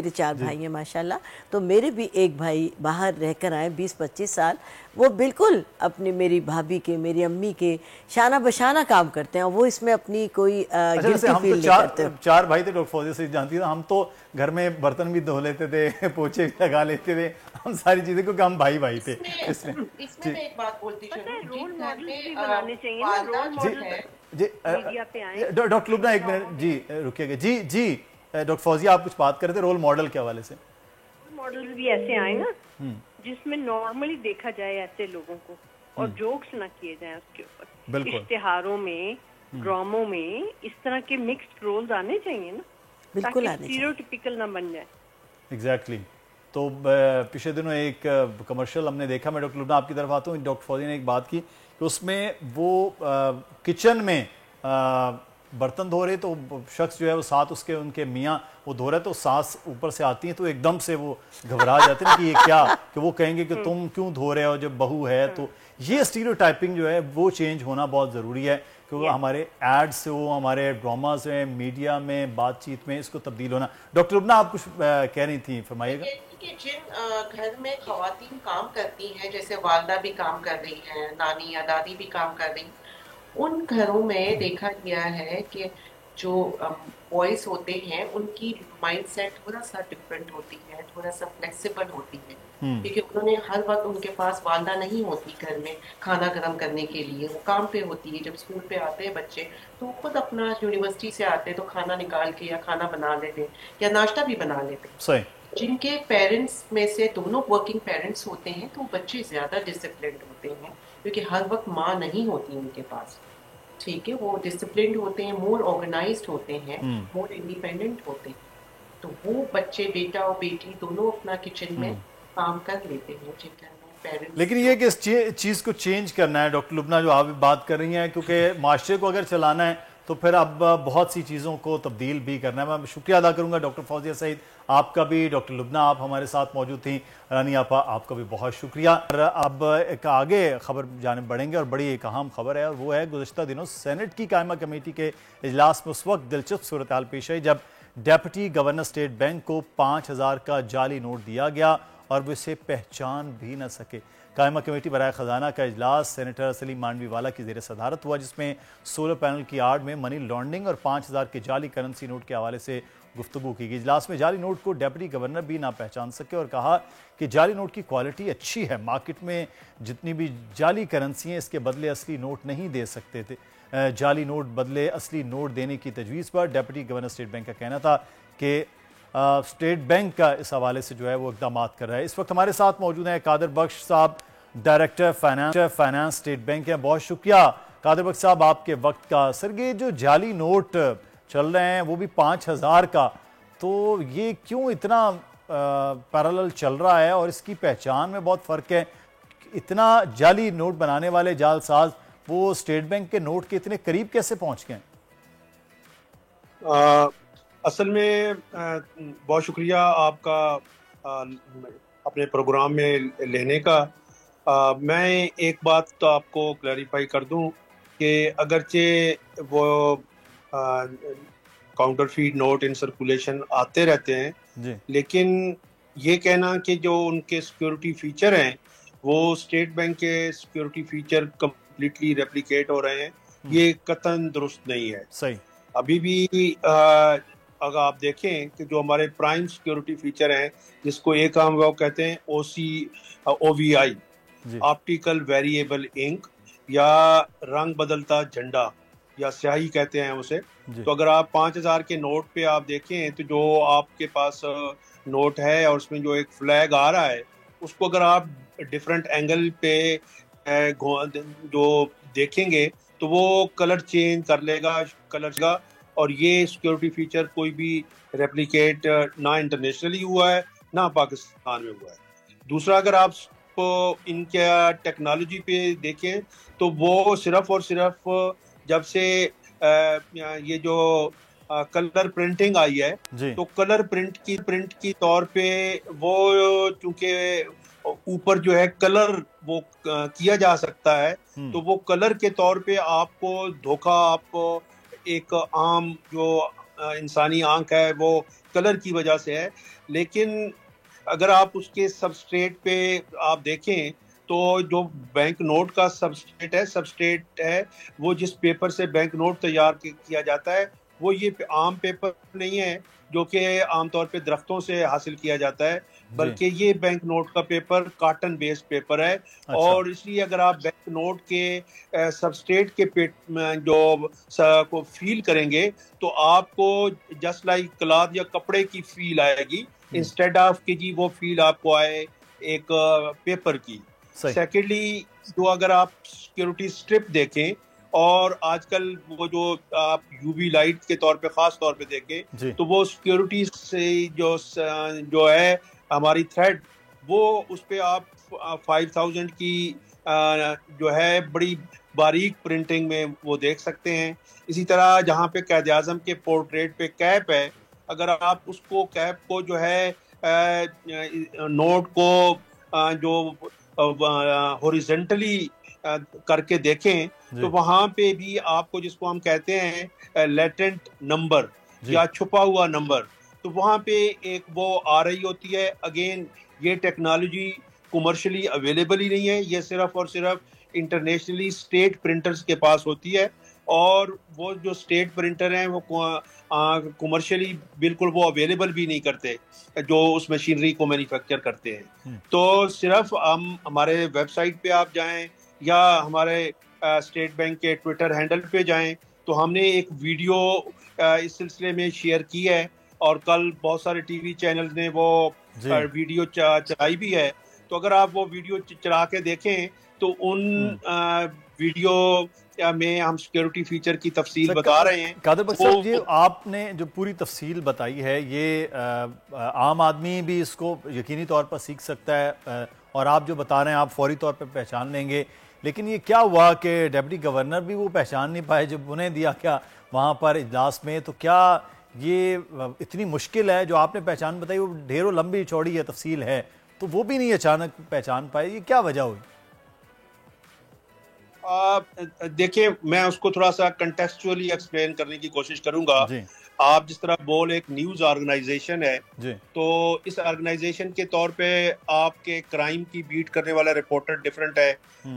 4 भाई हैं माशाल्लाह, तो मेरे भी एक भाई बाहर रहकर आए 20-25 साल, वो बिल्कुल अपनी मेरी भाभी के, मेरी अम्मी के शाना बशाना काम करते हैं, और वो इसमें अपनी कोई गिल्टी फील नहीं करते। 4 भाई थे, डॉक्टर फौजिया से जानती थी, हम तो घर में बर्तन भी धो लेते थे, पोछे भी लगा लेते थे, हम सारी चीजें, क्योंकि हम भाई भाई थे। इसमें मैं एक बात बोलती हूँ, रोल मॉडल भी बनाने चाहिए ना, रोल मॉडल मीडिया पे आए। डॉक्टर लुबना एक मिनट जी रुकिएगा। जी डॉक्टर फौजिया आप कुछ बात कर रहे थे रोल मॉडल के हवाले से। मॉडल भी ऐसे आए ना जिसमें नॉर्मली देखा जाए ऐसे लोगों को, और जोक्स ना किए जाएं उसके ऊपर। इश्तिहारों में, ड्रामों में इस तरह के मिक्स्ड रोल्स आने चाहिए ना, बिल्कुल ताकि स्टीरियोटिपिकल ना बन जाए। एग्जैक्टली। तो पिछले दिनों एक कमर्शियल हमने देखा, मैं डॉक्टर लुबना आपकी तरफ आता हूँ, डॉक्टर फौजिया ने एक बात की कि उसमें वो किचन में बर्तन धो रहे, तो शख्स जो है वो साथ उसके उनके मियाँ वो धो रहे, तो सांस ऊपर से आती है, तो एकदम से वो घबरा जाते हैं कि ये क्या, कि वो कहेंगे कि तुम क्यों धो रहे हो जब बहू है। तो ये स्टीरियोटाइपिंग जो है वो चेंज होना बहुत ज़रूरी है, क्योंकि हमारे एड्स से हो, हमारे ड्रामाज में, मीडिया में, बातचीत में इसको तब्दील होना। डॉक्टर लुबना आप कुछ कह रही थी, फरमाइएगा। कि जिन घर में खवातीन काम करती हैं, जैसे वालदा भी काम कर रही हैं, नानी या दादी भी काम कर रही, उन घरों में देखा गया है कि जो बॉयज होते हैं उनकी माइंडसेट थोड़ा सा डिफरेंट होती है, थोड़ा सा फ्लेक्सिबल होती है, क्योंकि उन्होंने हर वक्त उनके पास वालदा नहीं होती घर में खाना गर्म करने के लिए, वो काम पे होती है। जब स्कूल पे आते हैं बच्चे तो खुद अपना यूनिवर्सिटी से आते हैं तो खाना निकाल के या खाना बना लेते हैं या नाश्ता भी बना लेते हैं। सही। जिनके पेरेंट्स में से दोनों वर्किंग पेरेंट्स होते हैं तो बच्चे ज्यादा डिसिप्लिन्ड होते हैं, क्योंकि हर वक्त माँ नहीं होती उनके पास। ठीक है, वो डिसिप्लिन्ड होते हैं, मोर ऑर्गेनाइज्ड होते हैं, मोर इंडिपेंडेंट होते हैं। तो वो बच्चे, बेटा और बेटी दोनों अपना किचन में काम कर लेते हैं जिनके पेरेंट्स। लेकिन ये कि इस चीज़ को चेंज करना है डॉक्टर लुबना, जो आप बात कर रही हैं, क्योंकि माशरे को अगर चलाना है तो फिर अब बहुत सी चीज़ों को तब्दील भी करना है। मैं शुक्रिया अदा करूंगा डॉक्टर फौजिया सईद आपका भी, डॉक्टर लुबना आप हमारे साथ मौजूद थी, रानी आपा आपका भी बहुत शुक्रिया। और अब एक आगे खबर जाने बढ़ेंगे और बड़ी एक अहम खबर है, और वो है गुज़िश्ता दिनों सेनेट की कायमा कमेटी के इजलास में उस वक्त दिलचस्प सूरत हाल पेश आई जब डेप्यूटी गवर्नर स्टेट बैंक को 5,000 का जाली नोट दिया गया और वो इसे पहचान भी न सके। कायमा कमेटी बराए खजाना का इजलास सेनेटर सलीम मांडवीवाला की ज़ेर सदारत हुआ, जिसमें सोलर पैनल की आड़ में मनी लॉन्ड्रिंग और 5,000 के जाली करेंसी नोट के हवाले से गुफ्तगू की गई। इजलास में जाली नोट को डेप्यूटी गवर्नर भी ना पहचान सके और कहा कि जाली नोट की क्वालिटी अच्छी है, मार्केट में जितनी भी जाली करेंसी हैं इसके बदले असली नोट नहीं दे सकते थे। जाली नोट बदले असली नोट देने की तजवीज़ पर डेप्यूटी गवर्नर स्टेट बैंक का कहना था कि स्टेट बैंक का इस हवाले से जो है वो इकदाम कर रहा है। इस वक्त हमारे साथ मौजूद हैं कादर बख्श साहब, डायरेक्टर फाइनेंस स्टेट बैंक है। बहुत शुक्रिया कादर बख्श साहब आपके वक्त का। सर, ये जो जाली नोट चल रहे हैं वो भी 5,000 का, तो ये क्यों इतना पैरेलल चल रहा है और इसकी पहचान में बहुत फ़र्क है? इतना जाली नोट बनाने वाले जालसाज वो स्टेट बैंक के नोट के इतने करीब कैसे पहुंच गए? असल में बहुत शुक्रिया आपका अपने प्रोग्राम में लेने का। मैं एक बात तो आपको क्लैरिफाई कर दूं कि अगरचे वो काउंटरफीट नोट इन सर्कुलेशन आते रहते हैं जी, लेकिन ये कहना कि जो उनके सिक्योरिटी फीचर हैं वो स्टेट बैंक के सिक्योरिटी फीचर कंप्लीटली रेप्लिकेट हो रहे हैं, ये कतन दुरुस्त नहीं है। सही। अभी भी अगर आप देखें कि जो हमारे प्राइम सिक्योरिटी फीचर हैं, जिसको एक आम वो कहते हैं OVI, ऑप्टिकल वेरिएबल इंक, या रंग बदलता झंडा या स्याही कहते हैं उसे। तो अगर आप 5,000 के नोट पे आप देखें तो जो आपके पास नोट है और उसमें जो एक फ्लैग आ रहा है, उसको अगर आप डिफरेंट एंगल पे जो देखेंगे तो वो कलर चेंज कर लेगा, कलर का। और ये सिक्योरिटी फीचर कोई भी रेप्लिकेट ना इंटरनेशनली हुआ है ना पाकिस्तान में हुआ है। दूसरा, अगर आप इनके टेक्नोलॉजी पे देखें तो वो सिर्फ और सिर्फ जब से ये जो कलर प्रिंटिंग आई है, तो कलर प्रिंट की तौर पे वो चूंकि ऊपर जो है कलर वो किया जा सकता है, तो वो कलर के तौर पे आपको धोखा, आपको एक आम जो इंसानी आंख है वो कलर की वजह से है। लेकिन अगर आप उसके सबस्ट्रेट पे आप देखें तो जो बैंक नोट का सबस्ट्रेट है वो जिस पेपर से बैंक नोट तैयार किया जाता है वो ये आम पेपर नहीं है जो कि आमतौर पे दरख्तों से हासिल किया जाता है, बल्कि ये बैंक नोट का पेपर कॉटन बेस्ड पेपर है। अच्छा। और इसलिए अगर आप बैंक नोट के सबस्ट्रेट के जो को फील करेंगे तो आपको जस्ट लाइक क्लॉथ या कपड़े की फील आएगी, इंस्टेड ऑफ कि जी वो फील आपको आए एक पेपर की। सेकेंडली, जो अगर आप सिक्योरिटी स्ट्रिप देखें और आजकल वो जो आप यूवी लाइट के तौर पे खास तौर पे देखें तो वो सिक्योरिटी से जो है हमारी थ्रेड, वो उस पे आप 5,000 की जो है बड़ी बारीक प्रिंटिंग में वो देख सकते हैं। इसी तरह जहाँ पे कैद आज़म के पोर्ट्रेट पे कैप है, अगर आप उसको कैप को जो है नोट को जो हॉरिजॉन्टली करके देखें तो वहां पे भी आपको, जिसको हम कहते हैं लेटेंट नंबर या छुपा हुआ नंबर, तो वहां पे एक वो आ रही होती है। अगेन, ये टेक्नोलॉजी कमर्शियली अवेलेबल ही नहीं है, ये सिर्फ और सिर्फ इंटरनेशनली स्टेट प्रिंटर्स के पास होती है, और वो जो स्टेट प्रिंटर हैं वो कमर्शियली बिल्कुल वो अवेलेबल भी नहीं करते जो उस मशीनरी को मैन्युफैक्चर करते हैं। तो सिर्फ हम हमारे वेबसाइट पे आप जाएं या हमारे स्टेट बैंक के ट्विटर हैंडल पे जाएं तो हमने एक वीडियो इस सिलसिले में शेयर की है और कल बहुत सारे टीवी चैनल ने वो वीडियो चलाई भी है। तो अगर आप वो वीडियो चला के देखें तो उन वीडियो में हम सिक्योरिटी फीचर की तफसील बता रहे हैं। कादिर बख्श साहब, ये आपने जो पूरी तफसील बताई है, ये आम आदमी भी इसको यकीनी तौर पर सीख सकता है और आप जो बता रहे हैं आप फौरी तौर पर पहचान लेंगे, लेकिन ये क्या हुआ कि डिप्टी गवर्नर भी वो पहचान नहीं पाए जब उन्हें दिया क्या वहाँ पर इजलास में? तो क्या ये इतनी मुश्किल है जो आपने पहचान बताई, वो ढेरों लंबी चौड़ी है तफसील है, तो वो भी नहीं अचानक पहचान पाए, ये क्या वजह हुई? देखिए, मैं उसको थोड़ा सा कंटेक्चुअली एक्सप्लेन करने की कोशिश करूंगा। आप जिस तरह बोल एक न्यूज ऑर्गेनाइजेशन है, तो इस ऑर्गेनाइजेशन के तौर पे आपके क्राइम की बीट करने वाला रिपोर्टर डिफरेंट है,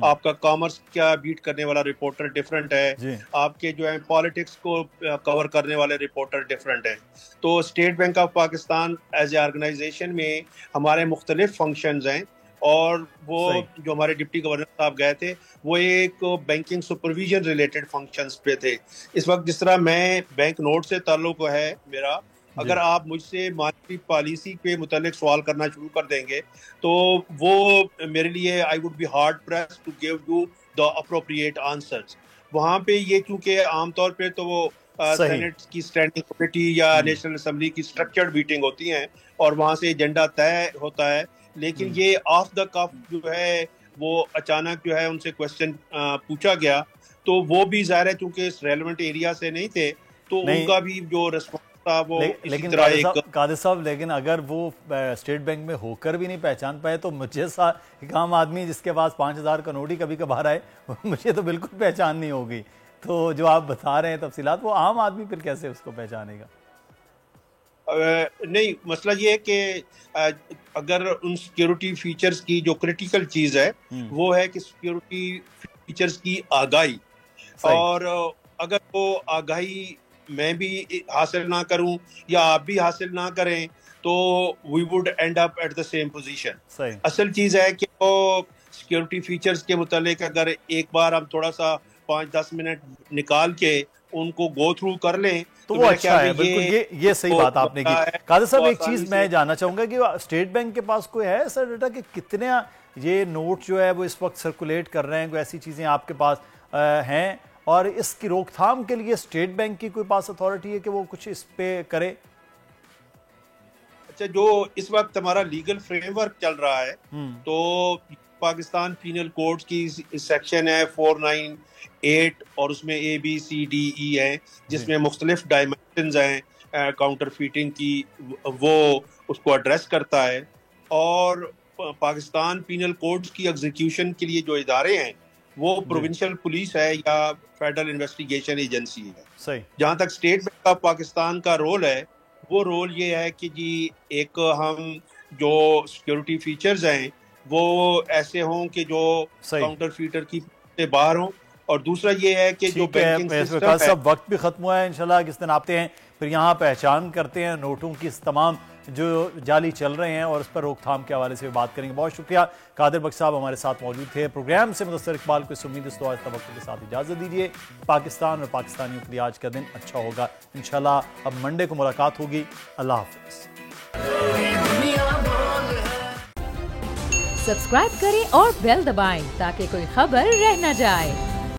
आपका कॉमर्स क्या बीट करने वाला रिपोर्टर डिफरेंट है, आपके जो है पॉलिटिक्स को कवर करने वाले रिपोर्टर डिफरेंट है। तो State Bank of Pakistan as a organisation में हमारे मुख्तलिफ फंक्शंस हैं और वो जो हमारे डिप्टी गवर्नर साहब गए थे वो एक बैंकिंग सुपरविजन रिलेटेड फंक्शंस पे थे। इस वक्त जिस तरह मैं बैंक नोट से ताल्लुक है मेरा, अगर आप मुझसे मॉनेटरी पॉलिसी पे मुतालिक सवाल करना शुरू कर देंगे तो वो मेरे लिए I would be hard press to give you the appropriate answers. वहाँ पे ये चूंकि आमतौर पे तो वो सेनेट की स्टैंडिंग कमेटी या नेशनल असेंबली की स्ट्रक्चर्ड मीटिंग होती हैं और वहाँ से एजेंडा तय होता है, लेकिन ये ऑफ द कफ जो है वो अचानक जो है उनसे क्वेश्चन पूछा गया, तो वो भी ज़ाहिर है चूंकि इस रेलेवेंट एरिया से नहीं थे तो उनका भी जो रिस्पॉन्स था वो लेकिन कादिर साहब, लेकिन अगर वो स्टेट बैंक में होकर भी नहीं पहचान पाए तो मुझे सा एक आम आदमी जिसके पास 5000 का नोट ही कभी कभार आए मुझे तो बिल्कुल पहचान नहीं होगी। तो जो आप बता रहे हैं तफसीलात, वो आम आदमी फिर कैसे उसको पहचानेगा? नहीं, मसला ये है कि अगर उन सिक्योरिटी फीचर्स की जो क्रिटिकल चीज है वो है कि सिक्योरिटी फीचर्स की आगाही, और अगर वो आगाही मैं भी हासिल ना करूं या आप भी हासिल ना करें तो we would end up at the same position. असल चीज है कि वो सिक्योरिटी फीचर्स के मुतालिक अगर एक बार हम थोड़ा सा 5-10 मिनट निकाल के उनको गो थ्रू कर लें तो वो अच्छा है। बिल्कुल ये सही बात आपने की। कादिर साहब, एक चीज मैं जानना चाहूंगा कि स्टेट बैंक के पास कोई है ऐसा डेटा कि कितने ये नोट जो है वो इस वक्त सर्कुलेट कर रहे हैं, कोई ऐसी चीजें आपके पास हैं, और इसकी रोकथाम के लिए स्टेट बैंक की कोई पास अथॉरिटी है कि वो कुछ इस पे करे? अच्छा, जो इस वक्त हमारा लीगल फ्रेमवर्क चल रहा है तो पाकिस्तान पीनल कोड की सेक्शन है 498 और उसमें ABCDE है जिसमें मुख्तलिफ डायमेंशंस हैं काउंटर फीटिंग की, वो उसको एड्रेस करता है। और पाकिस्तान पीनल कोड की एग्जीक्यूशन के लिए जो इदारे हैं वो प्रोविंशियल पुलिस है या फेडरल इन्वेस्टिगेशन एजेंसी है। सही। जहाँ तक स्टेट बैंक ऑफ पाकिस्तान का रोल है, वो रोल ये है कि जी एक हम जो सिक्योरिटी फीचर्स हैं वो ऐसे हों कि जो काउंटर फीटर की से बाहर हों, और दूसरा ये है कि जो बैंकिंग सिस्टम है। सब वक्त भी खत्म हुआ है, इंशाल्लाह किस दिन आते हैं फिर यहाँ पहचान करते हैं नोटों की तमाम जो जाली चल रहे हैं और उस पर रोकथाम के हवाले से बात करेंगे। बहुत शुक्रिया, कादिर बख्श साहब हमारे साथ मौजूद थे। प्रोग्राम से मुदस्सर इकबाल को इस उम्मीद के साथ इजाज़त दीजिए। पाकिस्तान और पाकिस्तानियों के लिए आज का दिन अच्छा होगा इंशाल्लाह। अब मंडे को मुलाकात होगी। अल्लाह हाफिज़। सब्सक्राइब करें और बेल दबाएं ताकि कोई खबर रह न जाए।